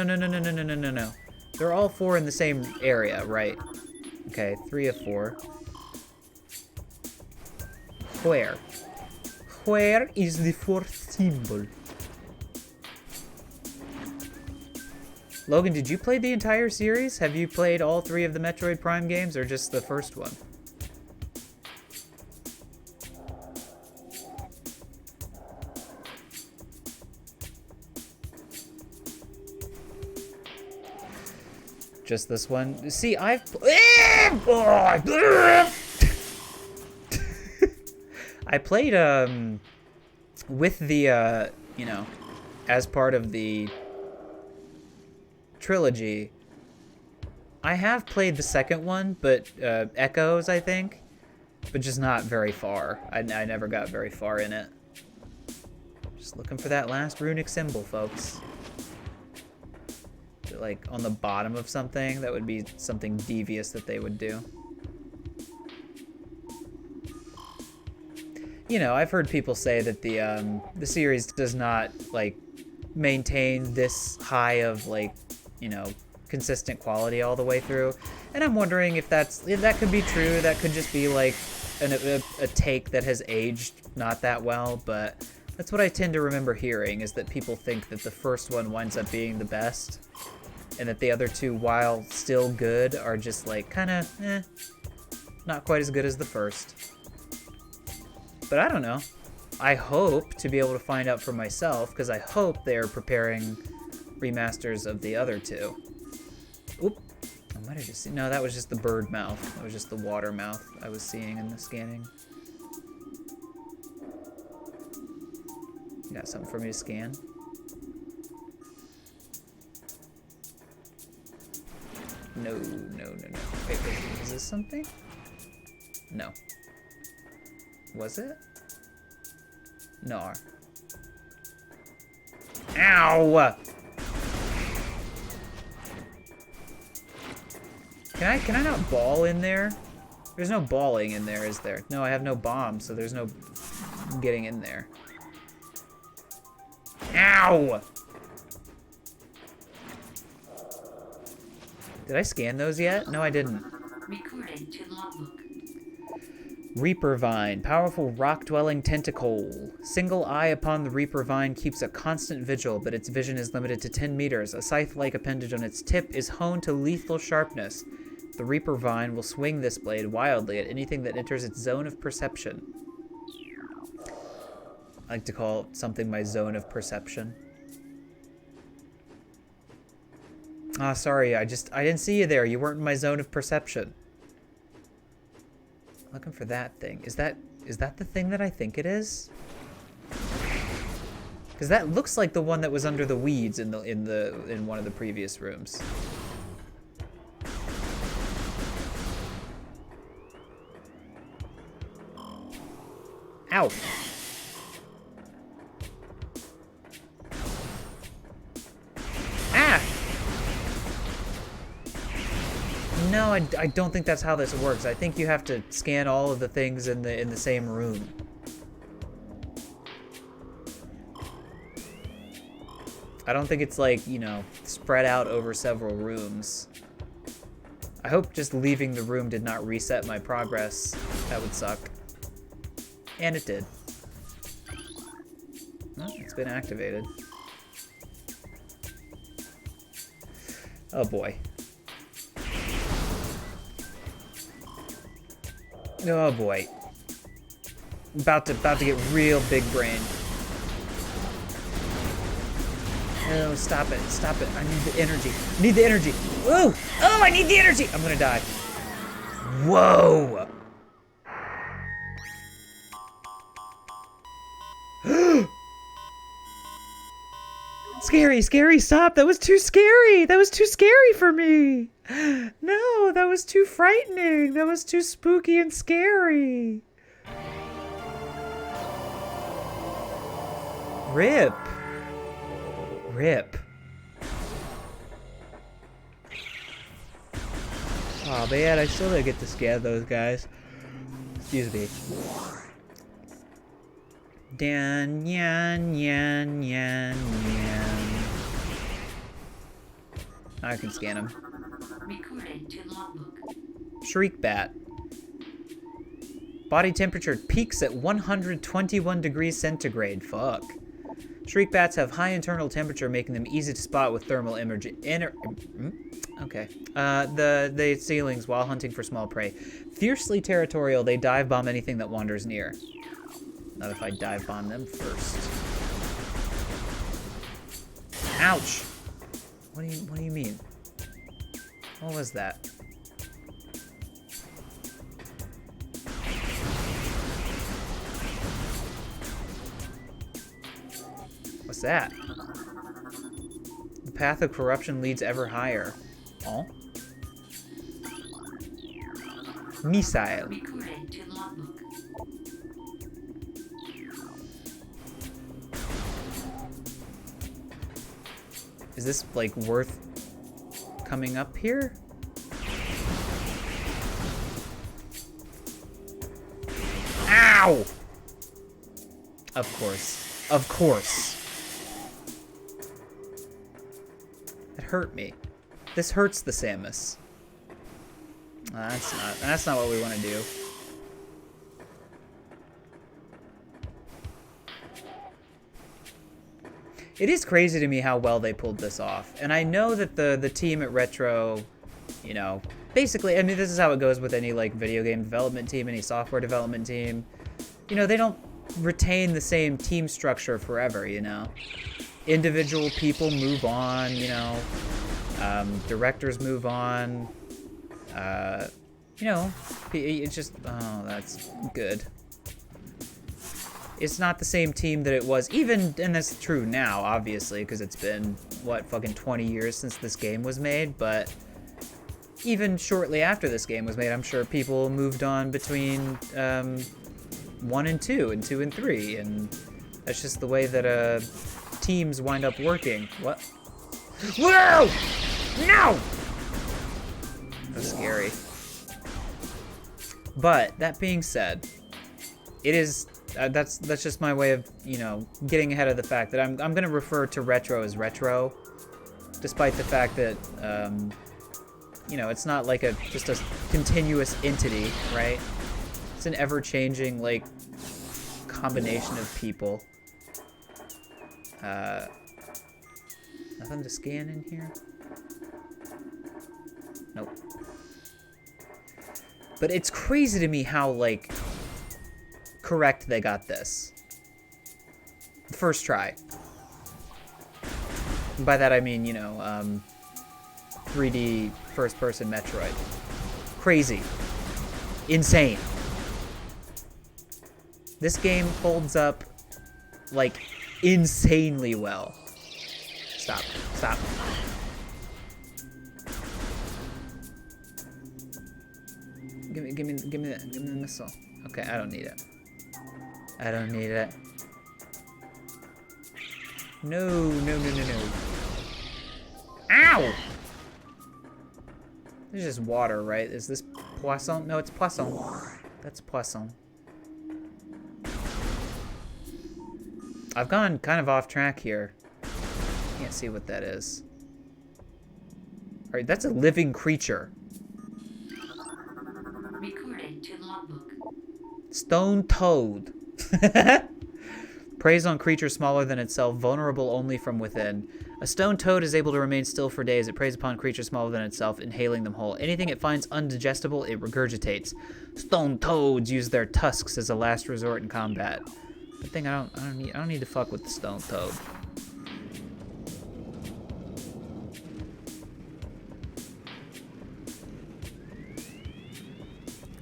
[SPEAKER 1] They're all 4 in the same area, right? Okay, 3 of 4. Where? Where is the 4th symbol? Logan, did you play the entire series? Have you played all 3 of the Metroid Prime games, or just the first one? Just this one? See, I played, with the, as part of the trilogy. I have played the second one, but Echoes, I think, but just not very far. I never got very far in it. Just looking for that last runic symbol, folks. Like on the bottom of something, that would be something devious that they would do. I've heard people say that the series does not like maintain this high of like consistent quality all the way through, and I'm wondering if that could be true. That could just be like a take that has aged not that well, but that's what I tend to remember hearing, is that people think that the first one winds up being the best. and that the other two, while still good, are just like kind of not quite as good as the first. But I don't know. I hope to be able to find out for myself, because I hope they're preparing remasters of the other two. Oop. I might have just seen... No, that was just the bird mouth. That was just the water mouth I was seeing in the scanning. You got something for me to scan? No, no, no, no. Wait, is this something? No. Was it? No. Ow! Can I not ball in there? There's no balling in there, is there? No, I have no bombs, so there's no getting in there. Ow! Did I scan those yet? No, I didn't.
[SPEAKER 2] Recording to logbook.
[SPEAKER 1] Reaper Vine, powerful rock-dwelling tentacle. Single eye upon the Reaper Vine keeps a constant vigil, but its vision is limited to 10 meters. A scythe-like appendage on its tip is honed to lethal sharpness. The Reaper Vine will swing this blade wildly at anything that enters its zone of perception. I like to call something my zone of perception. Ah, sorry, I didn't see you there. You weren't in my zone of perception. Looking for that thing. Is that the thing that I think it is? Because that looks like the one that was under the weeds in one of the previous rooms. Ow! Ah! No, I don't think that's how this works. I think you have to scan all of the things in the same room. I don't think it's like, you know, spread out over several rooms. I hope just leaving the room did not reset my progress. That would suck. And it did. Well, it's been activated. Oh boy. Oh boy. About to get real big brain. Oh, stop it. Stop it. I need the energy. I need the energy. Whoa! Oh, I need the energy! I'm gonna die. Whoa! Scary, scary, stop. That was too scary. That was too scary for me. No, that was too frightening. That was too spooky and scary. Rip. Rip. Oh man, I still didn't get to scan those guys. Excuse me. Dan, yan, yan, yan, yan. I can scan them.
[SPEAKER 2] Recording to logbook.
[SPEAKER 1] Shriek bat. Body temperature peaks at 121 degrees centigrade. Fuck. Shriek bats have high internal temperature, making them easy to spot with thermal imaging. Okay. The ceilings while hunting for small prey. Fiercely territorial, they dive bomb anything that wanders near. Not if I dive bomb them first. Ouch! What do you mean? What was that? What's that? The path of corruption leads ever higher. Oh? Missile.
[SPEAKER 2] Recording to logbook.
[SPEAKER 1] Is this, like, worth coming up here? Ow! Of course. Of course. It hurt me. This hurts the Samus. That's not what we want to do. It is crazy to me how well they pulled this off. And I know that the team at Retro, you know, basically, I mean, this is how it goes with any, like, video game development team, any software development team. You know, they don't retain the same team structure forever, you know? Individual people move on, you know? Directors move on. You know, it's just, oh, that's good. It's not the same team that it was, even, and that's true now, obviously, because it's been, what, fucking 20 years since this game was made, but even shortly after this game was made, I'm sure people moved on between 1 and 2, and 2 and 3, and that's just the way that teams wind up working. What? Whoa! No! That's scary. But that being said, it is that's just my way of, you know, getting ahead of the fact that I'm gonna refer to Retro as Retro, despite the fact that you know, it's not like just a continuous entity, right? It's an ever-changing, like, combination of people. Nothing to scan in here? Nope. But it's crazy to me how, like, correct they got this. First try. And by that I mean, you know, 3D first-person Metroid. Crazy. Insane. This game holds up, like, insanely well. Stop. Stop. Give me the missile. Okay, I don't need it. I don't need it. No, no, no, no, no. Ow! There's just water, right? Is this poisson? No, it's poisson. That's poisson. I've gone kind of off track here. Can't see what that is. Alright, that's a living creature.
[SPEAKER 2] Recording to logbook.
[SPEAKER 1] Stone toad. Preys on creatures smaller than itself, vulnerable only from within. A stone toad is able to remain still for days. It preys upon creatures smaller than itself, inhaling them whole. Anything it finds undigestible, it regurgitates. Stone toads use their tusks as a last resort in combat. The thing I don't need to fuck with the stone toad.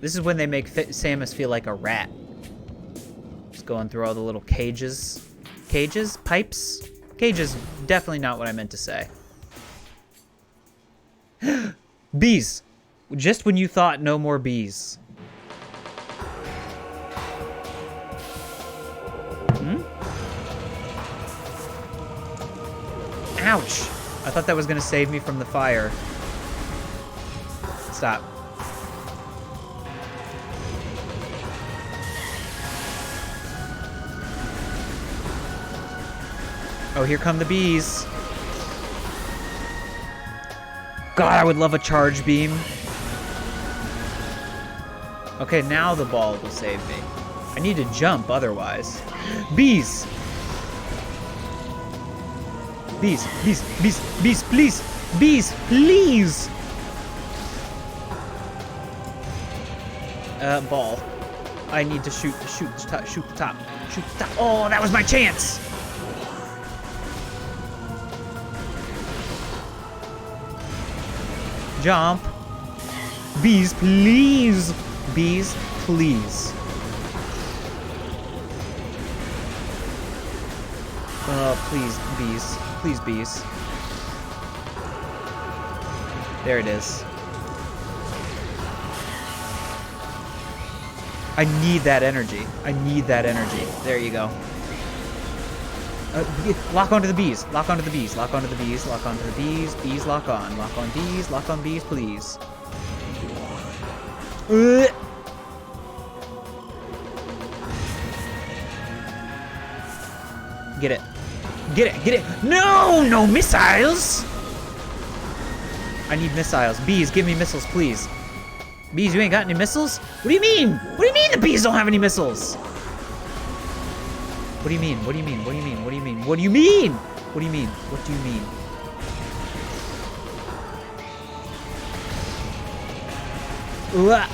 [SPEAKER 1] This is when they make Samus feel like a rat. Just going through all the little cages. Cages? Pipes? Cages, definitely not what I meant to say. Bees! Just when you thought no more bees. Hmm? Ouch! I thought that was gonna save me from the fire. Stop. Oh, here come the bees. God, I would love a charge beam. Okay, now the ball will save me. I need to jump otherwise. Bees! Bees, bees, bees, bees, please! Bees, please! Ball. I need to shoot the top, shoot the top. Oh, that was my chance! Jump. Bees, please. Bees, please. Please, bees. Please, bees. There it is. I need that energy. I need that energy. There you go. Lock onto the bees. Lock onto the bees. Lock onto the bees. Lock onto the bees. Bees lock on. Lock on bees. Lock on bees, please. Get it. Get it. Get it. No! No missiles! I need missiles. Bees, give me missiles, please. Bees, you ain't got any missiles? What do you mean? What do you mean the bees don't have any missiles? What do you mean? What do you mean? What do you mean? What do you mean? What do you mean? What do you mean? What do you mean? Ooh-ah.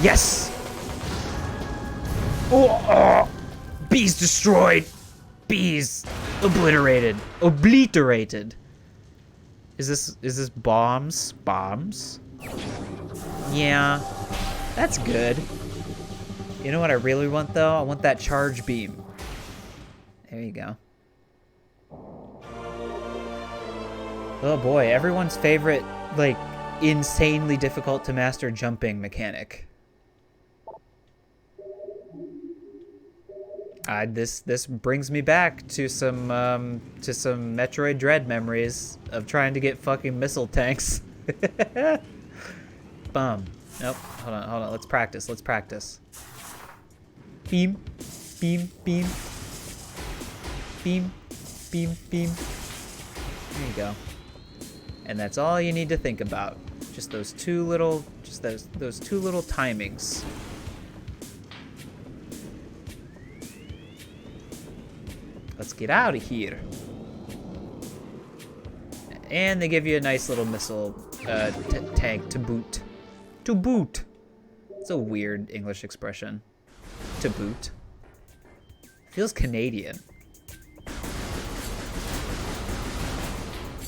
[SPEAKER 1] Yes! Oh! Bees destroyed! Bees obliterated. Obliterated. Is this bombs? Bombs? Yeah. That's good. You know what I really want though? I want that charge beam. There you go. Oh boy, everyone's favorite, like, insanely difficult to master jumping mechanic. This brings me back to some Metroid Dread memories of trying to get fucking missile tanks. Bum. Nope. Hold on. Let's practice. Beam. Beam. Beam. Beam. Beam. Beam. There you go. And that's all you need to think about. Just those two little timings. Let's get out of here. And they give you a nice little missile tank to boot. To boot. It's a weird English expression. To boot. Feels Canadian.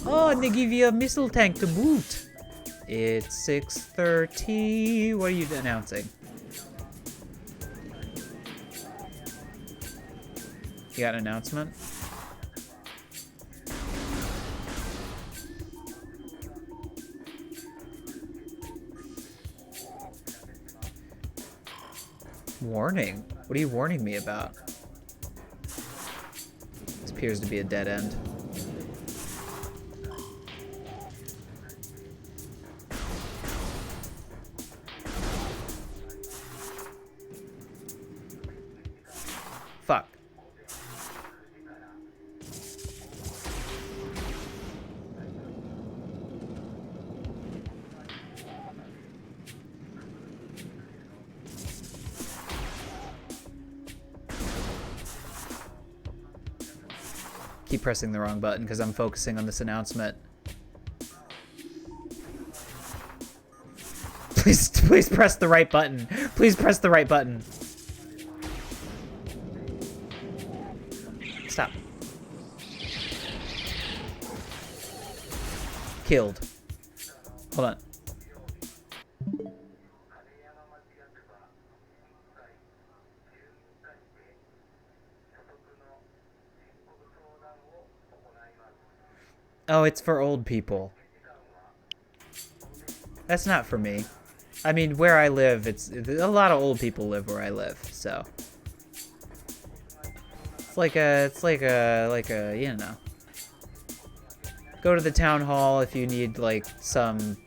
[SPEAKER 1] Oh, and they give you a missile tank to boot. It's 6:30. What are you announcing? You got an announcement? Warning? What are you warning me about? This appears to be a dead end. Fuck. Keep pressing the wrong button because I'm focusing on this announcement. Please press the right button. Please press the right button. Stop. Killed. Hold on. Oh, it's for old people. That's not for me. I mean, where I live, it's a lot of old people live where I live, so it's like a, you know. Go to the town hall if you need like some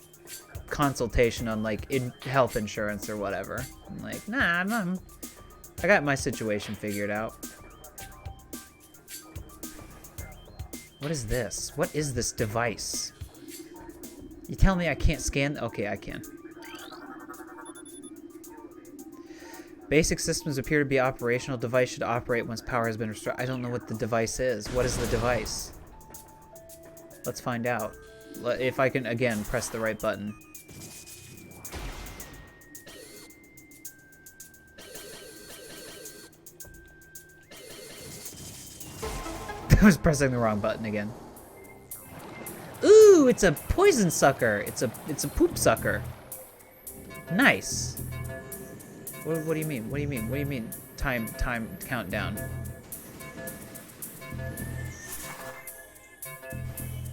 [SPEAKER 1] consultation on like health insurance or whatever. I'm like, nah, I got my situation figured out. What is this? What is this device? You tell me I can't scan? Okay, I can. Basic systems appear to be operational. Device should operate once power has been restored. I don't know what the device is. What is the device? Let's find out. If I can, again, press the right button. I was pressing the wrong button again. Ooh, it's a poison sucker. It's a poop sucker. Nice. What do you mean? What do you mean? What do you mean? Time countdown.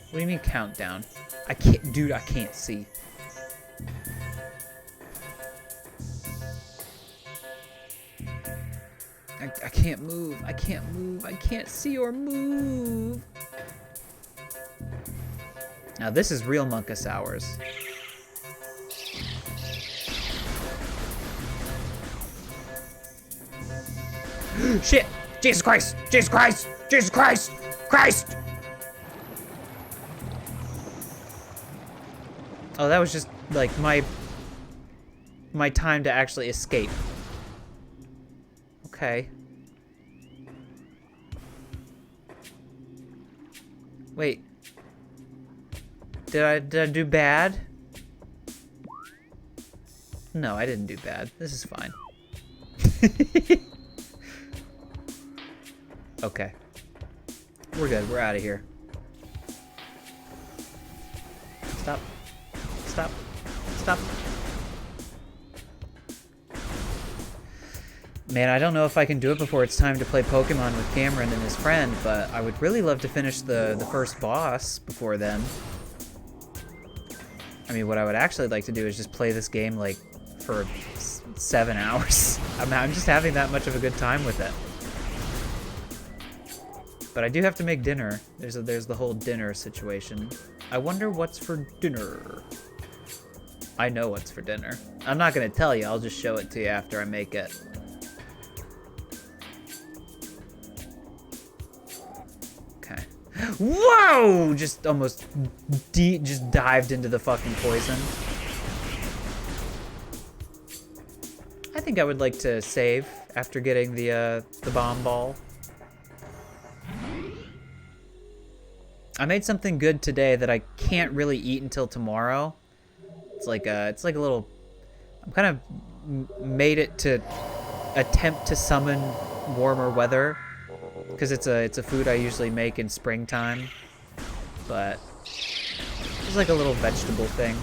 [SPEAKER 1] What do you mean countdown? I can't, dude, I can't see. I can't move. I can't move. I can't see or move. Now this is real Monkus hours. Shit! Jesus Christ! Jesus Christ! Jesus Christ! Christ! Oh, that was just like my time to actually escape. Okay. Wait. Did I do bad? No, I didn't do bad. This is fine. Okay. We're good. We're out of here. Stop. Stop. Stop. Man, I don't know if I can do it before it's time to play Pokemon with Cameron and his friend, but I would really love to finish the first boss before then. I mean, what I would actually like to do is just play this game, like, for 7 hours. I'm just having that much of a good time with it. But I do have to make dinner. There's the whole dinner situation. I wonder what's for dinner. I know what's for dinner. I'm not gonna tell you, I'll just show it to you after I make it. Okay. Whoa! Just almost just dived into the fucking poison. I think I would like to save after getting the bomb ball. I made something good today that I can't really eat until tomorrow. It's like a little. I'm kind of made it to attempt to summon warmer weather because it's a food I usually make in springtime, but it's like a little vegetable thing.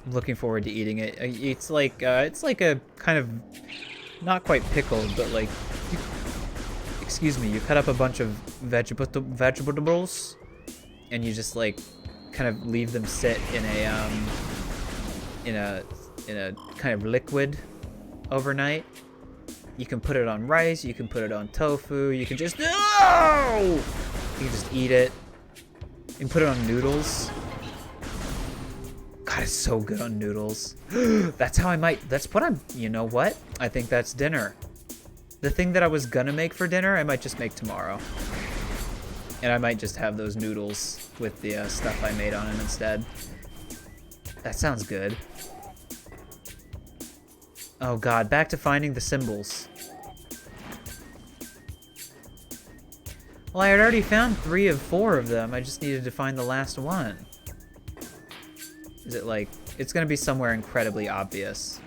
[SPEAKER 1] I'm looking forward to eating it. It's like a kind of not quite pickled, but like. Excuse me, you cut up a bunch of vegetables and you just like kind of leave them sit in a kind of liquid overnight. You can put it on rice, you can put it on tofu, you can just you can just eat it. You can put it on noodles. God, it's so good on noodles. That's what I'm, you know what? I think that's dinner. The thing that I was gonna make for dinner, I might just make tomorrow. And I might just have those noodles with the stuff I made on them instead. That sounds good. Oh god, back to finding the symbols. Well, I had already found 3 of 4 of them. I just needed to find the last one. Is it like... It's gonna be somewhere incredibly obvious.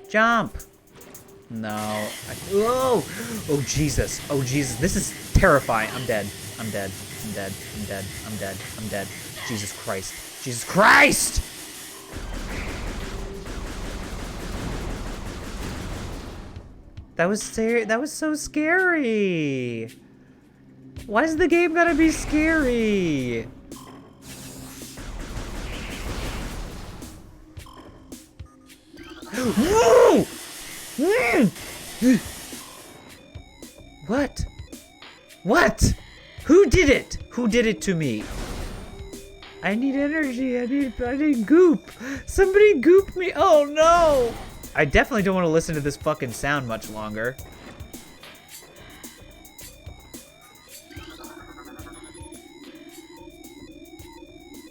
[SPEAKER 1] Jump! No. Whoa! Oh, Jesus. Oh, Jesus. This is terrifying. I'm dead. I'm dead. I'm dead. I'm dead. I'm dead. I'm dead. Jesus Christ. Jesus Christ! That was so scary. Why is the game gotta be scary? Whoa! What? What? Who did it? Who did it to me? I need energy. I need goop. Somebody goop me. Oh no! I definitely don't want to listen to this fucking sound much longer.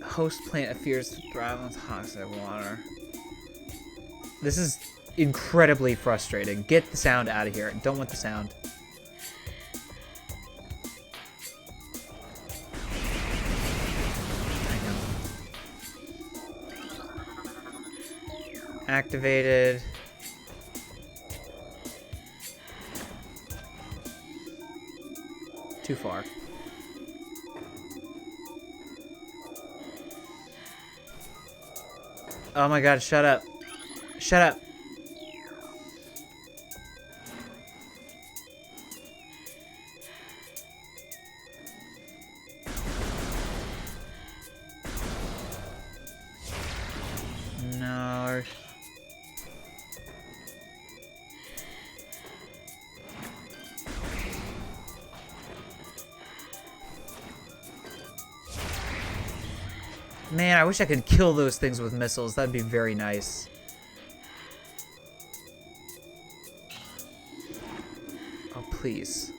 [SPEAKER 1] Host plant appears to thrive on toxic water. This is incredibly frustrating. Get the sound out of here. I don't want the sound. I know. Activated. Too far. Oh my god, shut up. Shut up. No. Man, I wish I could kill those things with missiles. That'd be very nice. Oh, please.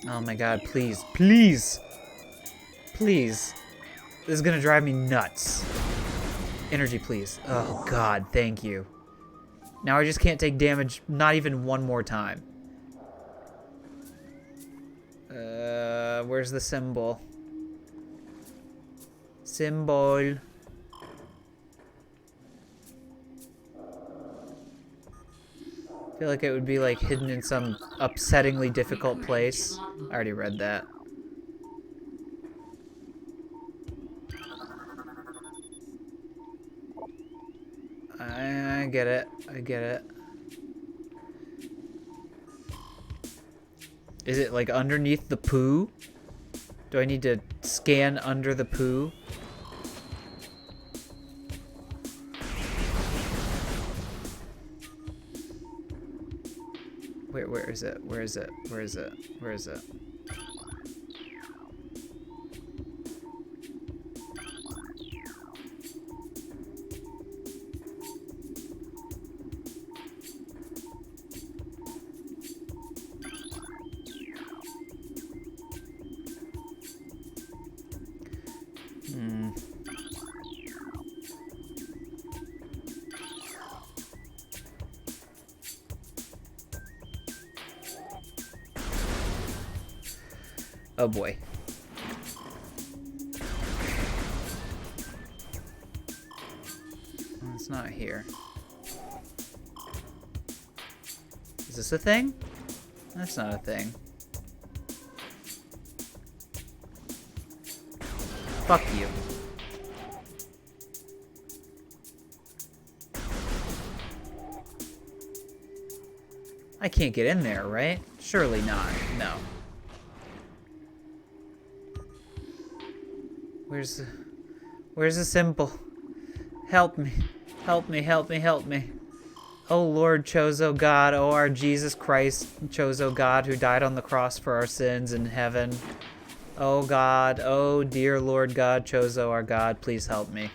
[SPEAKER 1] Oh my god, please, please, please. This is gonna drive me nuts. Energy, please. Oh god, thank you. Now I just can't take damage, not even one more time. Where's the symbol? Symbol. I feel like it would be like hidden in some upsettingly difficult place. I already read that. I get it. I get it. Is it like underneath the poo? Do I need to scan under the poo? Where is it? Where is it? Where is it? Where is it? Oh boy. It's not here. Is this a thing? That's not a thing. Fuck you. I can't get in there, right? Surely not. No. Where's the symbol? Help me. Help me, help me, help me. Oh Lord, Chozo God, oh our Jesus Christ, Chozo God, who died on the cross for our sins in heaven. Oh God, oh dear Lord God, Chozo our God, please help me.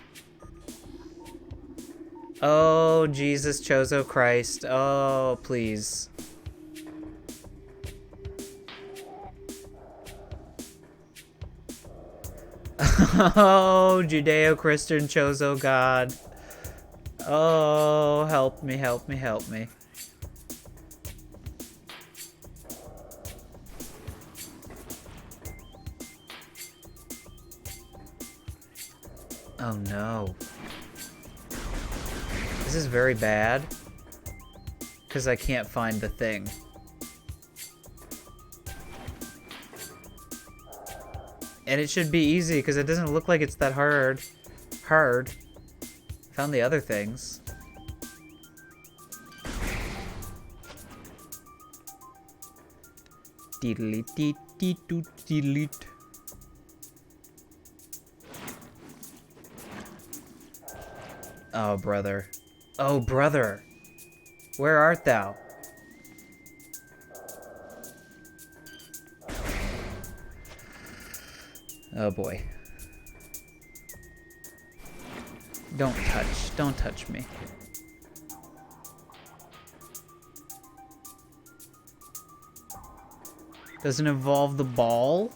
[SPEAKER 1] Oh Jesus, Chozo Christ, oh please. Oh, Judeo-Christian Chozo God. Oh, help me, help me, help me. Oh no. This is very bad. Because I can't find the thing. And it should be easy, because it doesn't look like it's that hard. Found the other things. Delete. Oh, brother. Oh, brother. Where art thou? Oh boy. Don't touch me. Doesn't involve the ball?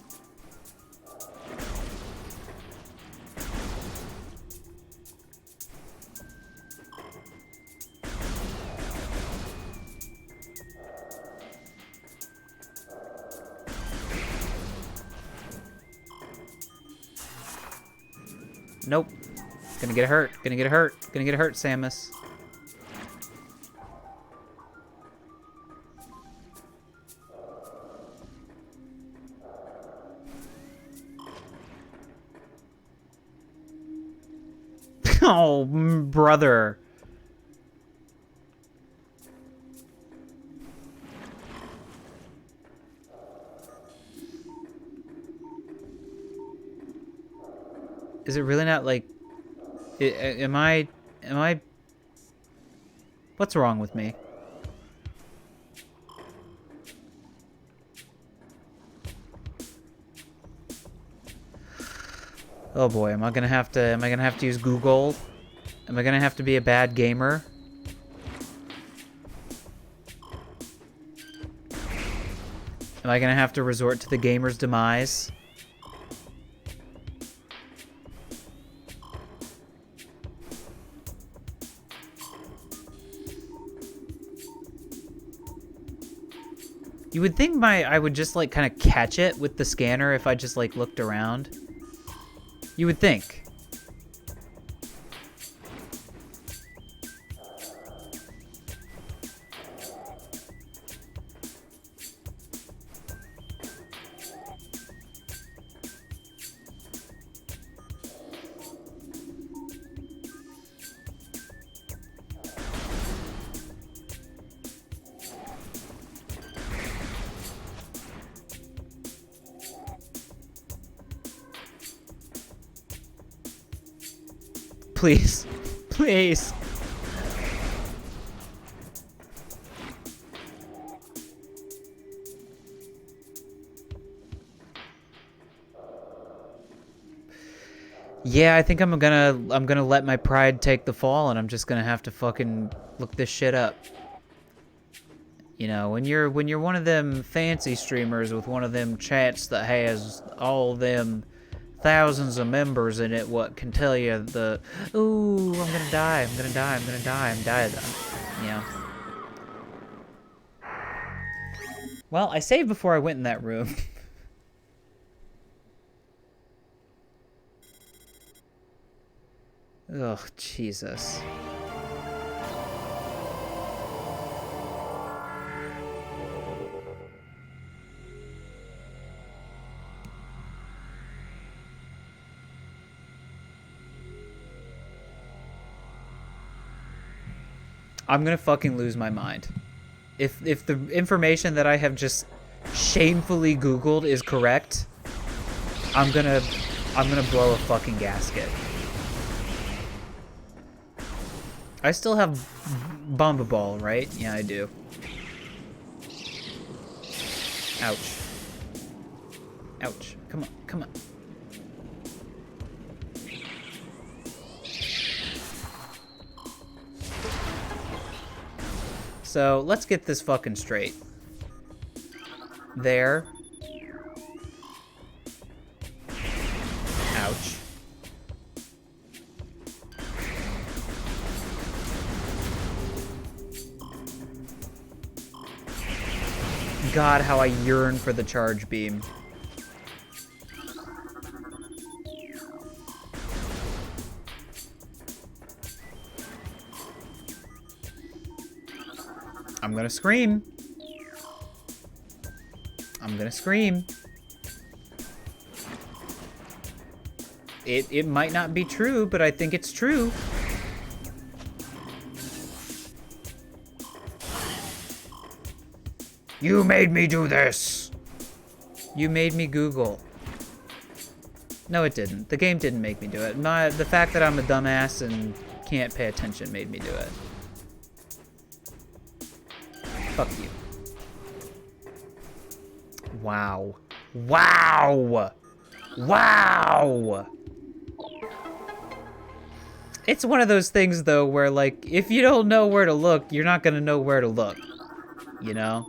[SPEAKER 1] Nope. Gonna get hurt. Gonna get hurt. Gonna get hurt, Samus. Oh, brother. Is it really not like... Am I... What's wrong with me? Oh boy, am I gonna have to use Google? Am I gonna have to be a bad gamer? Am I gonna have to resort to the gamer's demise? You would think I would just like kind of catch it with the scanner if I just like looked around. You would think. Please. Please. Yeah, I think I'm gonna let my pride take the fall, and I'm just gonna have to fucking look this shit up. You know, when you're one of them fancy streamers with one of them chats that has all them thousands of members in it, what can tell you the, ooh, I'm gonna die, I'm gonna die, I'm gonna die, I'm dying. Yeah. Well, I saved before I went in that room. Ugh, Jesus. I'm gonna fucking lose my mind. If the information that I have just shamefully Googled is correct, I'm gonna blow a fucking gasket. I still have Bomba Ball, right? Yeah, I do. Ouch. Ouch. Come on, come on. So, let's get this fucking straight. There. Ouch. God, how I yearn for the charge beam. I'm gonna scream. I'm gonna scream. It might not be true, but I think it's true. You made me do this! You made me Google. No, it didn't. The game didn't make me do it. The fact that I'm a dumbass and can't pay attention made me do it. Fuck you. Wow. Wow! Wow! It's one of those things, though, where, like, if you don't know where to look, you're not gonna know where to look. You know?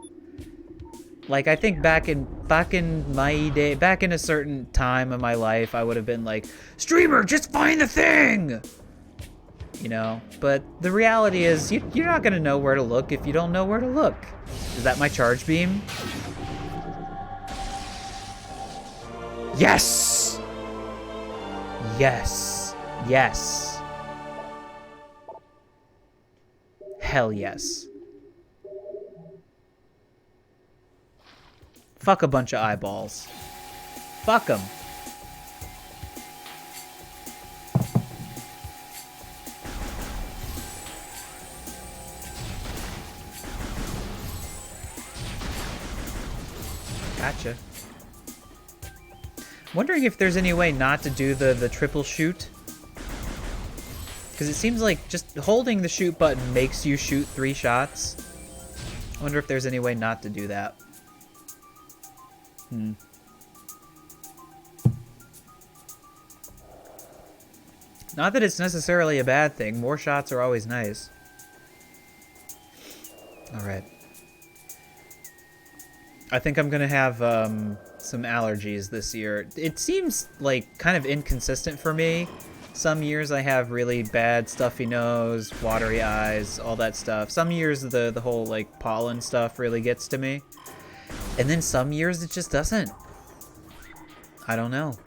[SPEAKER 1] Like, I think back in my day, back in a certain time of my life, I would have been like, streamer, just find the thing! You know? But the reality is, you're not gonna know where to look if you don't know where to look. Is that my charge beam? Yes! Yes. Yes. Hell yes. Fuck a bunch of eyeballs. Fuck them. Gotcha. Wondering if there's any way not to do the triple shoot. Because it seems like just holding the shoot button makes you shoot 3 shots. I wonder if there's any way not to do that. Not that it's necessarily a bad thing. More shots are always nice. Alright. I think I'm gonna have some allergies this year. It seems like kind of inconsistent for me. Some years I have really bad stuffy nose, watery eyes, all that stuff. Some years the whole like pollen stuff really gets to me. And then some years it just doesn't. I don't know.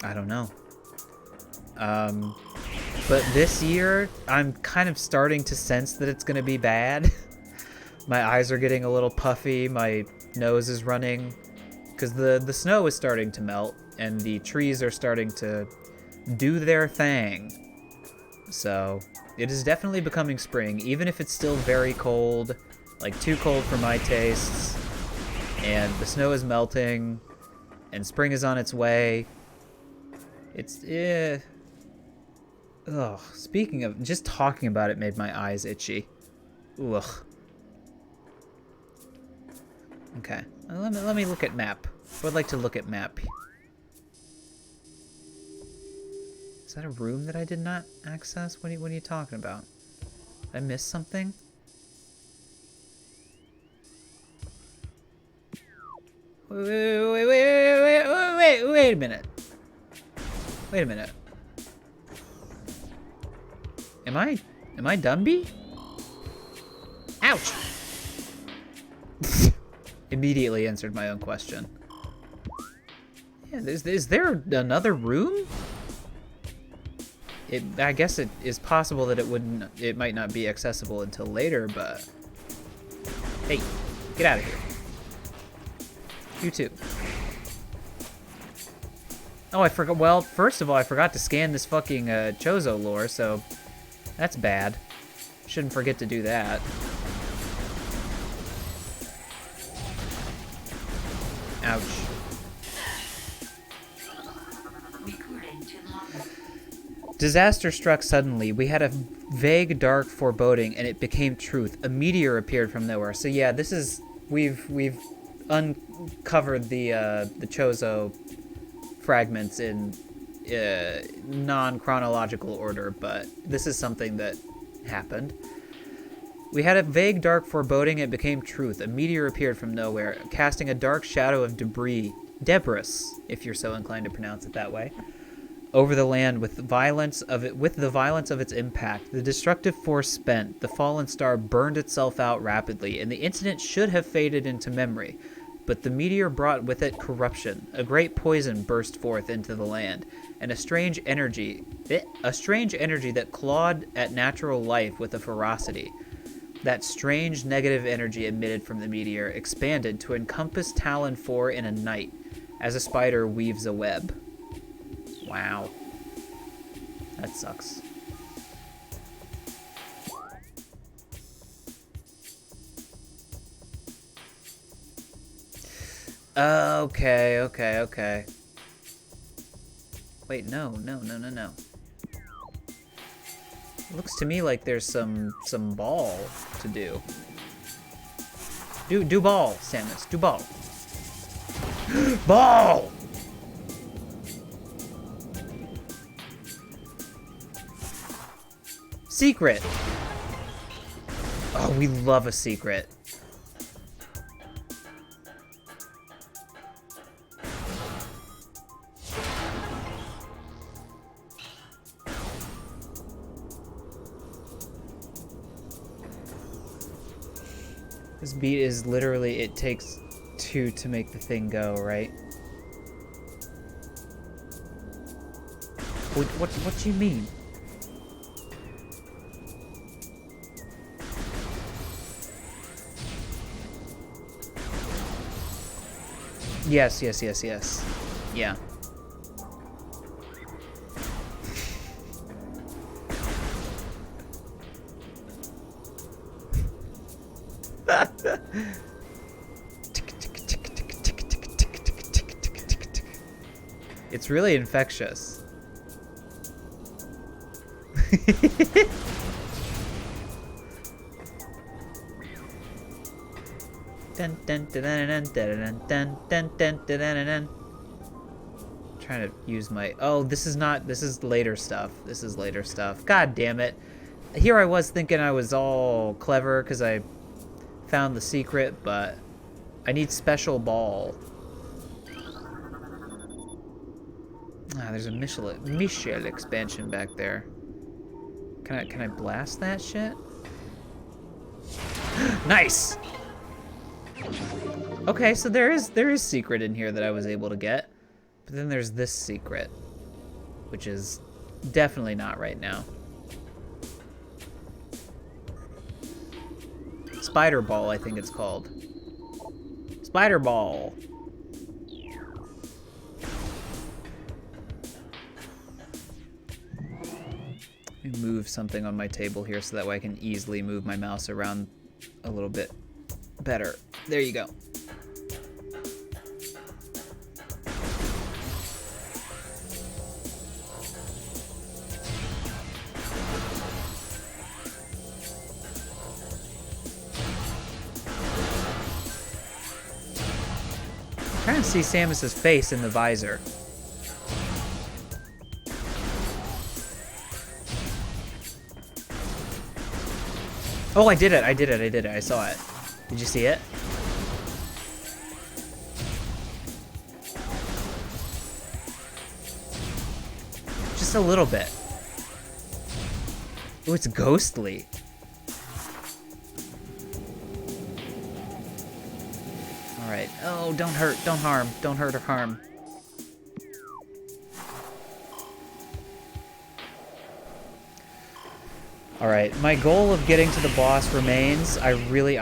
[SPEAKER 1] I don't know. But this year I'm kind of starting to sense that it's gonna be bad. My eyes are getting a little puffy, my nose is running, because the snow is starting to melt and the trees are starting to do their thing. So it is definitely becoming spring, even if it's still very cold, like too cold for my tastes, and the snow is melting and spring is on its way. It's ugh, speaking of, just talking about it made my eyes itchy. Ugh. Okay, let me look at map. I would like to look at map. Is that a room that I did not access? What are you talking about? Did I miss something? Wait a minute. Wait a minute. Am I Dumby? Ouch! Immediately answered my own question. Yeah, is there another room? I guess it is possible that it might not be accessible until later, but hey, get out of here. You too. Oh, I forgot. Well, first of all, I forgot to scan this fucking Chozo lore, so that's bad. Shouldn't forget to do that. Ouch. Disaster struck suddenly. We had a vague, dark foreboding, and it became truth. A meteor appeared from nowhere. So yeah, this is we've uncovered the Chozo fragments in non-chronological order, but this is something that happened. We had a vague, dark foreboding. It became truth. A meteor appeared from nowhere, casting a dark shadow of debris, if you're so inclined to pronounce it that way, over the land with the violence of its impact. The destructive force spent, the fallen star burned itself out rapidly, and the incident should have faded into memory. But the meteor brought with it corruption. A great poison burst forth into the land, and a strange energy that clawed at natural life with a ferocity. That strange negative energy emitted from the meteor expanded to encompass Talon 4 in a night, as a spider weaves a web. Wow. That sucks. Okay. Wait, no. It looks to me like there's some ball to do. Do ball, Samus. Do ball. Ball! Secret! Oh, we love a secret. This beat is literally, it takes 2 to make the thing go, right? What do you mean? Yes. Yeah. It's really infectious. Trying to use my... Oh, this is later stuff. This is later stuff. God damn it. Here I was thinking I was all clever because I found the secret, but I need special ball. Ah, there's a Michel expansion back there. Can I blast that shit? Nice! Okay, so there is secret in here that I was able to get. But then there's this secret, which is definitely not right now. Spider Ball, I think it's called. Spider Ball. Let me move something on my table here so that way I can easily move my mouse around a little bit better. There you go. I'm trying to see Samus's face in the visor. Oh, I did it. I saw it. Did you see it? Just a little bit. Oh, it's ghostly. Alright. Oh, don't hurt, don't harm. Don't hurt or harm. Alright, my goal of getting to the boss remains. I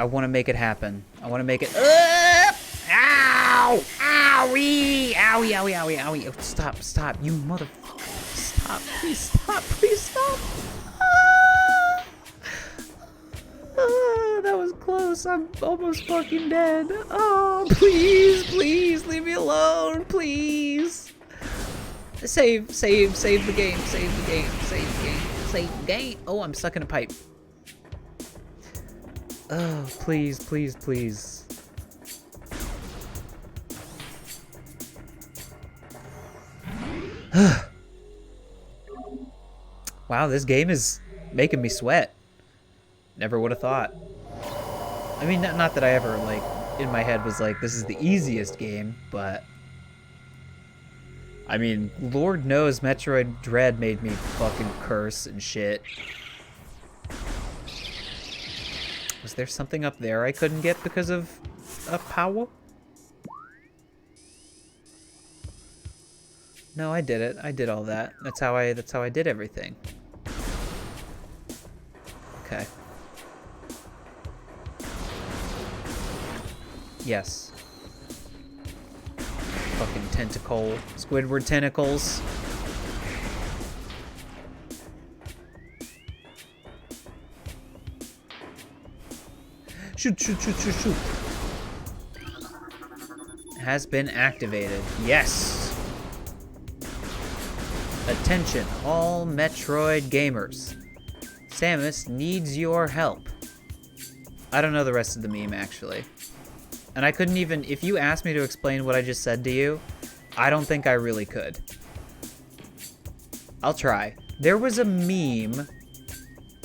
[SPEAKER 1] want to make it happen. I want to make it... Ow! Owie! Owie, owie, owie, owie. Oh, stop, you motherfucker. Stop, please stop. That was close. I'm almost fucking dead. Oh, please, leave me alone, please. Save the game. Save the game. Oh, I'm stuck in a pipe. Oh, please. Wow, this game is making me sweat. Never would have thought. I mean, not that I ever, like, in my head was like, this is the easiest game, but... I mean, Lord knows Metroid Dread made me fucking curse and shit. Was there something up there I couldn't get because of a power? No, I did it. I did all that. That's how I did everything. Okay. Yes. Fucking tentacle. Squidward tentacles. Shoot. Has been activated. Yes! Attention, all Metroid gamers. Samus needs your help. I don't know the rest of the meme, actually. And I couldn't even... If you asked me to explain what I just said to you, I don't think I really could. I'll try. There was a meme...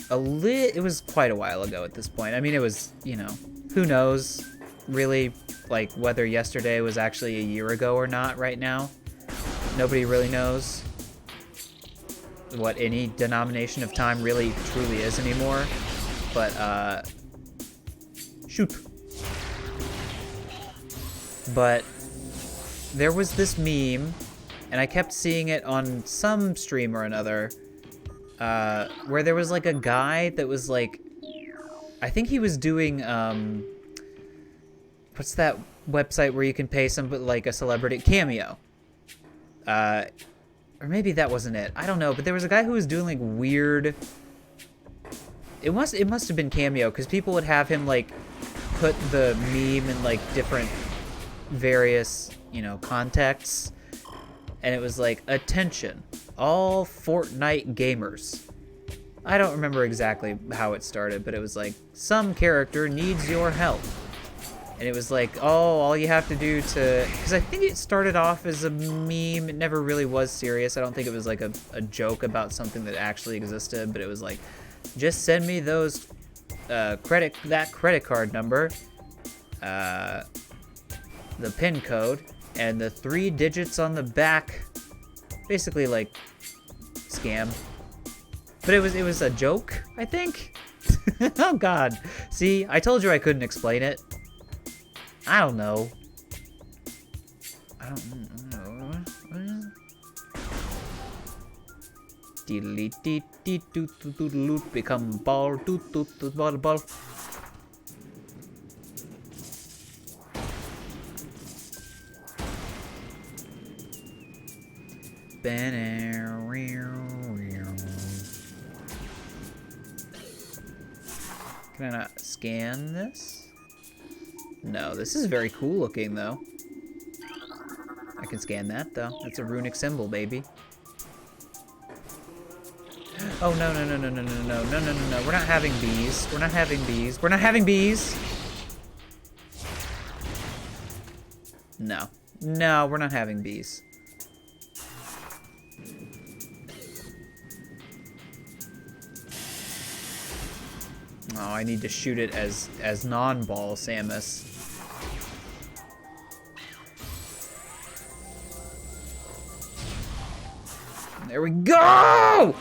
[SPEAKER 1] It was quite a while ago at this point. I mean, it was, you know... Who knows, really, like, whether yesterday was actually a year ago or not right now. Nobody really knows what any denomination of time really truly is anymore. But, shoot. But there was this meme, and I kept seeing it on some stream or another, where there was like a guy that was like, I think he was doing, what's that website where you can pay somebody, like a celebrity, Cameo. Or maybe that wasn't it. I don't know, but there was a guy who was doing like weird, it must have been Cameo, because people would have him like put the meme in like different various, you know, contexts, and it was like, attention, all Fortnite gamers. I don't remember exactly how it started, but it was like, some character needs your help. And it was like, oh, all you have to do to... Because I think it started off as a meme. It never really was serious. I don't think it was like a joke about something that actually existed, but it was like, just send me those, that credit card number. the pin code, and the 3 digits on the back, basically like scam. But it was a joke, I think. Oh God! See, I told you I couldn't explain it. I don't know. I don't know. Become ball. Ball. Can I not scan this? No, this is very cool looking though. I can scan that though. That's a runic symbol, baby. Oh no. We're not having bees. We're not having bees. We're not having bees. No. No, we're not having bees. Oh, I need to shoot it as non-ball Samus. There we go!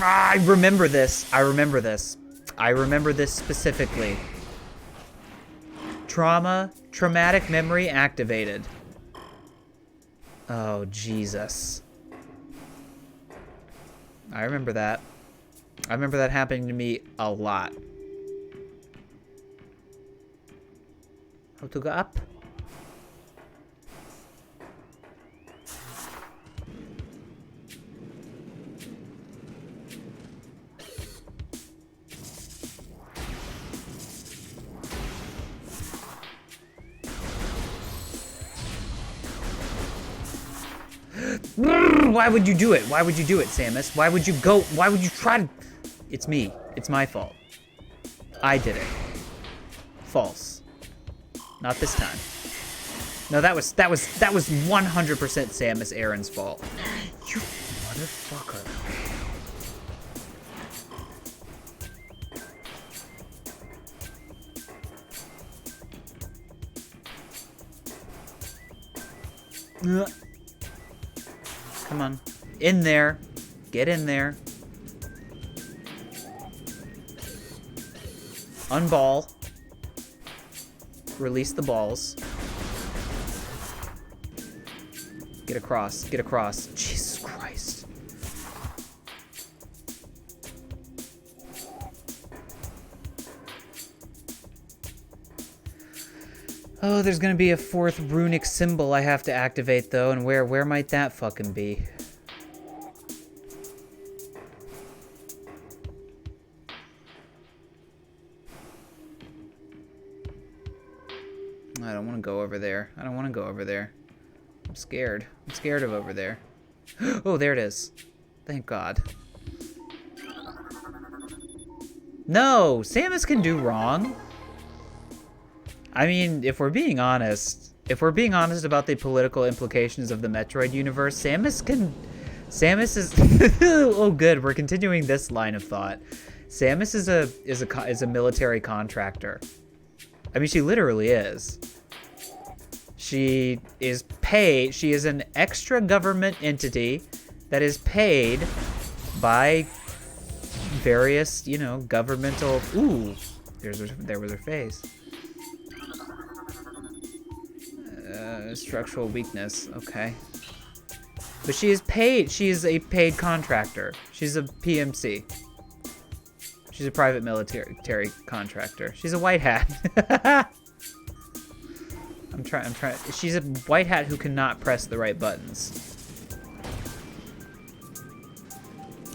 [SPEAKER 1] I remember this. I remember this. I remember this specifically. Traumatic memory activated. Oh, Jesus. I remember that. I remember that happening to me a lot. How to go up? Why would you do it? Why would you do it, Samus? Why would you go? Why would you try to... It's me. It's my fault. I did it. False. Not this time. No, that was 100% Samus Aran's fault. You motherfucker. Come on. In there. Get in there. Unball. Release the balls. Get across. Get across. Jesus Christ. Oh, there's gonna be a 4th runic symbol I have to activate, though, and where might that fucking be? I don't want to go over there. I don't want to go over there. I'm scared. I'm scared of over there. Oh, there it is. Thank God. No! Samus can do wrong. I mean, if we're being honest about the political implications of the Metroid universe, Samus is oh good, we're continuing this line of thought. Samus is a military contractor. I mean, she literally is. She is paid, she is an extra government entity that is paid by various, you know, governmental, ooh, there was her face. Structural weakness, okay. But she is paid, she is a paid contractor. She's a PMC. She's a private military contractor. She's a white hat. I'm trying, she's a white hat who cannot press the right buttons.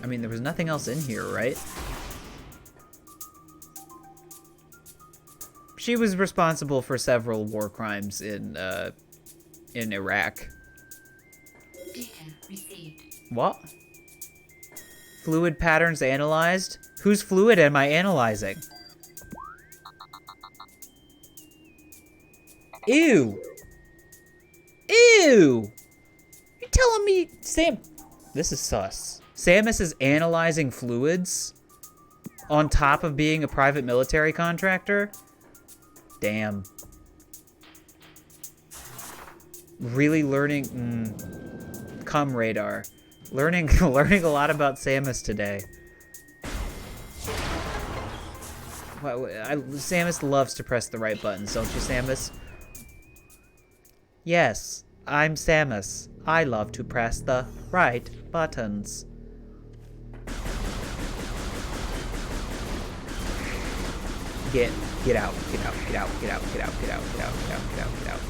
[SPEAKER 1] I mean, there was nothing else in here, right? She was responsible for several war crimes in Iraq.
[SPEAKER 2] Data received.
[SPEAKER 1] What? Fluid patterns analyzed? Whose fluid am I analyzing? Ew! Ew! You're telling me this is sus. Samus is analyzing fluids on top of being a private military contractor? Damn. really learning... Cum radar. Learning a lot about Samus today. Samus loves to press the right buttons, don't you, Samus? Yes, I'm Samus. I love to press the right buttons. Get out, get out, get out, get out, get out, get out, get out, get out, get out, get out.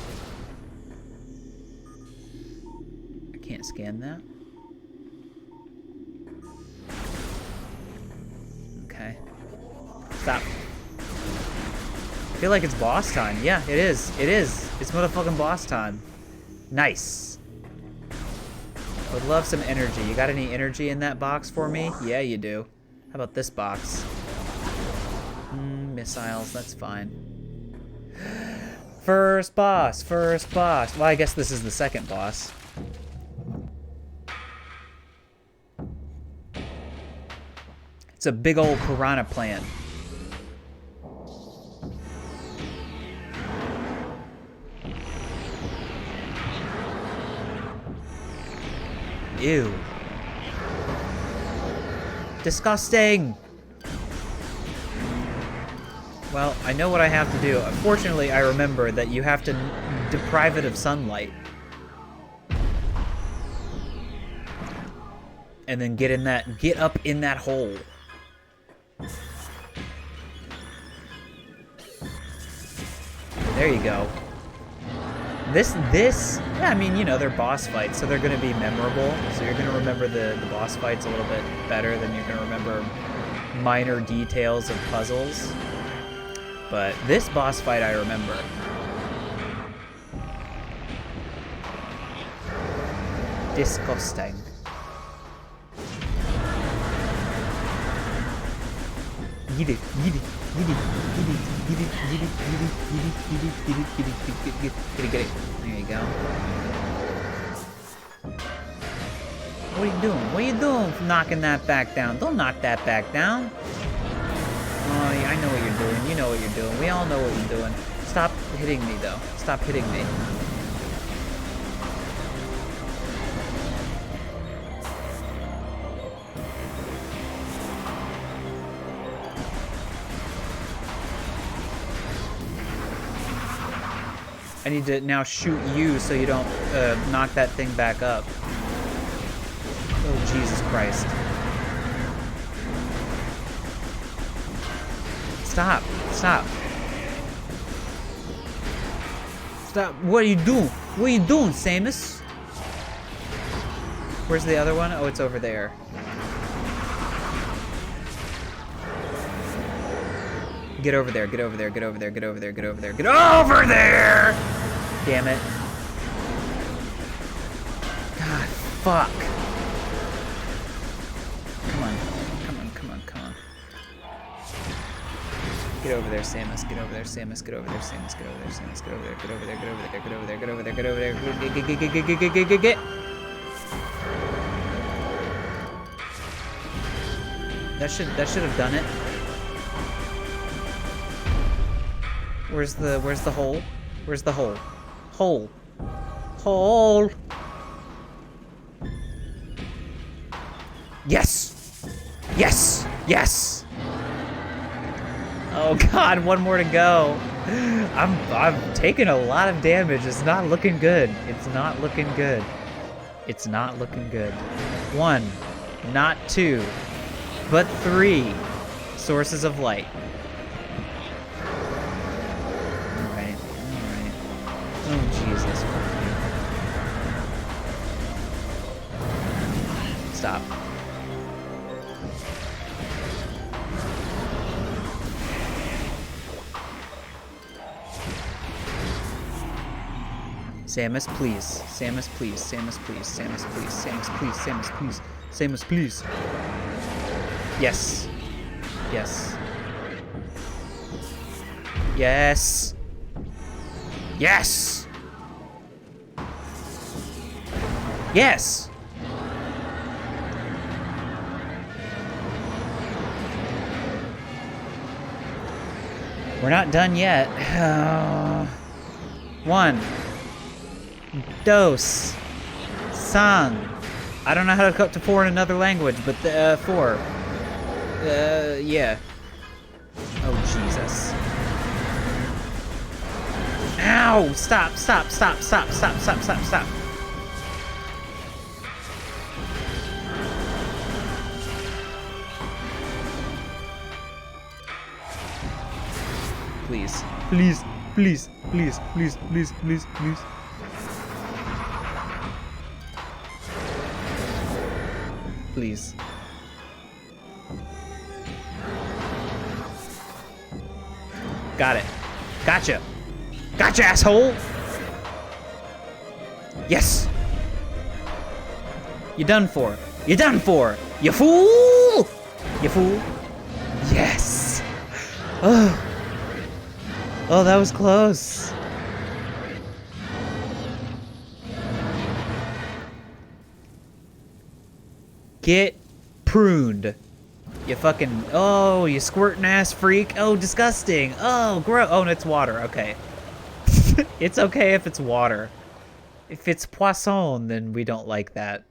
[SPEAKER 1] I can't scan that. Okay. Stop. I feel like it's boss time. Yeah, it is. It is. It's motherfucking boss time. Nice. I would love some energy. You got any energy in that box for me? Yeah, you do. How about this box? Missiles, that's fine. First boss, first boss. Well, I guess this is the second boss. It's a big old piranha plant. Ew. Disgusting. Well, I know what I have to do. Unfortunately, I remember that you have to deprive it of sunlight. And then get up in that hole. There you go. Yeah, I mean, you know, they're boss fights, so they're going to be memorable. So you're going to remember the boss fights a little bit better than you're going to remember minor details of puzzles. But this boss fight I remember. Disgusting. Get it, get it, get it, get it, get it, get it, get it, get it, get it, get it, get it, get it, get it. There you go. What are you doing? What are you doing for knocking that back down? Don't knock that back down. Oh, yeah, I know what you're doing. You know what you're doing. We all know what you're doing. Stop hitting me, though. Stop hitting me. I need to now shoot you so you don't knock that thing back up. Oh, Jesus Christ. Stop. Stop. Stop. What are you doing? What are you doing, Samus? Where's the other one? Oh, it's over there. Get over there, get over there, get over there, get over there, get over there, get over there! Damn it. God, fuck. Come on, come on, come on, come on. Get over there, Samus, get over there, Samus, get over there, Samus, get over there, Samus, get over there, get over there, get over there, get over there, get over there, get over there, get. That should have done it. Where's the hole? Where's the hole? Hole. Hole. Yes! Yes! Yes! Oh god, one more to go. I'm taking a lot of damage. It's not looking good. It's not looking good. It's not looking good. 1, not 2, but 3 sources of light. Oh, Jesus. Stop. Samus, please. Samus, please. Samus, please. Samus, please. Samus, please. Samus, please. Samus, please. Yes. Yes. Yes. Yes! Yes! We're not done yet. 1, Dos. San. I don't know how to cut to 4 in another language, but 4. Yeah. Oh, Jesus. Ow! Stop, stop, stop, stop, stop, stop, stop, stop. Please, please, please, please, please, please, please, please. Please. Got it. Gotcha. Gotcha, asshole! Yes! You done for. You done for! You fool! You fool! Yes! Oh. Oh, that was close. Get pruned. You fucking, oh, you squirting ass freak. Oh, disgusting. Oh, gross. Oh, and it's water. Okay. It's okay if it's water. If it's poisson, then we don't like that.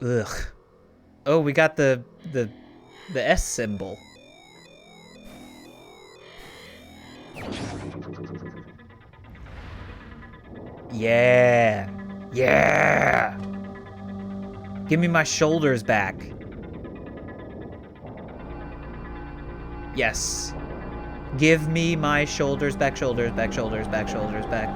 [SPEAKER 1] Ugh. Oh, we got the S symbol. Yeah. Yeah. Give me my shoulders back. Yes. Give me my shoulders back, shoulders back, shoulders back, shoulders back.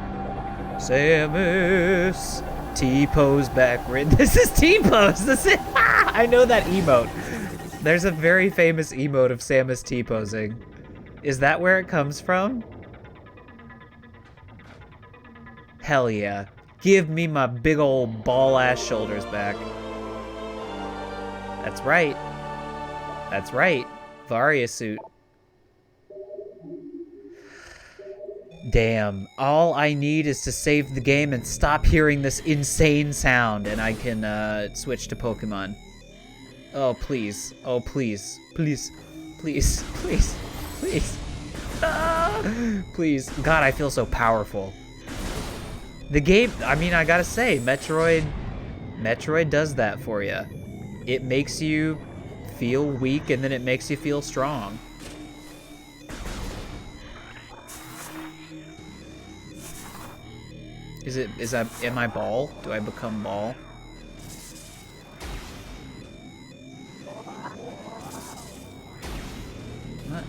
[SPEAKER 1] Samus. T-pose backward. This is T-pose. This is. I know that emote. There's a very famous emote of Samus T-posing. Is that where it comes from? Hell yeah. Give me my big old ball-ass shoulders back. That's right. That's right. Varia suit. Damn. All I need is to save the game and stop hearing this insane sound, and I can switch to Pokemon. Oh, please. Oh, please. Please. Please. Please. Please. Ah! Please. God, I feel so powerful. The game, I mean, I gotta say, Metroid does that for you. It makes you feel weak, and then it makes you feel strong. Am I ball? Do I become ball? What?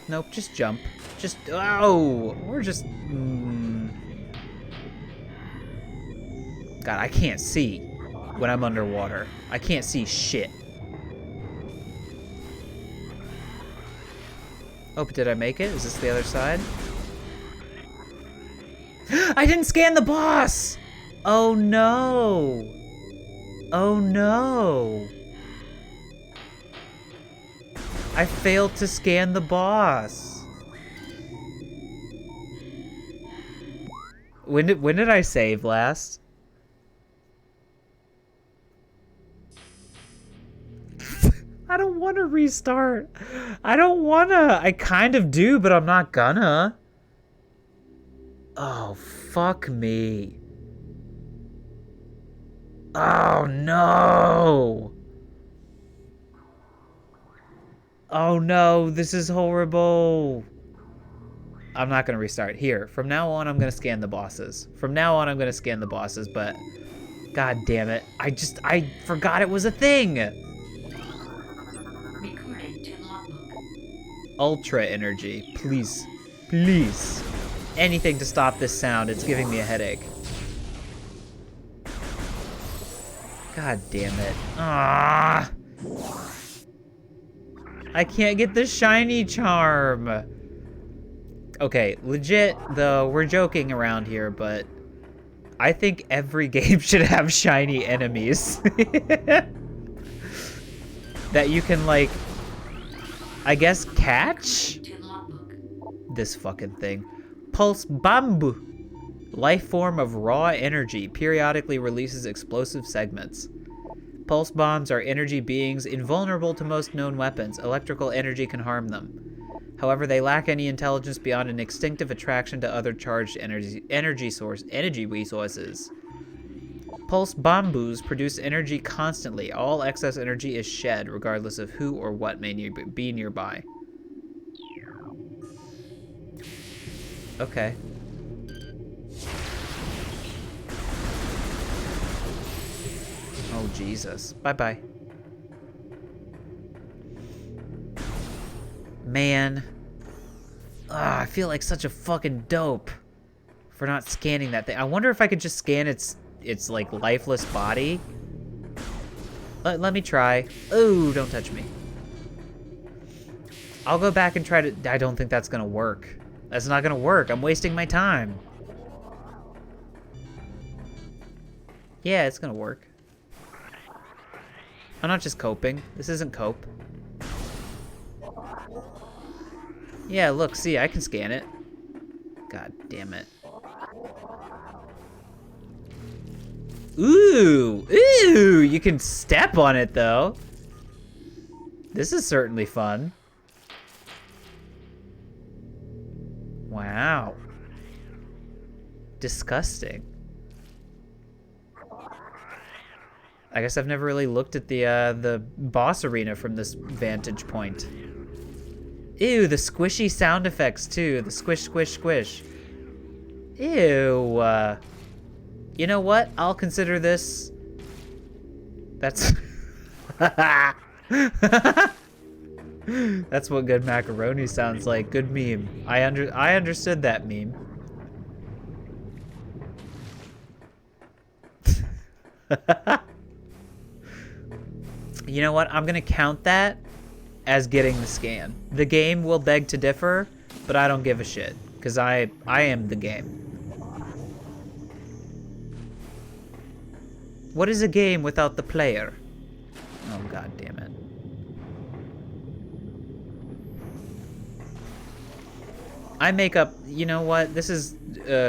[SPEAKER 1] Nope, just jump. Just, oh, we're just, God, I can't see when I'm underwater. I can't see shit. Oh, but did I make it? Is this the other side? I didn't scan the boss! Oh no! Oh no! I failed to scan the boss. When did I save last? I don't want to restart. I don't want to. I kind of do, but I'm not gonna. Oh, fuck me. Oh, no. Oh, no. This is horrible. I'm not going to restart. Here, from now on, I'm going to scan the bosses. From now on, I'm going to scan the bosses, but... God damn it. I forgot it was a thing. Ultra energy. Please. Please. Anything to stop this sound. It's giving me a headache. God damn it. Ah! I can't get the shiny charm. Okay, legit, though, we're joking around here, but I think every game should have shiny enemies. That you can, like, I guess catch? This fucking thing. Pulse bamboo. Life form of raw energy periodically releases explosive segments. Pulse bombs are energy beings invulnerable to most known weapons. Electrical energy can harm them. However, they lack any intelligence beyond an instinctive attraction to other charged energy resources. Pulse bambus produce energy constantly. All excess energy is shed, regardless of who or what may be nearby. Okay. Oh, Jesus. Bye-bye. Man. I feel like such a fucking dope for not scanning that thing. I wonder if I could just scan its like lifeless body. Let me try. Oh, don't touch me. I'll go back and try to... I don't think that's gonna work. That's not gonna work. I'm wasting my time. Yeah, it's gonna work. I'm not just coping. This isn't cope. Yeah, look, see, I can scan it. God damn it. Ooh, ooh, you can step on it though. This is certainly fun. Wow. Disgusting. I guess I've never really looked at the boss arena from this vantage point. Ew, the squishy sound effects too. The squish, squish, squish. Ew. You know what? I'll consider this. That's... That's what good macaroni sounds like. Good meme. I understood that meme. You know what? I'm gonna count that as getting the scan. The game will beg to differ, but I don't give a shit, because I am the game. What is a game without the player? Oh, god damn it. I make up, you know what? This is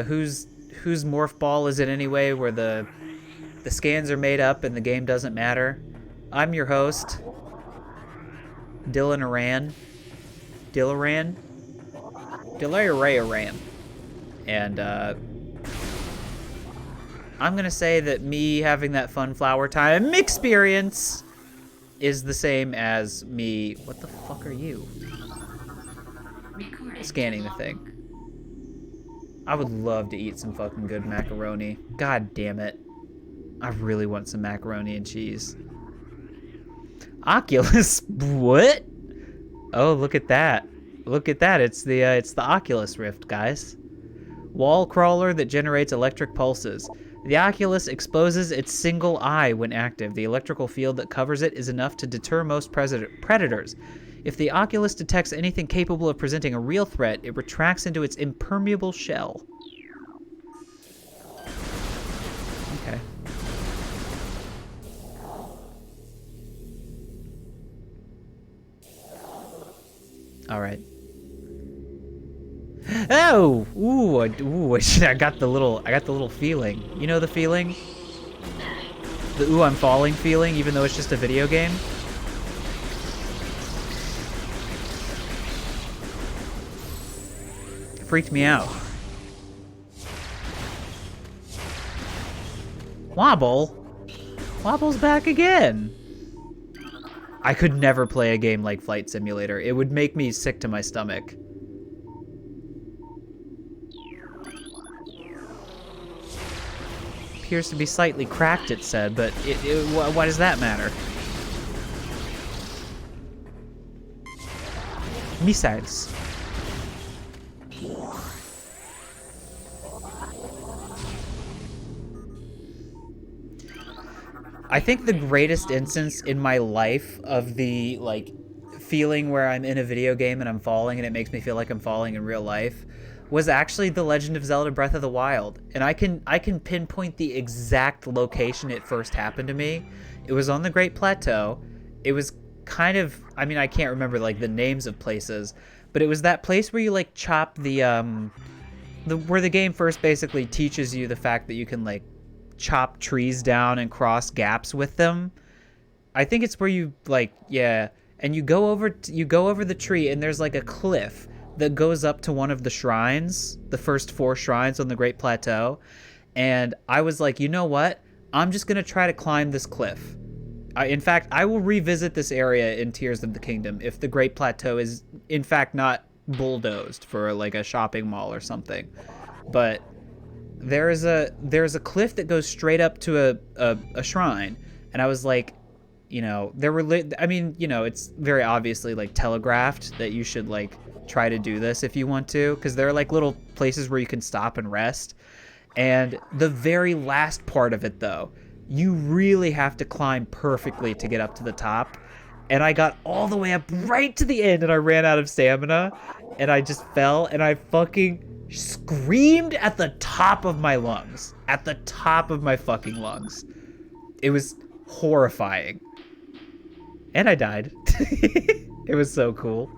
[SPEAKER 1] whose morph ball is it anyway, where the scans are made up and the game doesn't matter. I'm your host, Dylan Aran. Dillaran? Aran. And I'm gonna say that me having that fun flower time experience is the same as me... What the fuck are you? Scanning the thing. I would love to eat some fucking good macaroni. God damn it. I really want some macaroni and cheese. Oculus? What? Oh, look at that. Look at that. It's the Oculus Rift, guys. Wall crawler that generates electric pulses. The Oculus exposes its single eye when active. The electrical field that covers it is enough to deter most predators. If the Oculus detects anything capable of presenting a real threat, it retracts into its impermeable shell. Okay. All right. Oh! Ooh, I got the little feeling. You know the feeling? The ooh, I'm falling feeling, even though it's just a video game? Freaked me out. Wobble? Wobble's back again. I could never play a game like Flight Simulator. It would make me sick to my stomach. Appears to be slightly cracked, it said, but why does that matter? Missiles. I think the greatest instance in my life of the, like, feeling where I'm in a video game and I'm falling and it makes me feel like I'm falling in real life was actually The Legend of Zelda Breath of the Wild. And I can pinpoint the exact location it first happened to me. It was on the Great Plateau. It was kind of, I mean, I can't remember, like, the names of places, but it was that place where you, like, chop the where the game first basically teaches you the fact that you can like chop trees down and cross gaps with them. I think it's where you like, yeah, and you go over the tree, and there's like a cliff that goes up to one of the shrines, the first 4 shrines on the Great Plateau. And I was like, you know what? I'm just gonna try to climb this cliff. In fact, I will revisit this area in Tears of the Kingdom if the Great Plateau is in fact not bulldozed for like a shopping mall or something. But there's a cliff that goes straight up to a shrine, and I was like, you know, I mean, you know, it's very obviously like telegraphed that you should like try to do this if you want to, because there are like little places where you can stop and rest. And the very last part of it, though, you really have to climb perfectly to get up to the top. And I got all the way up right to the end, and I ran out of stamina, and I just fell, and I fucking screamed at the top of my lungs. At the top of my fucking lungs. It was horrifying. And I died. It was so cool.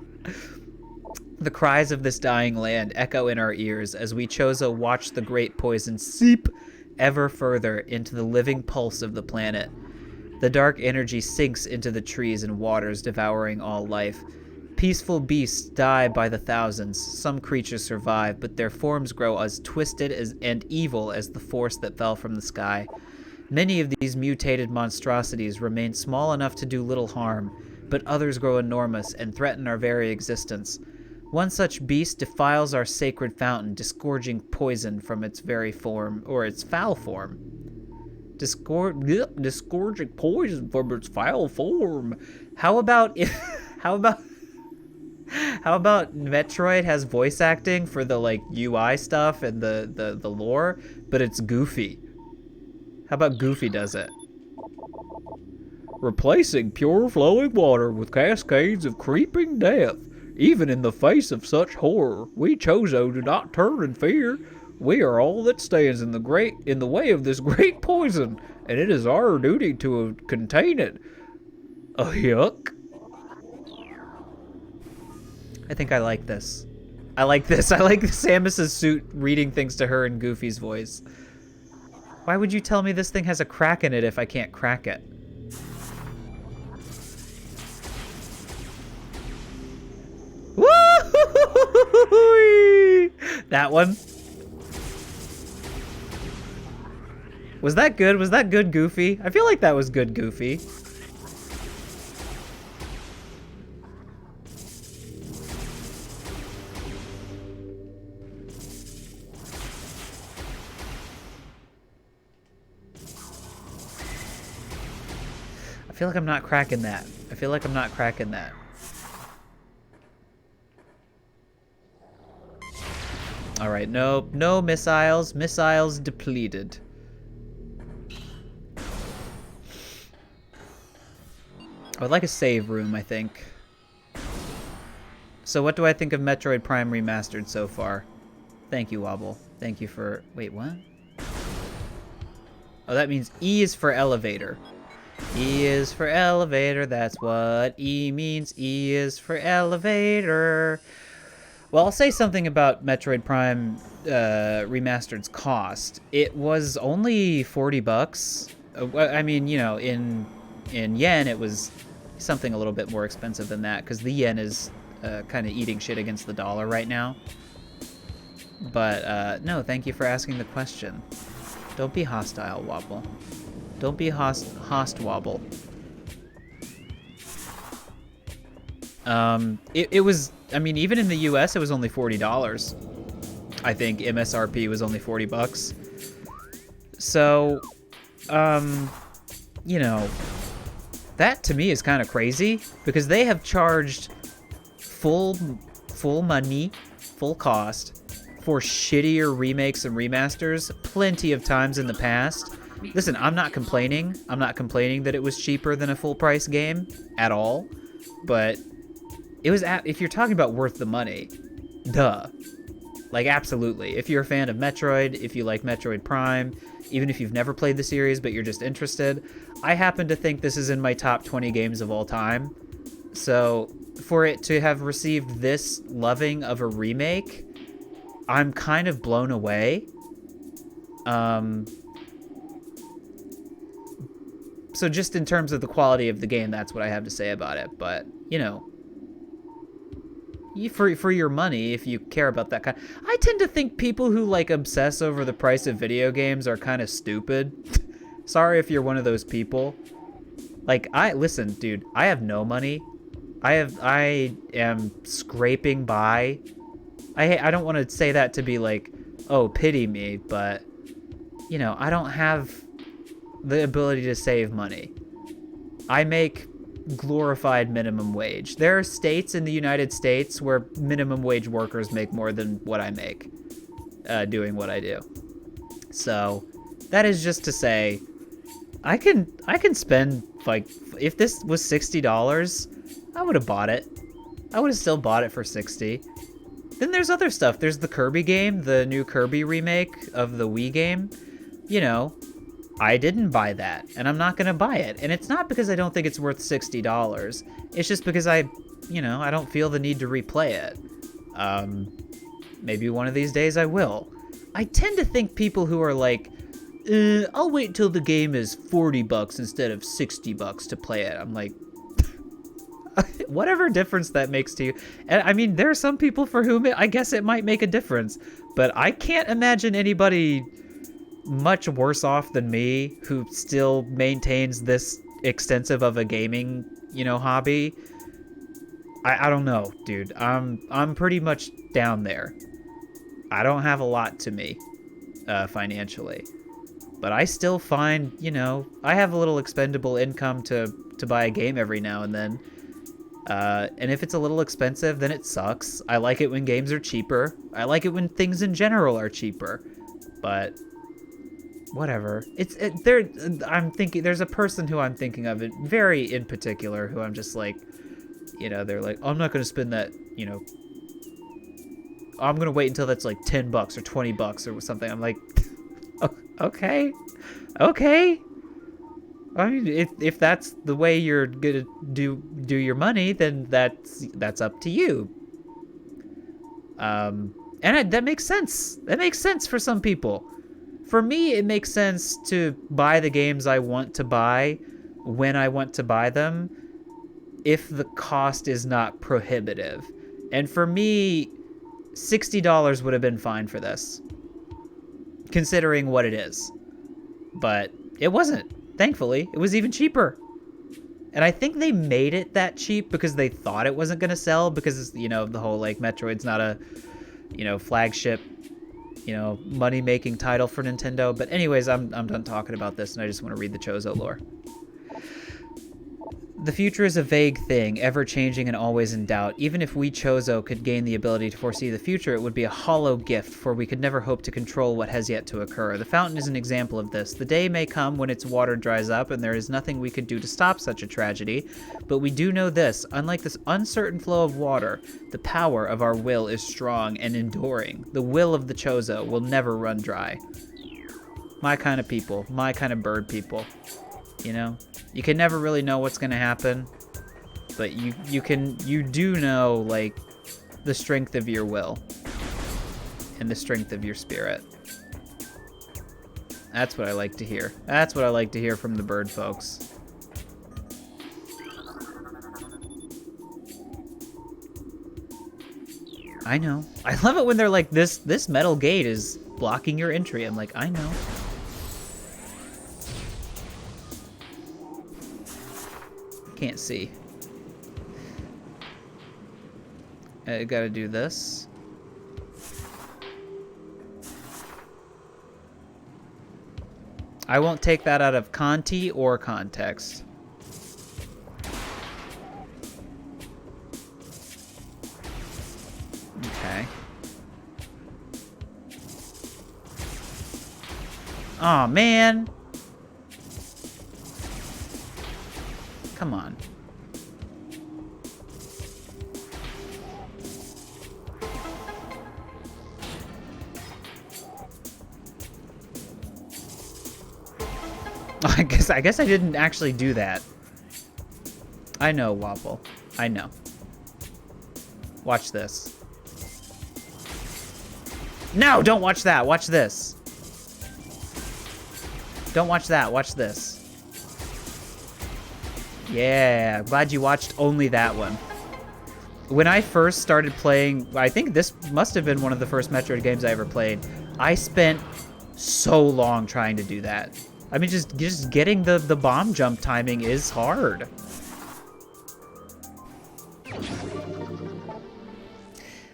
[SPEAKER 1] The cries of this dying land echo in our ears as we Chozo watch the great poison seep ever further into the living pulse of the planet. The dark energy sinks into the trees and waters, devouring all life. Peaceful beasts die by the thousands. Some creatures survive, but their forms grow as twisted and evil as the force that fell from the sky. Many of these mutated monstrosities remain small enough to do little harm, but others grow enormous and threaten our very existence. One such beast defiles our sacred fountain, disgorging poison from its very form, or its foul form. Disgorging poison from its foul form. How about Metroid has voice acting for the like UI stuff and the lore, but it's Goofy. How about Goofy does it? Replacing pure flowing water with cascades of creeping death. Even in the face of such horror, we Chozo do not turn in fear. We are all that stands in the way of this great poison, and it is our duty to contain it. Yuck. I think I like this. I like Samus's suit reading things to her in Goofy's voice. Why would you tell me this thing has a crack in it if I can't crack it? Woo! That one. Was that good? Was that good, Goofy? I feel like that was good, Goofy. I feel like I'm not cracking that. I feel like I'm not cracking that. All right, no missiles. Missiles depleted. I would like a save room, I think. So what do I think of Metroid Prime Remastered so far? Thank you, Wobble. Thank you for... Wait, what? Oh, that means E is for elevator. E is for elevator. That's what E means. E is for elevator. Well, I'll say something about Metroid Prime Remastered's cost. It was only $40. I mean, you know, in yen, it was something a little bit more expensive than that, because the yen is kind of eating shit against the dollar right now. But no, thank you for asking the question. Don't be hostile, Wobble. Don't be host Wobble. It was, I mean, even in the US, it was only $40. I think MSRP was only $40. So, you know, that to me is kind of crazy, because they have charged full money, full cost for shittier remakes and remasters plenty of times in the past. Listen, I'm not complaining. I'm not complaining that it was cheaper than a full price game at all, but it was, if you're talking about worth the money, duh. Like, absolutely. If you're a fan of Metroid, if you like Metroid Prime, even if you've never played the series but you're just interested, I happen to think this is in my top 20 games of all time. So for it to have received this loving of a remake, I'm kind of blown away. So just in terms of the quality of the game, that's what I have to say about it. But, you know, for your money, if you care about that kind, I tend to think people who like obsess over the price of video games are kind of stupid. Sorry if you're one of those people. Like, listen, dude, I have no money. I am scraping by. I don't want to say that to be like, oh, pity me, but, you know, I don't have the ability to save money. I make glorified minimum wage. There are states in the United States where minimum wage workers make more than what I make doing what I do. So that is just to say, I can spend, like, if this was $60, I would have bought it. I would have still bought it for $60. Then there's other stuff. There's the Kirby game, the new Kirby remake of the Wii game. You know, I didn't buy that, and I'm not going to buy it. And it's not because I don't think it's worth $60. It's just because I don't feel the need to replay it. Maybe one of these days I will. I tend to think people who are like, I'll wait till the game is $40 instead of $60 to play it. I'm like, whatever difference that makes to you. And I mean, there are some people for whom I guess it might make a difference, but I can't imagine anybody much worse off than me who still maintains this extensive of a gaming, hobby. I don't know, dude. I'm pretty much down there. I don't have a lot to me financially, but I still find, I have a little expendable income to buy a game every now and then. And if it's a little expensive, then it sucks. I like it when games are cheaper. I like it when things in general are cheaper. But whatever. I'm thinking there's a person who I'm thinking of, very in particular, who I'm just like, they're like, I'm not going to spend that, I'm going to wait until that's like $10 or $20 or something. I'm like, okay. I mean, if that's the way you're gonna do your money, then that's up to you. And that makes sense. That makes sense for some people. For me, it makes sense to buy the games I want to buy when I want to buy them, if the cost is not prohibitive. And for me, $60 would have been fine for this, considering what it is. But it wasn't. Thankfully, it was even cheaper. And I think they made it that cheap because they thought it wasn't going to sell, because, the whole, like, Metroid's not a, flagship, money-making title for Nintendo. But anyways, I'm done talking about this, and I just want to read the Chozo lore. The future is a vague thing, ever-changing and always in doubt. Even if we Chozo could gain the ability to foresee the future, it would be a hollow gift, for we could never hope to control what has yet to occur. The fountain is an example of this. The day may come when its water dries up, and there is nothing we could do to stop such a tragedy. But we do know this: unlike this uncertain flow of water, the power of our will is strong and enduring. The will of the Chozo will never run dry. My kind of people. My kind of bird people. You can never really know what's going to happen, but you do know, like, the strength of your will and the strength of your spirit. That's what I like to hear. That's what I like to hear from the bird folks. I know. I love it when they're like, this metal gate is blocking your entry. I'm like, I know. Can't see. I gotta do this. I won't take that out of Conti or context. Okay. Aw, man. Come on. I guess I didn't actually do that. I know, Wobble. I know. Watch this. No, don't watch that. Watch this. Don't watch that. Watch this. Yeah, glad you watched only that one. When I first started playing, I think this must have been one of the first Metroid games I ever played. I spent so long trying to do that. I mean, just getting the bomb jump timing is hard.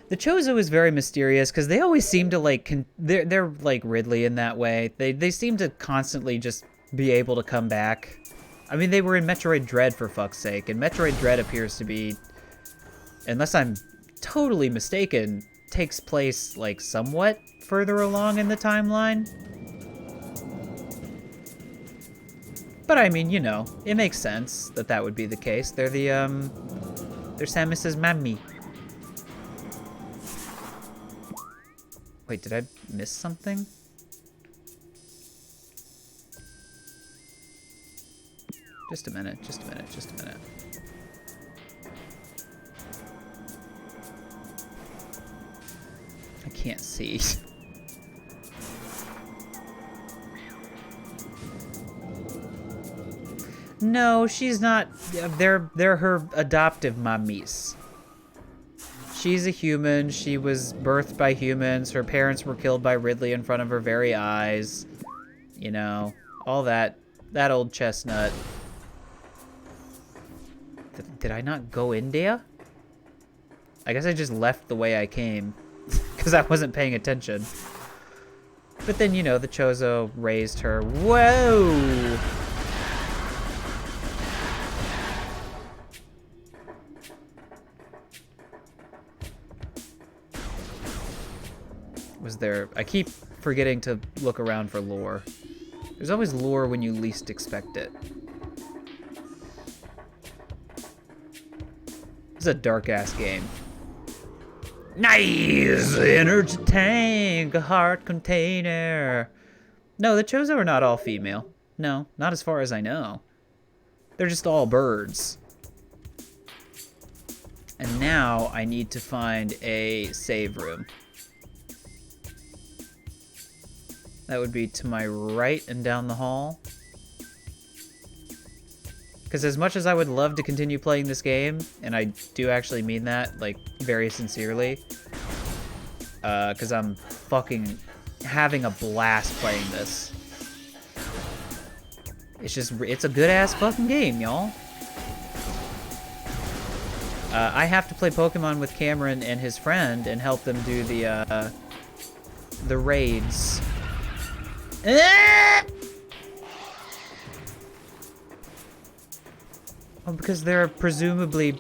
[SPEAKER 1] The Chozo is very mysterious because they always seem to like they're like Ridley in that way. They seem to constantly just be able to come back. I mean, they were in Metroid Dread for fuck's sake, and Metroid Dread appears to be, unless I'm totally mistaken, takes place like somewhat further along in the timeline. But I mean, you know, it makes sense that that would be the case. They're they're Samus's mammy. Wait, did I miss something? Just a minute, just a minute, just a minute. I can't see. No, she's not. They're her adoptive mommies. She's a human. She was birthed by humans. Her parents were killed by Ridley in front of her very eyes. You know, all that old chestnut. Did I not go in there? I guess I just left the way I came because I wasn't paying attention. But then, you know, the Chozo raised her. Whoa! Was there... I keep forgetting to look around for lore. There's always lore when you least expect it. This is a dark-ass game. Nice! Energy tank, a heart container. No, the Chozo are not all female. No, not as far as I know. They're just all birds. And now I need to find a save room. That would be to my right and down the hall. Because as much as I would love to continue playing this game, and I do actually mean that, like, very sincerely, because I'm fucking having a blast playing this. It's just, it's a good-ass fucking game, y'all. I have to play Pokemon with Cameron and his friend and help them do the raids. Oh, because they're presumably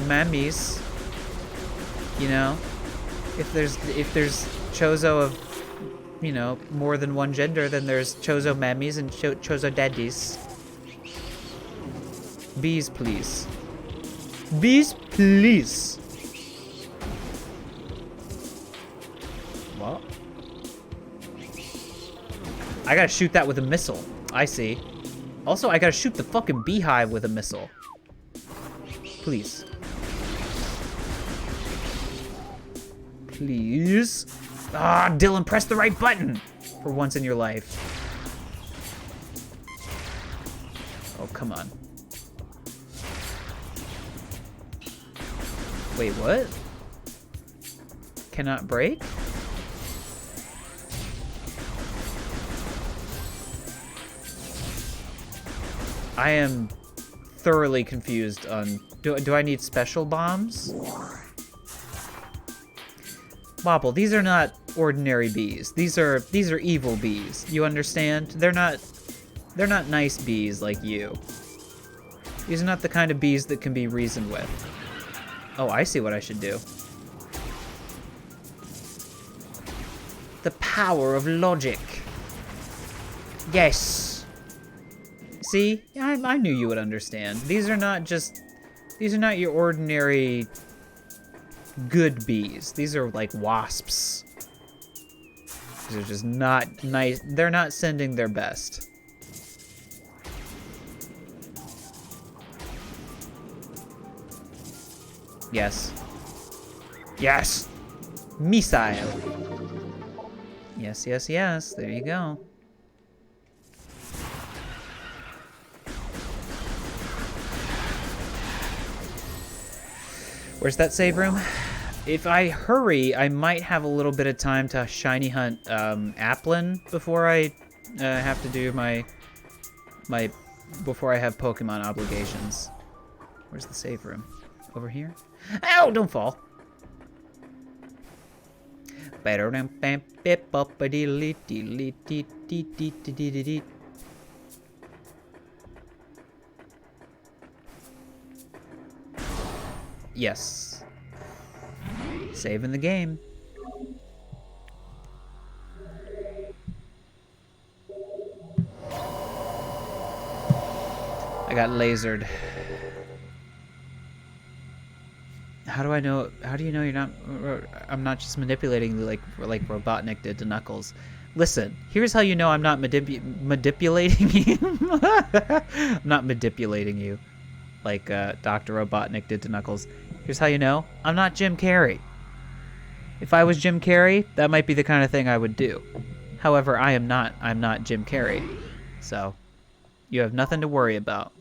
[SPEAKER 1] mammies. You know, if there's Chozo of, you know, more than one gender, then there's Chozo mammies and Chozo daddies. Bees, please. Bees, please. What? I gotta shoot that with a missile. I see. Also, I gotta shoot the fucking beehive with a missile. Please. Please. Ah, Dylan, press the right button for once in your life. Oh, come on. Wait, what? Cannot break? I am thoroughly confused on... Do I need special bombs? Wobble, these are not ordinary bees. These are evil bees. You understand? They're not nice bees like you. These are not the kind of bees that can be reasoned with. Oh, I see what I should do. The power of logic. Yes. See? I knew you would understand. These are not your ordinary good bees. These are like wasps. These are just not nice. They're not sending their best. Yes. Yes! Missile. Yes, yes, yes. There you go. Where's that save room? If I hurry, I might have a little bit of time to shiny hunt Applin before I have to do my before I have Pokemon obligations. Where's the save room? Over here? Ow! Don't fall. Yes. Saving the game. I got lasered. How do I know? How do you know you're not? I'm not just manipulating like Robotnik did to Knuckles. Listen, here's how you know I'm not manipulating you. I'm not manipulating you, like Dr. Robotnik did to Knuckles. Here's how you know I'm not Jim Carrey. If I was Jim Carrey, that might be the kind of thing I would do. However, I am not. I'm not Jim Carrey, so you have nothing to worry about.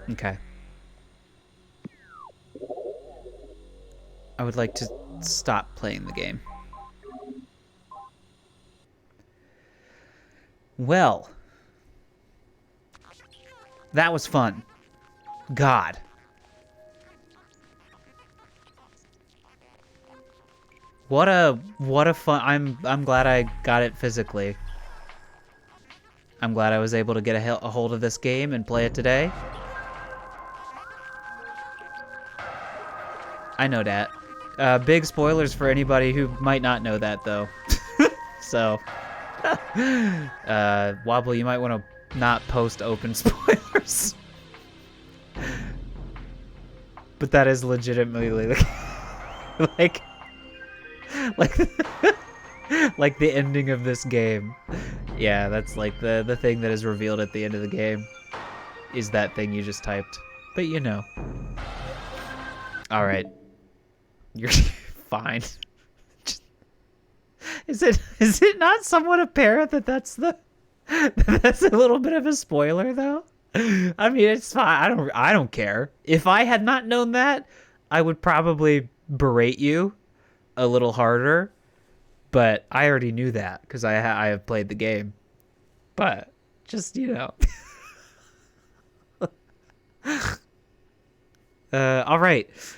[SPEAKER 1] Okay. I would like to stop playing the game. Well, that was fun. God. What a fun. I'm glad I got it physically. I'm glad I was able to get a hold of this game and play it today. I know that. Big spoilers for anybody who might not know that, though. So, Wobble, you might want to not post open spoilers. But that is legitimately like like the ending of this game. Yeah, that's like the thing that is revealed at the end of the game is that thing you just typed. But you know. All right. You're fine. Is it not somewhat apparent that that's a little bit of a spoiler though? I mean, it's fine. I don't care. If I had not known that, I would probably berate you a little harder. But I already knew that because I have played the game. But just, you know. All right.